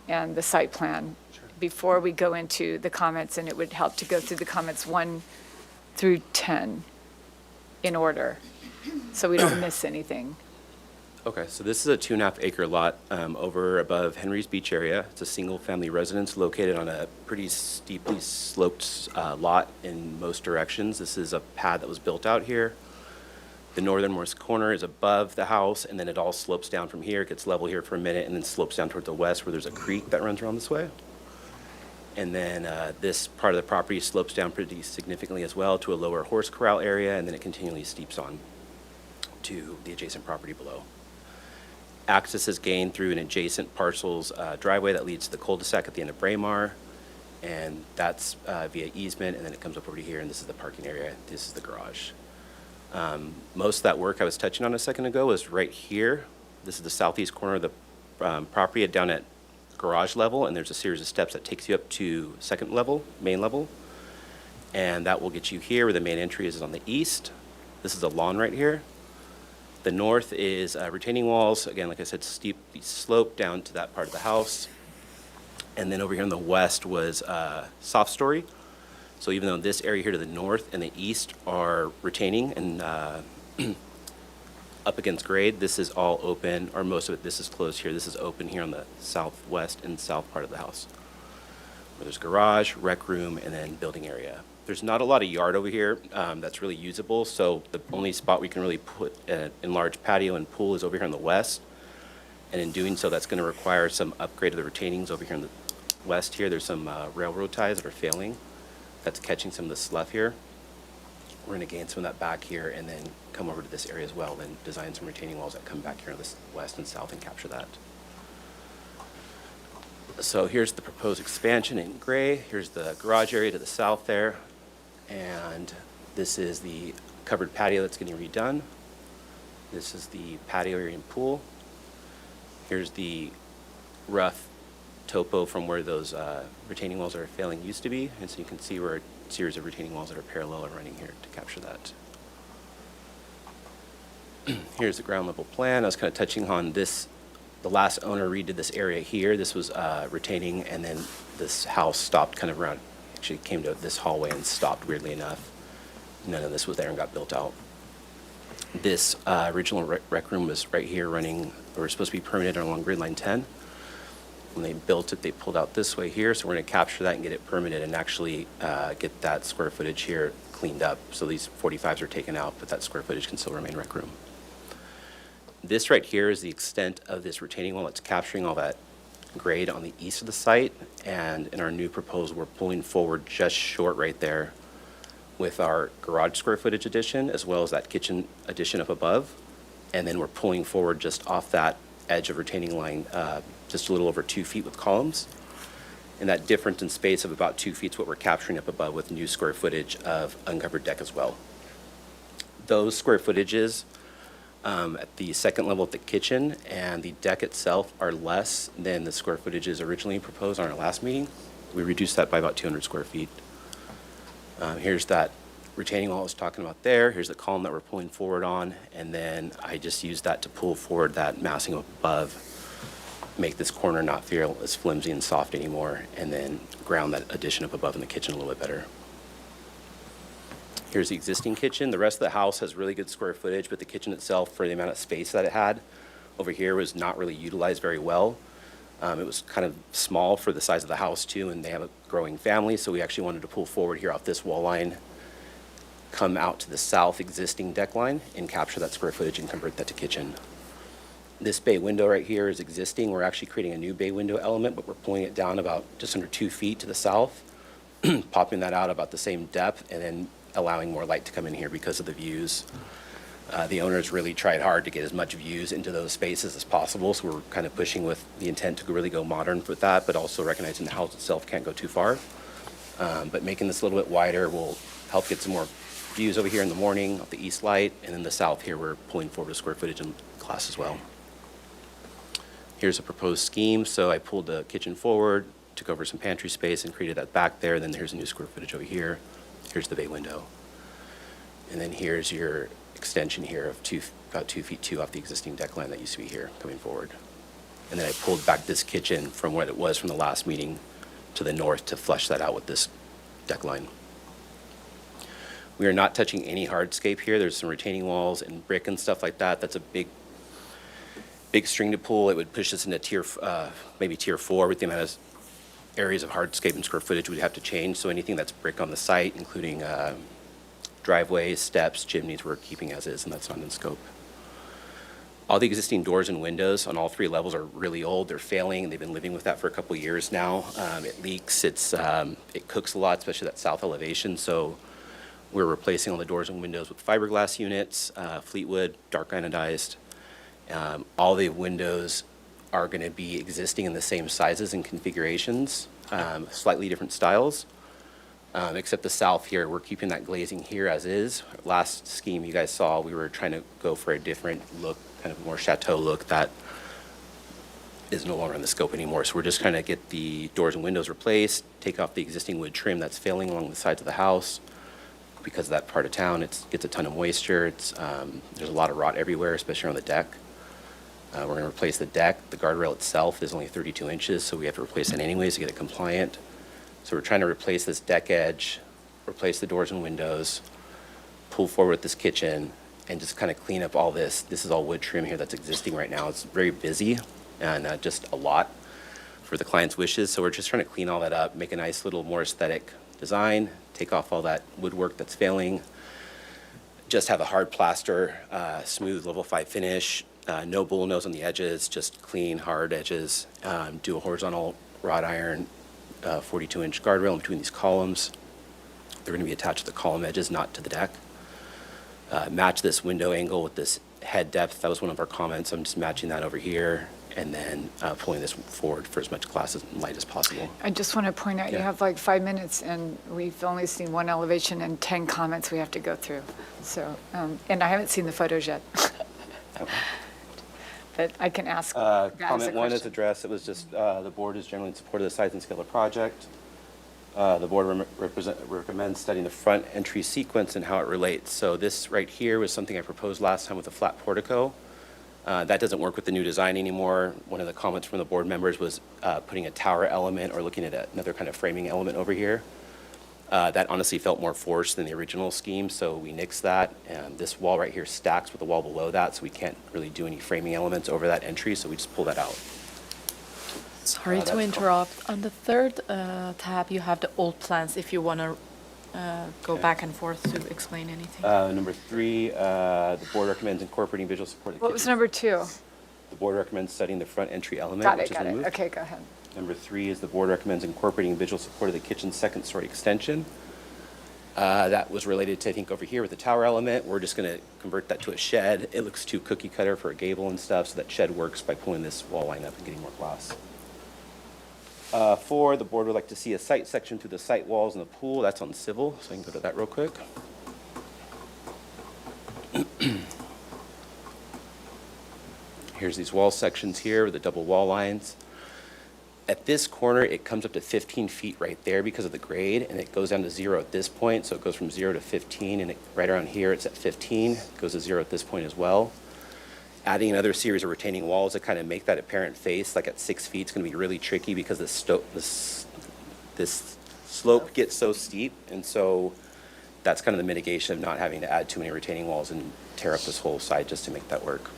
and the site plan before we go into the comments, and it would help to go through the comments 1 through 10 in order, so we don't miss anything. Okay, so this is a 2.5 acre lot over above Henry's Beach area. It's a single family residence located on a pretty steeply sloped lot in most directions. This is a pad that was built out here. The northernmost corner is above the house, and then it all slopes down from here. It gets level here for a minute and then slopes down toward the west where there's a creek that runs around this way. And then this part of the property slopes down pretty significantly as well to a lower horse corral area, and then it continually steeps on to the adjacent property below. Access is gained through an adjacent parcel's driveway that leads to the cul-de-sac at the end of Braemar, and that's via easement, and then it comes up over to here, and this is the parking area. This is the garage. Most of that work I was touching on a second ago was right here. This is the southeast corner of the property down at garage level, and there's a series of steps that takes you up to second level, main level, and that will get you here where the main entry is on the east. This is a lawn right here. The north is retaining walls, again, like I said, steeply sloped down to that part of the house. And then over here on the west was soft story. So even though this area here to the north and the east are retaining and up against grade, this is all open, or most of it, this is closed here. This is open here on the southwest and south part of the house. where there's garage, rec room, and then building area. There's not a lot of yard over here that's really usable, so the only spot we can really put an enlarged patio and pool is over here on the west. And in doing so, that's going to require some upgrade of the retainings over here in the west here. There's some railroad ties that are failing. That's catching some of the slough here. We're going to gain some of that back here and then come over to this area as well, then design some retaining walls that come back here on the west and south and capture that. So here's the proposed expansion in gray. Here's the garage area to the south there. And this is the covered patio that's getting redone. This is the patio area and pool. Here's the rough topo from where those retaining walls that are failing used to be. And so you can see where a series of retaining walls that are parallel are running here to capture that. Here's the ground level plan. I was kind of touching on this. The last owner redid this area here. This was retaining, and then this house stopped kind of around, actually came to this hallway and stopped, weirdly enough. None of this was there and got built out. This original rec room was right here running, or was supposed to be permitted along grid line 10. When they built it, they pulled out this way here, so we're going to capture that and get it permitted and actually get that square footage here cleaned up. So these 45s are taken out, but that square footage can still remain rec room. This right here is the extent of this retaining wall. It's capturing all that grade on the east of the site, and in our new proposal, we're pulling forward just short right there with our garage square footage addition, as well as that kitchen addition up above. And then we're pulling forward just off that edge of retaining line, just a little over 2 feet with columns. And that difference in space of about 2 feet is what we're capturing up above with new square footage of uncovered deck as well. Those square footages at the second level of the kitchen and the deck itself are less than the square footages originally proposed on our last meeting. We reduced that by about 200 square feet. Here's that retaining wall I was talking about there. Here's the column that we're pulling forward on, and then I just used that to pull forward that massing above, make this corner not feel as flimsy and soft anymore, and then ground that addition up above in the kitchen a little bit better. Here's the existing kitchen. The rest of the house has really good square footage, but the kitchen itself, for the amount of space that it had over here, was not really utilized very well. It was kind of small for the size of the house too, and they have a growing family, so we actually wanted to pull forward here off this wall line, come out to the south existing deck line, and capture that square footage and convert that to kitchen. This bay window right here is existing. We're actually creating a new bay window element, but we're pulling it down about just under 2 feet to the south, popping that out about the same depth, and then allowing more light to come in here because of the views. The owners really tried hard to get as much views into those spaces as possible, so we're kind of pushing with the intent to really go modern with that, but also recognizing the house itself can't go too far. But making this a little bit wider will help get some more views over here in the morning of the east light, and then the south here we're pulling forward a square footage in class as well. Here's a proposed scheme. So I pulled the kitchen forward, took over some pantry space and created that back there. Then here's a new square footage over here. Here's the bay window. And then here's your extension here of about 2 feet 2 off the existing deck line that used to be here coming forward. And then I pulled back this kitchen from what it was from the last meeting to the north to flush that out with this deck line. We are not touching any hardscape here. There's some retaining walls and brick and stuff like that. That's a big string to pull. It would push us into maybe tier 4 with the amount of areas of hardscape and square footage we'd have to change. So anything that's brick on the site, including driveways, steps, chimneys, we're keeping as is, and that's not in scope. All the existing doors and windows on all 3 levels are really old. They're failing. They've been living with that for a couple of years now. It leaks. It cooks a lot, especially that south elevation. So we're replacing all the doors and windows with fiberglass units, Fleetwood, dark anodized. All the windows are going to be existing in the same sizes and configurations, slightly different styles, except the south here, we're keeping that glazing here as is. Last scheme you guys saw, we were trying to go for a different look, kind of more chateau look that is no longer in the scope anymore. So we're just trying to get the doors and windows replaced, take off the existing wood trim that's failing along the sides of the house. Because of that part of town, it gets a ton of moisture. There's a lot of rot everywhere, especially on the deck. We're going to replace the deck. The guardrail itself is only 32 inches, so we have to replace it anyways to get it compliant. So we're trying to replace this deck edge, replace the doors and windows, pull forward with this kitchen, and just kind of clean up all this. This is all wood trim here that's existing right now. It's very busy and just a lot. for the client's wishes. So we're just trying to clean all that up, make a nice little more aesthetic design, take off all that woodwork that's failing, just have a hard plaster, smooth level 5 finish, no bull nose on the edges, just clean, hard edges, do a horizontal wrought iron 42-inch guardrail in between these columns. They're going to be attached to the column edges, not to the deck. Match this window angle with this head depth. That was one of our comments. I'm just matching that over here, and then pulling this forward for as much glass and light as possible. I just want to point out, you Yeah. have like 5 minutes, and we've only seen one elevation and 10 comments we have to go through. So, and I haven't seen the photos yet. But I can ask. ask a Comment 1 is question. addressed. It was just the board is generally in support of the size and scale of the project. The board recommends studying the front entry sequence and how it relates. So this right here was something I proposed last time with the flat portico. That doesn't work with the new design anymore. One of the comments from the board members was putting a tower element or looking at another kind of framing element over here. That honestly felt more forced than the original scheme, so we nixed that. And this wall right here stacks with the wall below that, so we can't really do any framing elements over that entry, so we just pull that out. Sorry to interrupt. On the third tab, you have the old plans if you want to go back and forth to explain anything. Number 3, the board recommends incorporating visual support. What was number 2? The board recommends studying the front entry element, Got which it, is got it. removed. Okay, go ahead. Number 3 is the board recommends incorporating visual support of the kitchen's second-story extension. That was related to, I think, over here with the tower element. We're just going to convert that to a shed. It looks too cookie cutter for a gable and stuff, so that shed works by pulling this wall line up and getting more glass. 4, the board would like to see a site section through the site walls and the pool. That's on civil, so I can go to that real quick. Here's these wall sections here with the double wall lines. At this corner, it comes up to 15 feet right there because of the grade, and it goes down to 0 at this point, so it goes from 0 to 15, and right around here, it's at 15. It goes to 0 at this point as well. Adding another series of retaining walls to kind of make that apparent face, like at 6 feet, is going to be really tricky because this slope gets so steep, and so that's kind of the mitigation of not having to add too many retaining walls and tear up this whole side just to make that work.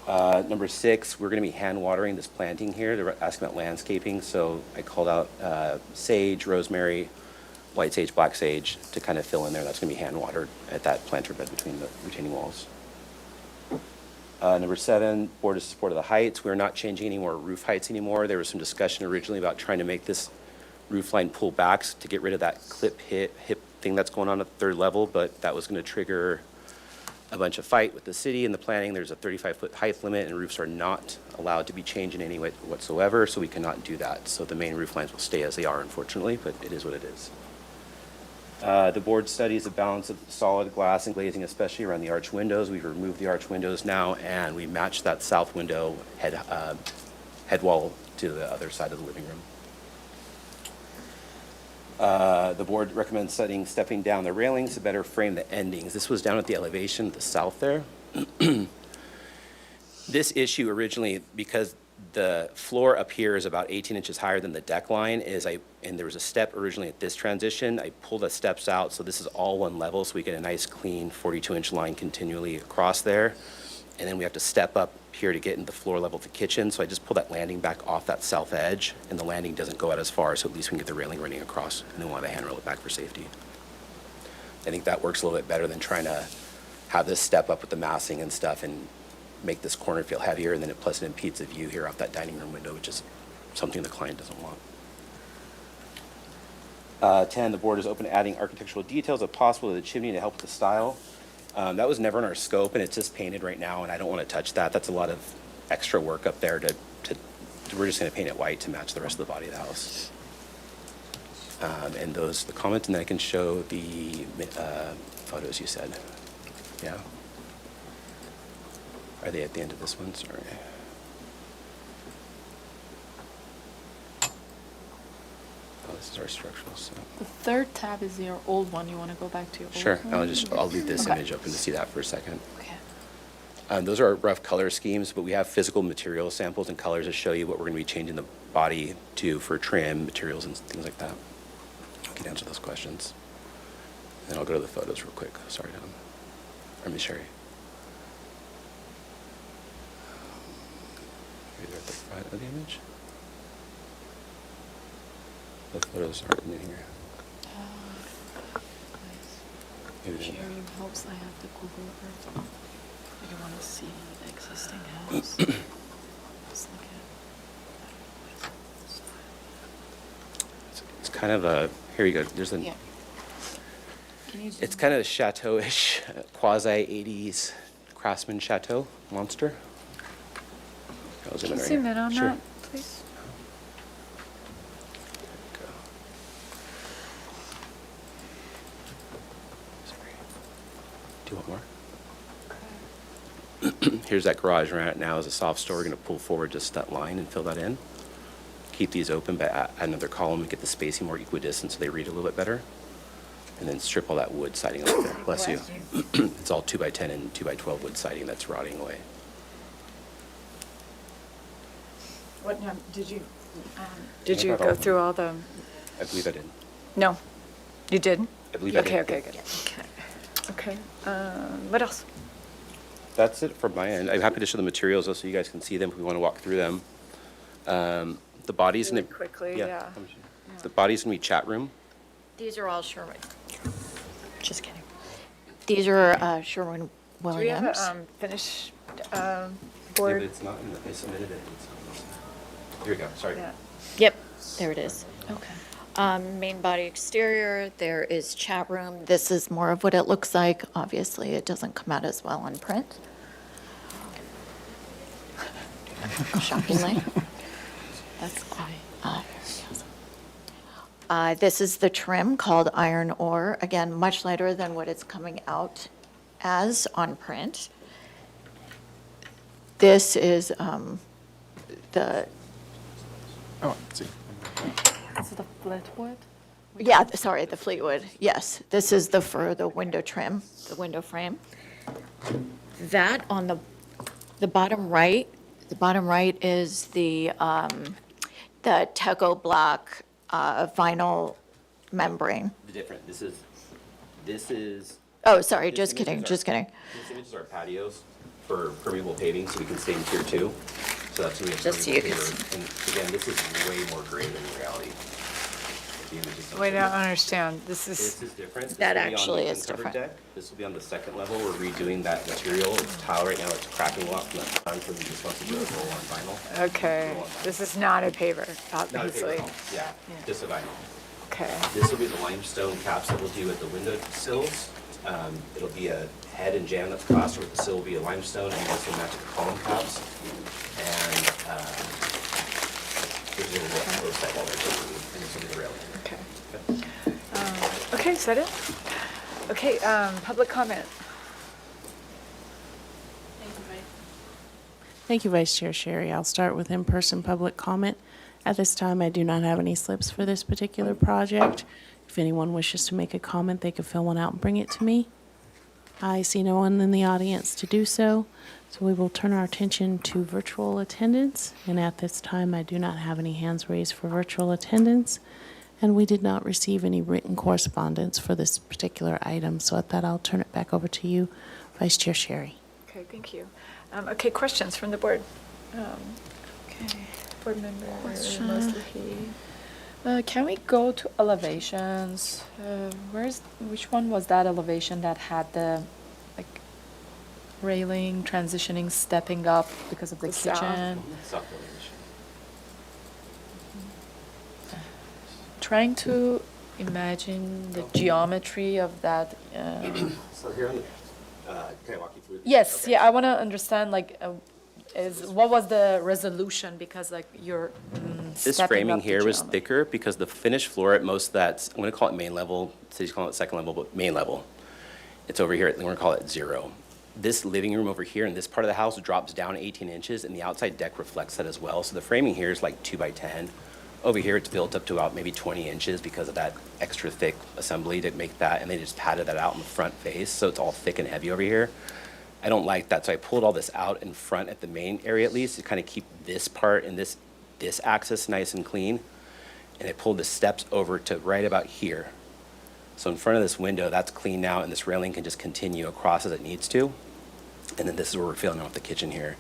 Number 6, we're going to be hand watering this planting here. They're asking about landscaping, so I called out sage, rosemary, white sage, black sage to kind of fill in there. That's going to be hand watered at that planter bed between the retaining walls. Number 7, board is support of the heights. We're not changing any more roof heights anymore. There was some discussion originally about trying to make this roof line pull back to get rid of that clip hip thing that's going on at the 3rd level, but that was going to trigger a bunch of fight with the city and the planning. There's a 35-foot height limit, and roofs are not allowed to be changed in any way whatsoever, so we cannot do that. So the main roof lines will stay as they are, unfortunately, but it is what it is. The board studies the balance of solid glass and glazing, especially around the arch windows. We've removed the arch windows now, and we matched that south window head wall to the other side of the living room. The board recommends stepping down the railings to better frame the endings. This was down at the elevation to the south there. This issue originally, because the floor up here is about 18 inches higher than the deck line, and there was a step originally at this transition. I pulled the steps out, so this is all one level, so we get a nice clean 42-inch line continually across there. And then we have to step up here to get into the floor level of the kitchen. So I just pull that landing back off that south edge, and the landing doesn't go out as far, so at least we can get the railing running across, and then we'll have to hand rail it back for safety. I think that works a little bit better than trying to have this step up with the massing and stuff and make this corner feel heavier, and then plus it impedes the view here off that dining room window, which is something the client doesn't want. 10, the board is open to adding architectural details if possible to the chimney to help with the style. That was never in our scope, and it's just painted right now, and I don't want to touch that. That's a lot of extra work up there we're just going to paint it white to match the rest of the body of the house. And those the comments, and then I can show the photos you said. Yeah. Are they at the end of this one? Sorry. Oh, this is our structural set. The 3rd tab is your old one. You want to go back to your old Sure. one? I'll leave this Okay. image open to see that for a second. Okay. Those are rough color schemes, but we have physical material samples and colors to show you what we're going to be changing the body to for trim, materials, and things like that. I can answer those questions. Then I'll go to the photos real quick. Sorry, Don. Or Miss Sherry. Maybe they're at the front of the image. The photos aren't in here. Maybe they're Sherry hopes I have the Google Earth on. I don't want to see the existing house. Let's look It's kind of a, here you go, there's a, Yeah. Can you it's kind of a chateau-ish, quasi-80s craftsman chateau monster. I'll Can you right zoom here. in on Sure. that, please? Do you want more? Here's that garage right now is a soft store. We're going to pull forward just that line and fill that in. Keep these open, but add another column to get the spacing more equidistant so they read a little bit better. And then strip all that wood siding over there. Bless you. It's all 2x10 and 2x12 wood siding that's rotting away. What, now, did you Yeah, go about- through all the, I believe I did. no, you did? I believe I did. Okay, good. Okay, what else? That's it from my end. I'm happy to show the materials though, so you guys can see them if we want to walk through them. The body's Really gonna quickly, yeah. The body's gonna be chat room. These are all Sherwin. Just kidding. These are Sherwin Do we have Williams. a finished Yeah, board? but it's not in the, I submitted it. Here we go. Sorry. Yeah. Yep, there it is. Okay. Main body exterior, there is chat room. This is more of what it looks like. Obviously, it doesn't come out as well on print. Shockingly. That's why. This is the trim called iron ore. Again, much lighter than what it's coming out as on print. This is the, Oh, let's see. Is it a flatwood? yeah, sorry, the Fleetwood. Yes, this is the for the window trim, the window frame. That on the bottom right is the Teco block vinyl membrane. The different. This is. Oh, sorry, this just image kidding, is just kidding. This image is our patios for permeable paving, so we can stay in tier 2. So that's what we have. Just so you permeable can paver. And again, this is way more gray than reality. The images don't Wait, show I that. don't understand. This This is, is different. This That will be on actually the is uncovered different. deck. This will be on the second level. We're redoing that material. It's tile right now. It's cracking a lot from that time, so we just want to do it roll on vinyl. okay, this is not a paver, Not a paper obviously. at all. Yeah, just a vinyl. Okay, This will be the limestone caps that we'll do at the window sills. It'll be a head and jamb that's plaster with the sill will be a limestone and this will match the column caps. And there's a little step wall there too, and this will be the railing. okay. Okay, is that it? Okay, public comment. Thank you, Vice Chair Sherry. I'll start with in-person public comment. At this time, I do not have any slips for this particular project. If anyone wishes to make a comment, they could fill one out and bring it to me. I see no one in the audience to do so, so we will turn our attention to virtual attendance. And at this time, I do not have any hands raised for virtual attendance, and we did not receive any written correspondence for this particular item. So at that, I'll turn it back over to you, Vice Chair Sherry. Okay, thank you. Okay, questions from the board? Okay, board member Mosley. Can we go to elevations? Which one was that elevation that had the, like, railing, transitioning, stepping up because of the The south. kitchen? South elevation. Trying to imagine the geometry of that. So here on the, can I walk you through this? Yes, Okay. yeah, I want to understand, like, what was the resolution? Because, like, you're This stepping framing up the here was geometry. thicker because the finished floor at most of that, I'm gonna call it main level, city's calling it second level, but main level. It's over here, we're gonna call it 0. This living room over here in this part of the house drops down 18 inches and the outside deck reflects that as well. So the framing here is like 2x10. Over here, it's built up to about maybe 20 inches because of that extra thick assembly to make that, and they just padded that out in the front face, so it's all thick and heavy over here. I don't like that, so I pulled all this out in front at the main area at least to kind of keep this part and this axis nice and clean. And I pulled the steps over to right about here. So in front of this window, that's clean now, and this railing can just continue across as it needs to. And then this is where we're filling off the kitchen here.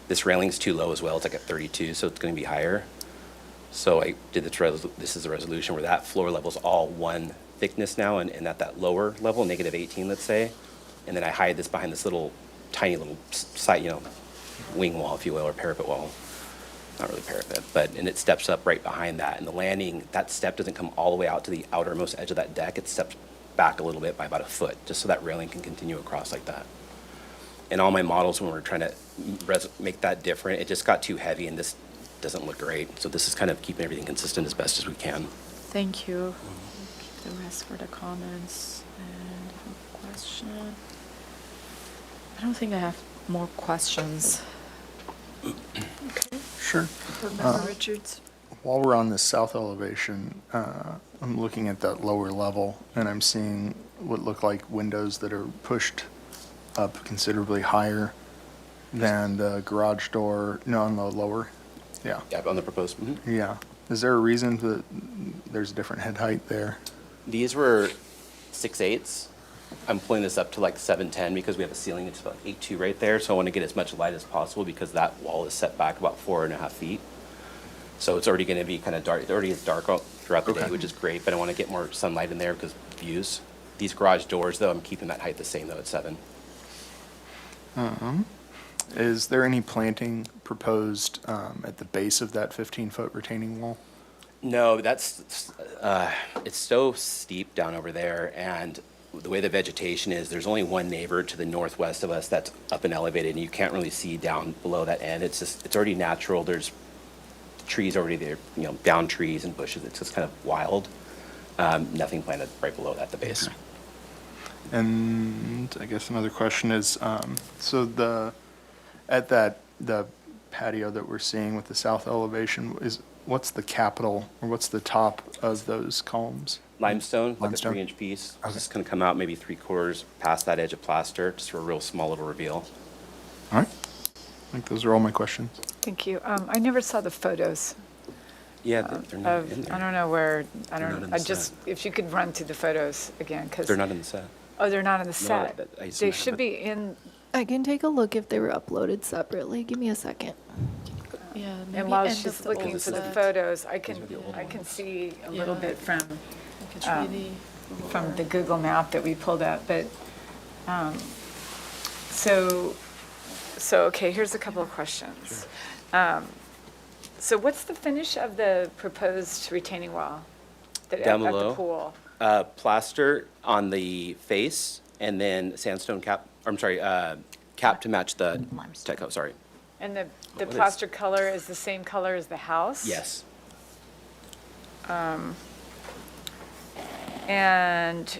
This railing's too low as well. It's like at 32, so it's going to be higher. So I did this is a resolution where that floor level's all one thickness now, and at that lower level, -18, let's say, and then I hide this behind this little, tiny little side, wing wall, if you will, or parapet wall. Not really parapet, and it steps up right behind that. And the landing, that step doesn't come all the way out to the outermost edge of that deck. It steps back a little bit by about a foot, just so that railing can continue across like that. And all my models, when we're trying to make that different, it just got too heavy, and this doesn't look great. So this is kind of keeping everything consistent as best as we can. Thank you. Keep the rest for the comments. And a question. I don't think I have more questions. Sure. Member Richards? While we're on this south elevation, I'm looking at that lower level, and I'm seeing what look like windows that are pushed up considerably higher than the garage door, on the lower. Yeah. Yeah, on the proposed. Yeah. Is there a reason that there's a different head height there? These were 6/8. I'm pulling this up to like 710 because we have a ceiling that's about 8.2 right there. So I want to get as much light as possible because that wall is set back about 4.5 feet. So it's already going to be kind of dark. It already is dark throughout the day, which is great, but I want to get more sunlight in there because views. These garage doors, though, I'm keeping that height the same, though, at 7. Is there any planting proposed at the base of that 15-foot retaining wall? No, it's so steep down over there, and the way the vegetation is, there's only one neighbor to the northwest of us that's up and elevated, and you can't really see down below that end. It's already natural. There's trees already there, down trees and bushes. It's just kind of wild. Nothing planted right below that, the base. Okay. And I guess another question is, so the patio that we're seeing with the south elevation what's the capital, or what's the top of those columns? Limestone, like Limestone? a 3-inch piece. It's just going to come out maybe 3/4 past that edge of plaster, just for a real small little reveal. All right. I think those are all my questions. Thank you. I never saw the photos. Yeah, they're not in there. I don't know where, They're not in the if you could run through the photos again, because. They're not in the set. Oh, they're not in the set. I assume They they should have be in, I can take a look if they were uploaded separately. Give me a second. Yeah, maybe and while end she's of the looking old for the set. photos, I These were the old can ones. see a little Yeah. bit from, It's really from the Google map that we pulled up, but, so, okay, here's a couple of questions. So what's the finish of the proposed retaining wall? Down At below? the pool? Plaster on the face, and then sandstone cap, cap to match the tech coat, sorry. And the What is- plaster color is the same color as the house? Yes. And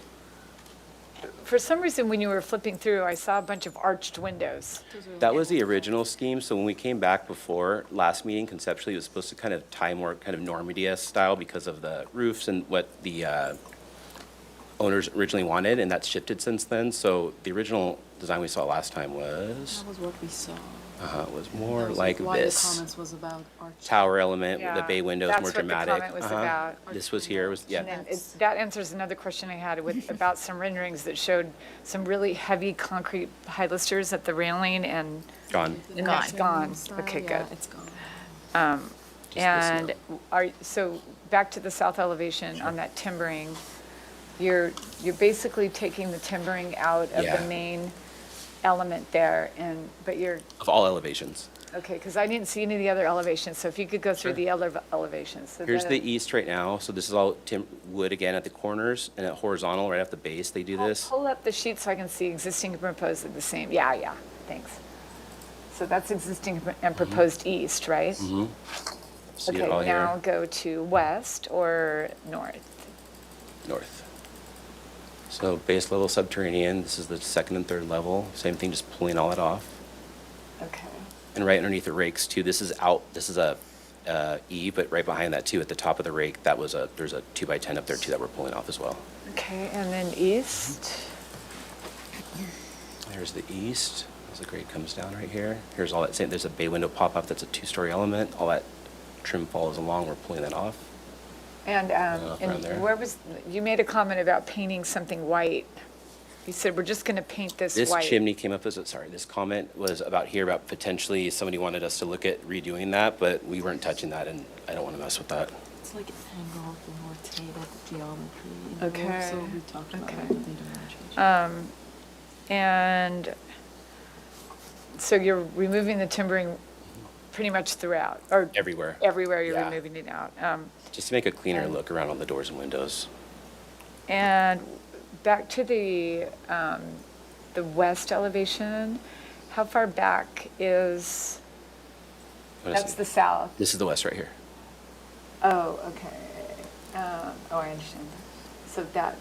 for some reason, when you were flipping through, I saw a bunch of arched windows. That was the original scheme, so when we came back before, last meeting, conceptually, it was supposed to kind of tie more kind of Normandy-esque style because of the roofs and what the owners originally wanted, and that's shifted since then. So the original design we saw last time was, That was what we saw. was more That was like why the this. comments was about arch. Tower element with the Yeah, bay windows, that's more what the dramatic. comment was about. This was here, yeah. And then that answers another question I had about some renderings that showed some really heavy concrete pilasters at the railing and. Gone. And that's gone. Okay, good. It's gone. And so back to the south elevation on that timbering, you're basically taking the timbering out of Yeah. the main element there but you're, Of all elevations. okay, because I didn't see any of the other elevations, so if you could go through the other elevations. So Here's the east right now, so this is all wood again at the corners, and at horizontal, right off the base, they do this. Pull up the sheet so I can see existing and proposed at the same, yeah, thanks. So that's existing and proposed east, right? Mm-hmm. See it all Okay, now here? go to west or north. North. So base level subterranean, this is the second and third level, same thing, just pulling all that off. Okay. And right underneath the rakes too, this is a E, but right behind that too, at the top of the rake, there's a 2x10 up there too that we're pulling off as well. Okay, and then east. There's the east, as the grade comes down right here. Here's all that, there's a bay window pop-up that's a 2-story element. All that trim follows along, we're pulling that off. And around there. where you made a comment about painting something white. You said, we're just going to paint this This white. chimney came up as, this comment was about here, about potentially somebody wanted us to look at redoing that, but we weren't touching that, and I don't want to mess with that. It's like an angle of the rotated geometry. Okay. So we talked about Okay. it with the dimensions. And so you're removing the timbering pretty much throughout, or Everywhere. everywhere you're Yeah. removing it out. Just to make a cleaner look around on the doors and windows. And back to the west elevation, how far back is, What is that's it? the south? This is the west right here. Oh, okay. Oh, I understand. So that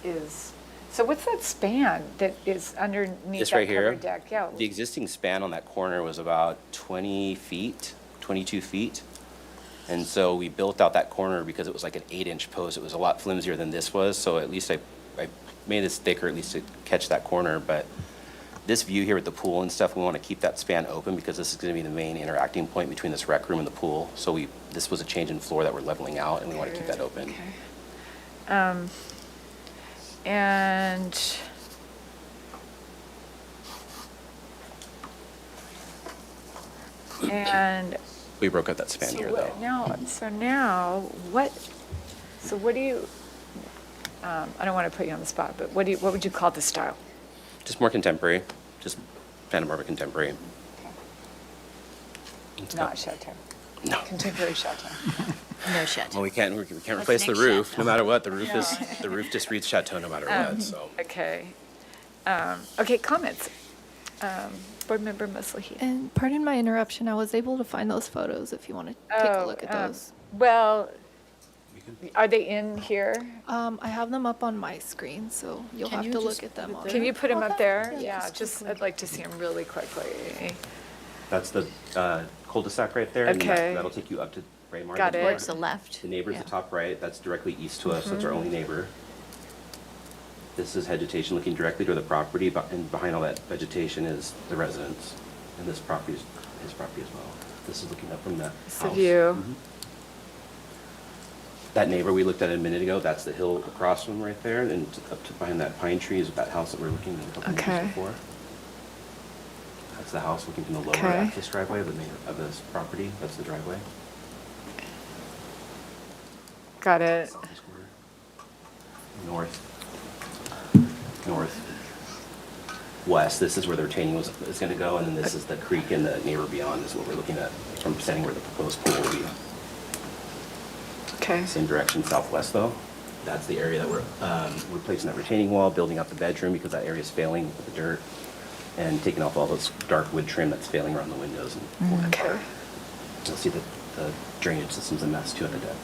is, so what's that span that is underneath This that right here, covered deck? Yeah. the existing span on that corner was about 20 feet, 22 feet. And so we built out that corner because it was like an 8-inch post. It was a lot flimsier than this was, so at least I made this thicker at least to catch that corner. But this view here with the pool and stuff, we want to keep that span open because this is going to be the main interacting point between this rec room and the pool. So this was a change in floor that we're leveling out, and we want to keep that open. And We broke up that span here, though. What do you, I don't want to put you on the spot, but what would you call this style? Just more contemporary, just Santa Barbara contemporary. Not chateau. No. Contemporary chateau. No shit. Well, we can't replace the next roof, chateau. no matter what. The roof just reads chateau no matter what, so. Okay. Okay, comments. Board Member Muslihi. And pardon my interruption, I was able to find those photos if you want to take a look at those. Well, are they in here? I have them up on my screen, so you'll Can have you to just look at them. put it on there? Can you put them up there? Yeah, Yeah, just just, quickly. I'd like to see them really quickly. That's the cul-de-sac right there. and Okay. that'll take you up to Raymar. Got the it. door. Towards the left. The neighbor's Yeah. the top right, that's directly east to us, that's our only neighbor. This is vegetation looking directly to the property, and behind all that vegetation is the residence. And this property is his property as well. This is looking up from the house. It's the view. Mhm. That neighbor we looked at a minute ago, that's the hill across from right there, and up to behind that pine tree is that house that we're looking at a couple Okay. minutes before. That's the house looking from the lower Okay. access driveway of this property, that's the driveway. Got it. Northwest, this is where the retaining is going to go, and then this is the creek, and the neighbor beyond is what we're looking at from setting where the proposed pool will be. Okay. Same direction southwest, though. That's the area that we're replacing that retaining wall, building out the bedroom because that area is failing with the dirt, and taking off all this dark wood trim that's failing around the windows. And Okay. you'll see the drainage system's a mess too at the deck.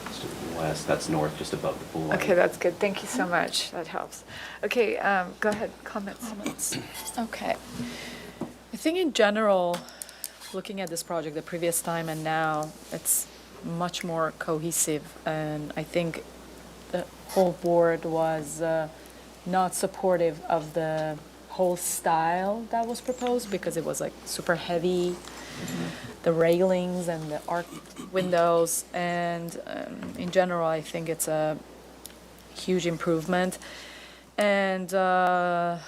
Just to the west, that's north, just above the pool line. Okay, that's good. Thank you so much. That helps. Okay, go ahead. Comments. Okay. I think in general, looking at this project the previous time and now, it's much more cohesive. And I think the whole board was not supportive of the whole style that was proposed because it was like super heavy, the railings and the arc windows. And in general, I think it's a huge improvement. And I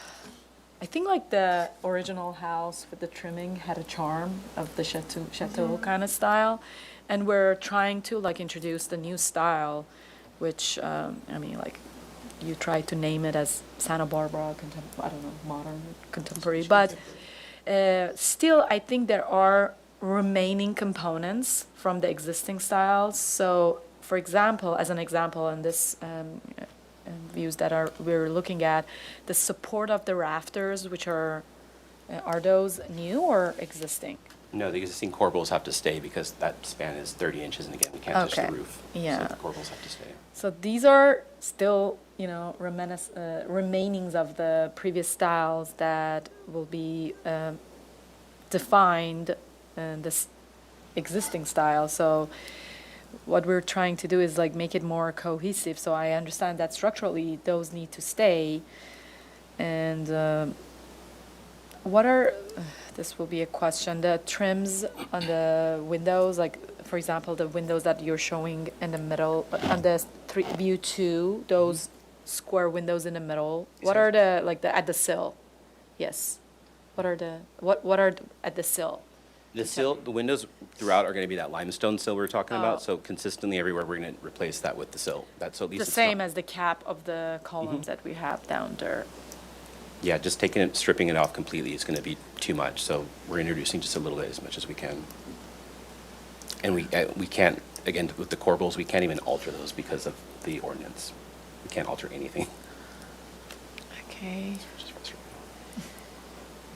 think like the original house with the trimming had a charm of the chateau kind of style. And we're trying to like introduce the new style, which, I mean, like you try to name it as Santa Barbara, I don't know, modern, contemporary. But still, I think there are remaining components from the existing styles. So, for example, as an example, in this views that we're looking at, the support of the rafters, which are those new or existing? No, the existing corbels have to stay because that span is 30 inches, and again, we can't touch the Okay. roof. Yeah. So the corbels have to stay. So these are still, you know, remainings of the previous styles that will be defined in this existing style. So what we're trying to do is like make it more cohesive. So I understand that structurally those need to stay. And what are, this will be a question, the trims on the windows, like for example, the windows that you're showing in the middle, on the view 2, those square windows in the middle. What are the, like, at the sill? Yes. What are at the sill? The sill, the windows throughout are going to be that limestone sill we were talking Oh. about. So consistently everywhere, we're going to replace that with the sill. That's so at least The it's same not- as the cap of the columns that we have down there. Yeah, just taking it, stripping it off completely is going to be too much. So we're introducing just a little bit as much as we can. And we can't, again, with the corbels, we can't even alter those because of the ordinance. We can't alter anything. Okay.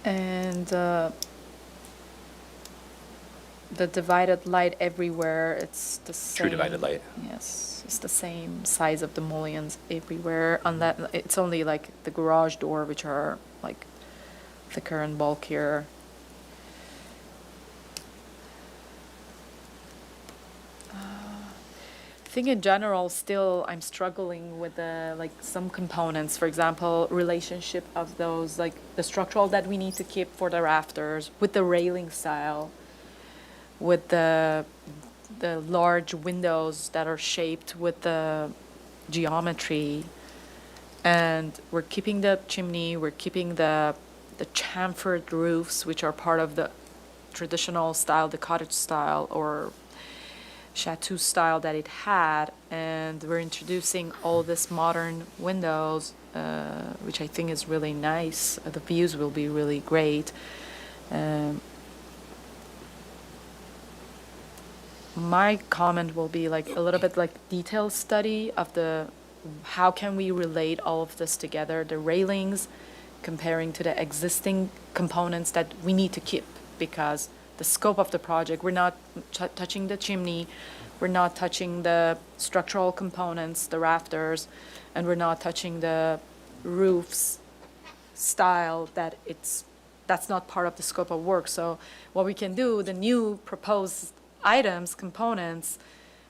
And the divided light everywhere, it's the same. True divided light. Yes, it's the same size of the mullions everywhere. Unless it's only like the garage door, which are like thicker and bulkier. I think in general, still I'm struggling with the like some components. For example, relationship of those, like the structural that we need to keep for the rafters with the railing style, with the large windows that are shaped with the geometry, and we're keeping the chimney. We're keeping the chamfered roofs, which are part of the traditional style, the cottage style or chateau style that it had, and we're introducing all this modern windows, which I think is really nice. The views will be really great. My comment will be like a little bit like detailed study of the how can we relate all of this together, the railings comparing to the existing components that we need to keep, because the scope of the project, we're not touching the chimney, we're not touching the structural components, the rafters, and we're not touching the roofs style that's not part of the scope of work. So what we can do, the new proposed items, components,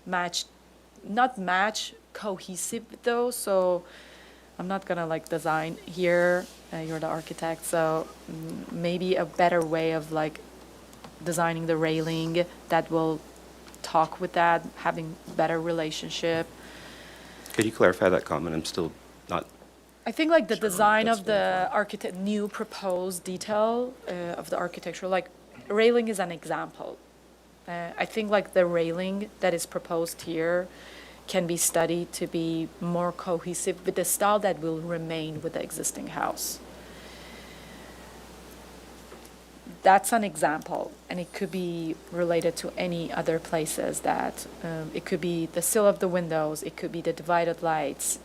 not match cohesive though, so I'm not gonna like design here, you're the architect, so maybe a better way of like designing the railing that will talk with that, having better relationship. Could you clarify that comment? I'm still not. I think like the design that's of the new proposed detail of the architecture, like railing is an example. I think like the railing that is proposed here can be studied to be more cohesive with the style that will remain with the existing house. That's an example, and it could be related to any other places that, it could be the sill of the windows, it could be the divided lights.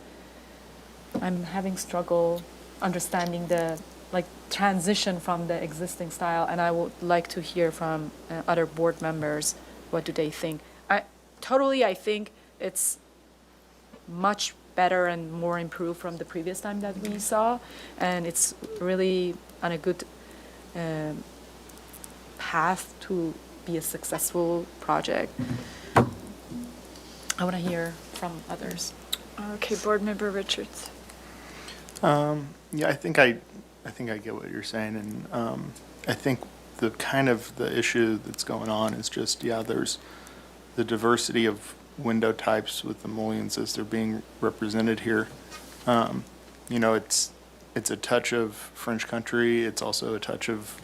I'm having struggle understanding the like transition from the existing style, and I would like to hear from other board members, what do they think? I think it's much better and more improved from the previous time that we saw, and it's really on a good path to be a successful project. I want to hear from others. Okay, Board Member Richards. Yeah, I think I get what you're saying, and I think the issue that's going on is just, there's the diversity of window types with the mullions as they're being represented here. It's a touch of French country. It's also a touch of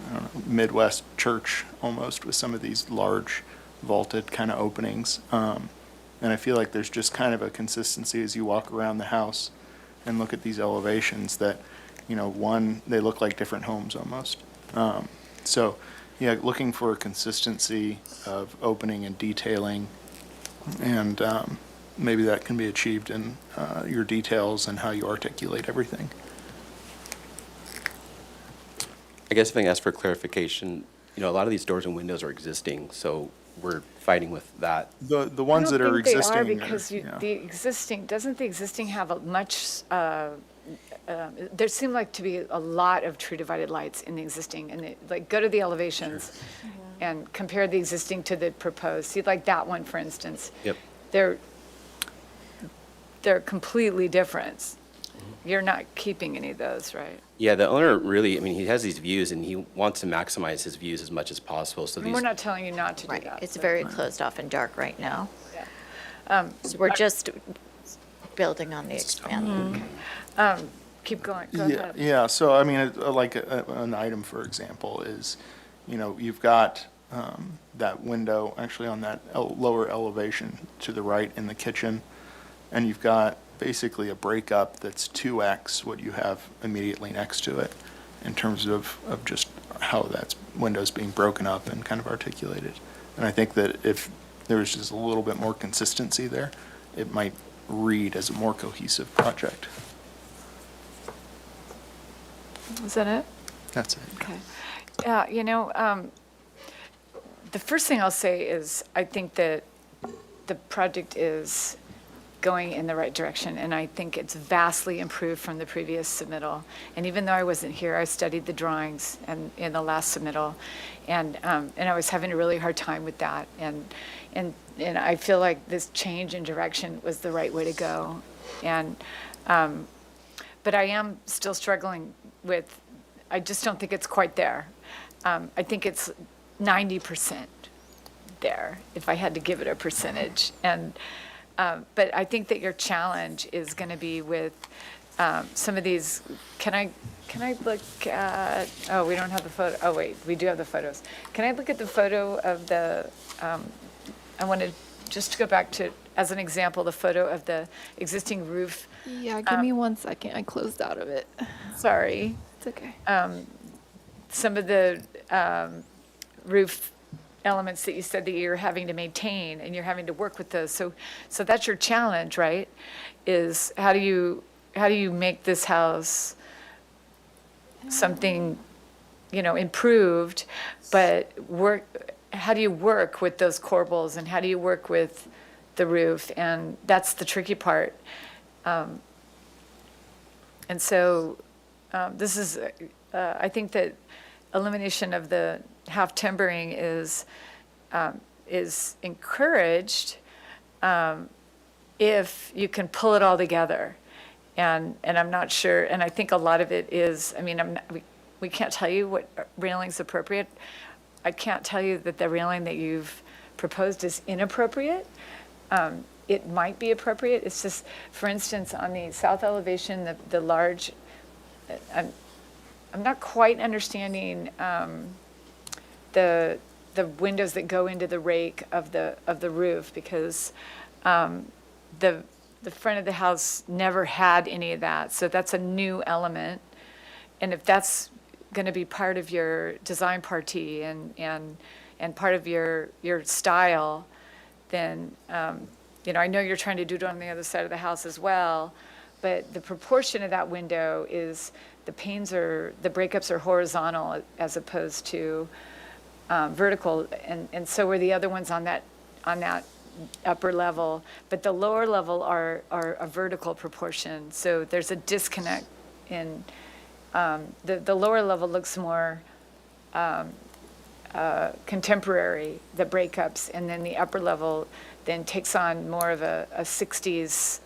I don't know, Midwest church almost, with some of these large vaulted kind of openings. And I feel like there's just kind of a consistency as you walk around the house and look at these elevations that, they look like different homes almost. Looking for a consistency of opening and detailing, and maybe that can be achieved in your details and how you articulate everything. I guess if I can ask for clarification, a lot of these doors and windows are existing, so we're fighting with that. The ones that are existing. I don't think they are, because doesn't the existing have a much, there seem like to be a lot of true divided lights in the existing, and go to the elevations and compare the existing to the proposed. See, like that one, for instance. Yep. They're completely different. You're not keeping any of those, right? Yeah, the owner really, he has these views and he wants to maximize his views as much as possible. So And we're not telling you not to do Right, that. it's very closed off and dark right now. Yeah. So we're just building on the expanded. Keep going, go Yeah, ahead. yeah, so I mean, an item, for example, is, you've got that window actually on that lower elevation to the right in the kitchen, and you've got basically a breakup that's 2x what you have immediately next to it in terms of just how that window's being broken up and kind of articulated. And I think that if there was just a little bit more consistency there, it might read as a more cohesive project. Is that it? That's it. Okay. The first thing I'll say is I think that the project is going in the right direction, and I think it's vastly improved from the previous submittal. And even though I wasn't here, I studied the drawings and in the last submittal, and I was having a really hard time with that. And I feel like this change in direction was the right way to go. And but I am still struggling with, I just don't think it's quite there. I think it's 90% there, if I had to give it a percentage. And but I think that your challenge is going to be with some of these. Can I look at? Oh, we don't have the photo. Oh, wait, we do have the photos. Can I look at the photo of the? I wanted just to go back to, as an example, the photo of the existing roof. Yeah, give me 1 second. I closed out of it. Sorry. It's okay. Some of the roof elements that you said that you're having to maintain and you're having to work with those. So that's your challenge, right? Is how do you make this house something, improved, but how do you work with those corbels and how do you work with the roof? And that's the tricky part. And so this is, I think that elimination of the half timbering is encouraged if you can pull it all together. And I'm not sure, and I think a lot of it is, we can't tell you what railing's appropriate. I can't tell you that the railing that you've proposed is inappropriate. It might be appropriate. It's just, for instance, on the south elevation, the large, I'm not quite understanding the windows that go into the rake of the roof, because the front of the house never had any of that. So that's a new element. And if that's going to be part of your design party and part of your style, then I know you're trying to do it on the other side of the house as well, but the proportion of that window is the breakups are horizontal as opposed to vertical, and so are the other ones on that upper level, but the lower level are a vertical proportion. So there's a disconnect in the lower level looks more contemporary, the breakups, and then the upper level then takes on more of a 60s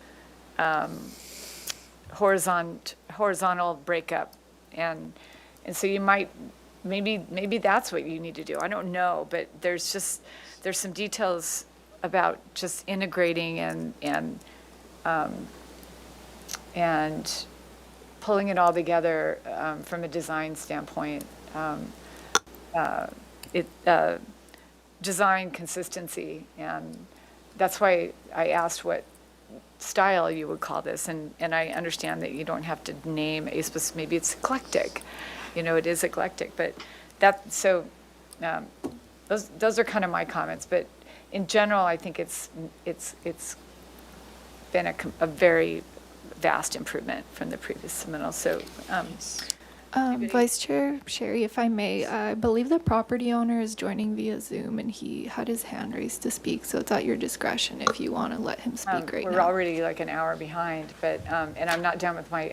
horizontal breakup, and so you might maybe that's what you need to do. I don't know, but there's some details about just integrating and pulling it all together from a design standpoint. Design consistency, and that's why I asked what style you would call this, and I understand that you don't have to name a specific, maybe it's eclectic, it is eclectic, but those are kind of my comments, but in general, I think it's been a very vast improvement from the previous submittal. So, Vice Chair Sherry, if I may, I believe the property owner is joining via Zoom, and he had his hand raised to speak, so it's at your discretion if you want to let him speak right now. We're already like an hour behind, but, and I'm not done with I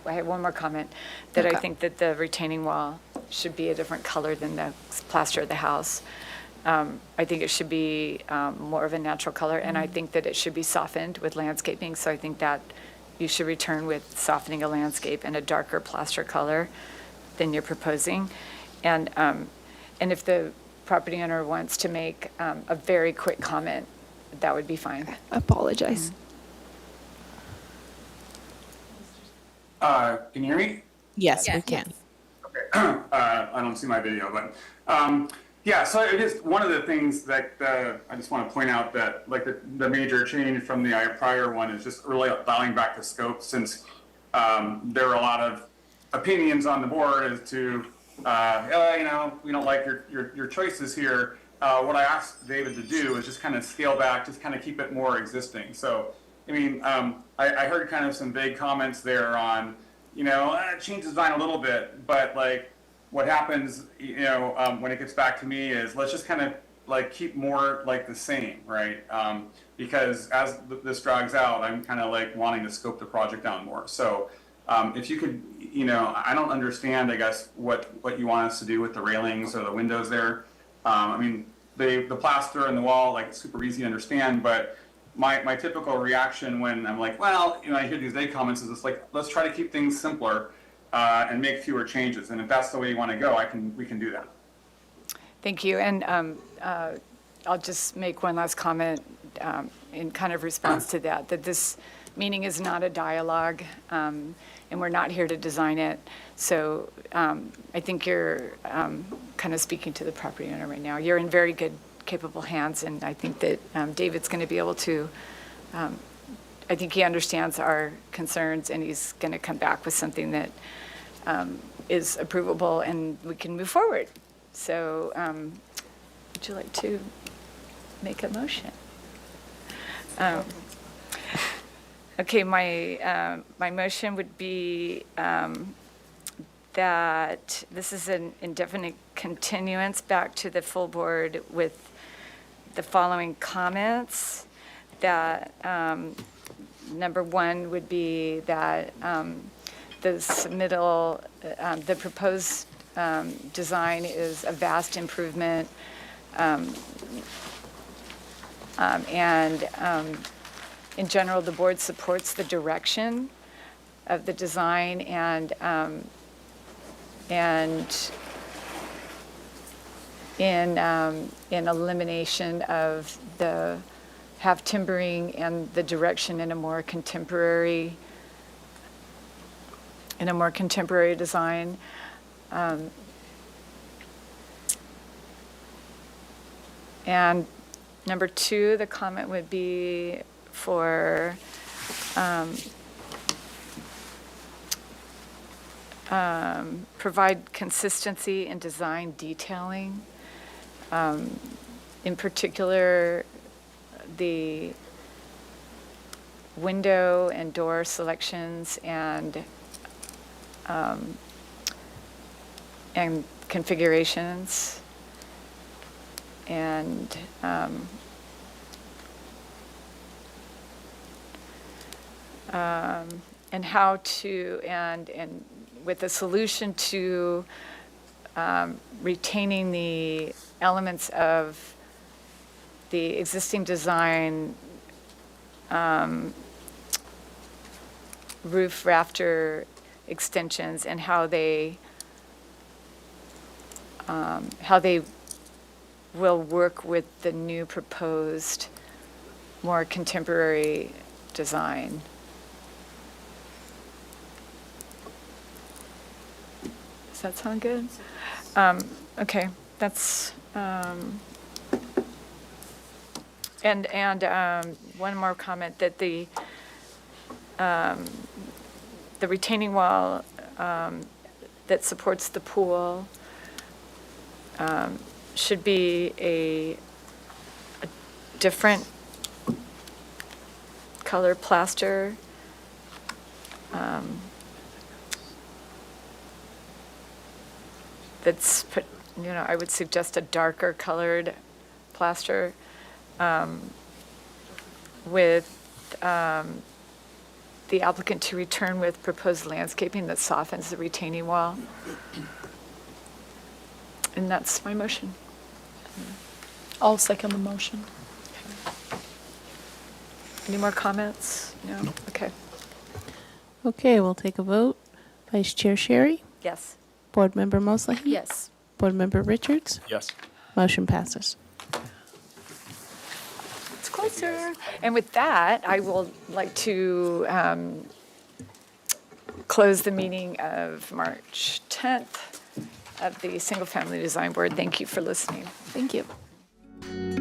have one more comment, that Okay. I think that the retaining wall should be a different color than the plaster of the house. I think it should be more of a natural color, and I think that it should be softened with landscaping, so I think that you should return with softening a landscape and a darker plaster color than you're proposing. And if the property owner wants to make a very quick comment, that would be fine. I apologize. Can you hear me? Yes, we can. Okay. I don't see my video, but yeah. So it is one of the things that I just want to point out that like the major change from the prior one is just really dialing back the scope, since there were a lot of opinions on the board as to we don't like your choices here. What I asked David to do is just kind of scale back, just kind of keep it more existing. So, I mean, I heard kind of some vague comments there on, change design a little bit, but like what happens, when it gets back to me is let's just kind of like keep more like the same, right? Because as this drags out, I'm kind of like wanting to scope the project out more. So if you could, I don't understand, I guess, what you want us to do with the railings or the windows there. I mean, the plaster and the wall, like super easy to understand, but my typical reaction when I'm like, well, I hear these vague comments is just like, let's try to keep things simpler and make fewer changes. And if that's the way you want to go, we can do that. Thank you. And I'll just make one last comment in kind of response to that this meeting is not a dialogue, and we're not here to design it. So I think you're kind of speaking to the property owner right now. You're in very good, capable hands, and I think that David's going to be able to, I think he understands our concerns, and he's going to come back with something that is approvable, and we can move forward. So would you like to make a motion? Okay, my motion would be that this is an indefinite continuance back to the full board with the following comments. That number one would be that the submittal, the proposed design is a vast improvement, and in general, the board supports the direction of the design and in elimination of the half timbering and the direction in a more contemporary design. And number two, the comment would be for provide consistency in design detailing. In particular, the window and door selections and configurations, and how to, and with a solution to retaining the elements of the existing design, roof rafter extensions, and how they will work with the new proposed, more contemporary design. Does that sound good? Okay, that's, and one more comment, that the retaining wall that supports the pool should be a different color plaster. That's put, I would suggest a darker colored plaster with the applicant to return with proposed landscaping that softens the retaining wall. And that's my motion. I'll second the motion. Any more comments? No? Okay. Okay, we'll take a vote. Vice Chair Sherry? Yes. Board Member Mosley? Yes. Board Member Richards? Yes. Motion passes. It's closer. And with that, I will like to close the meeting of March 10th of the Single Family Design Board. Thank you for listening. Thank you.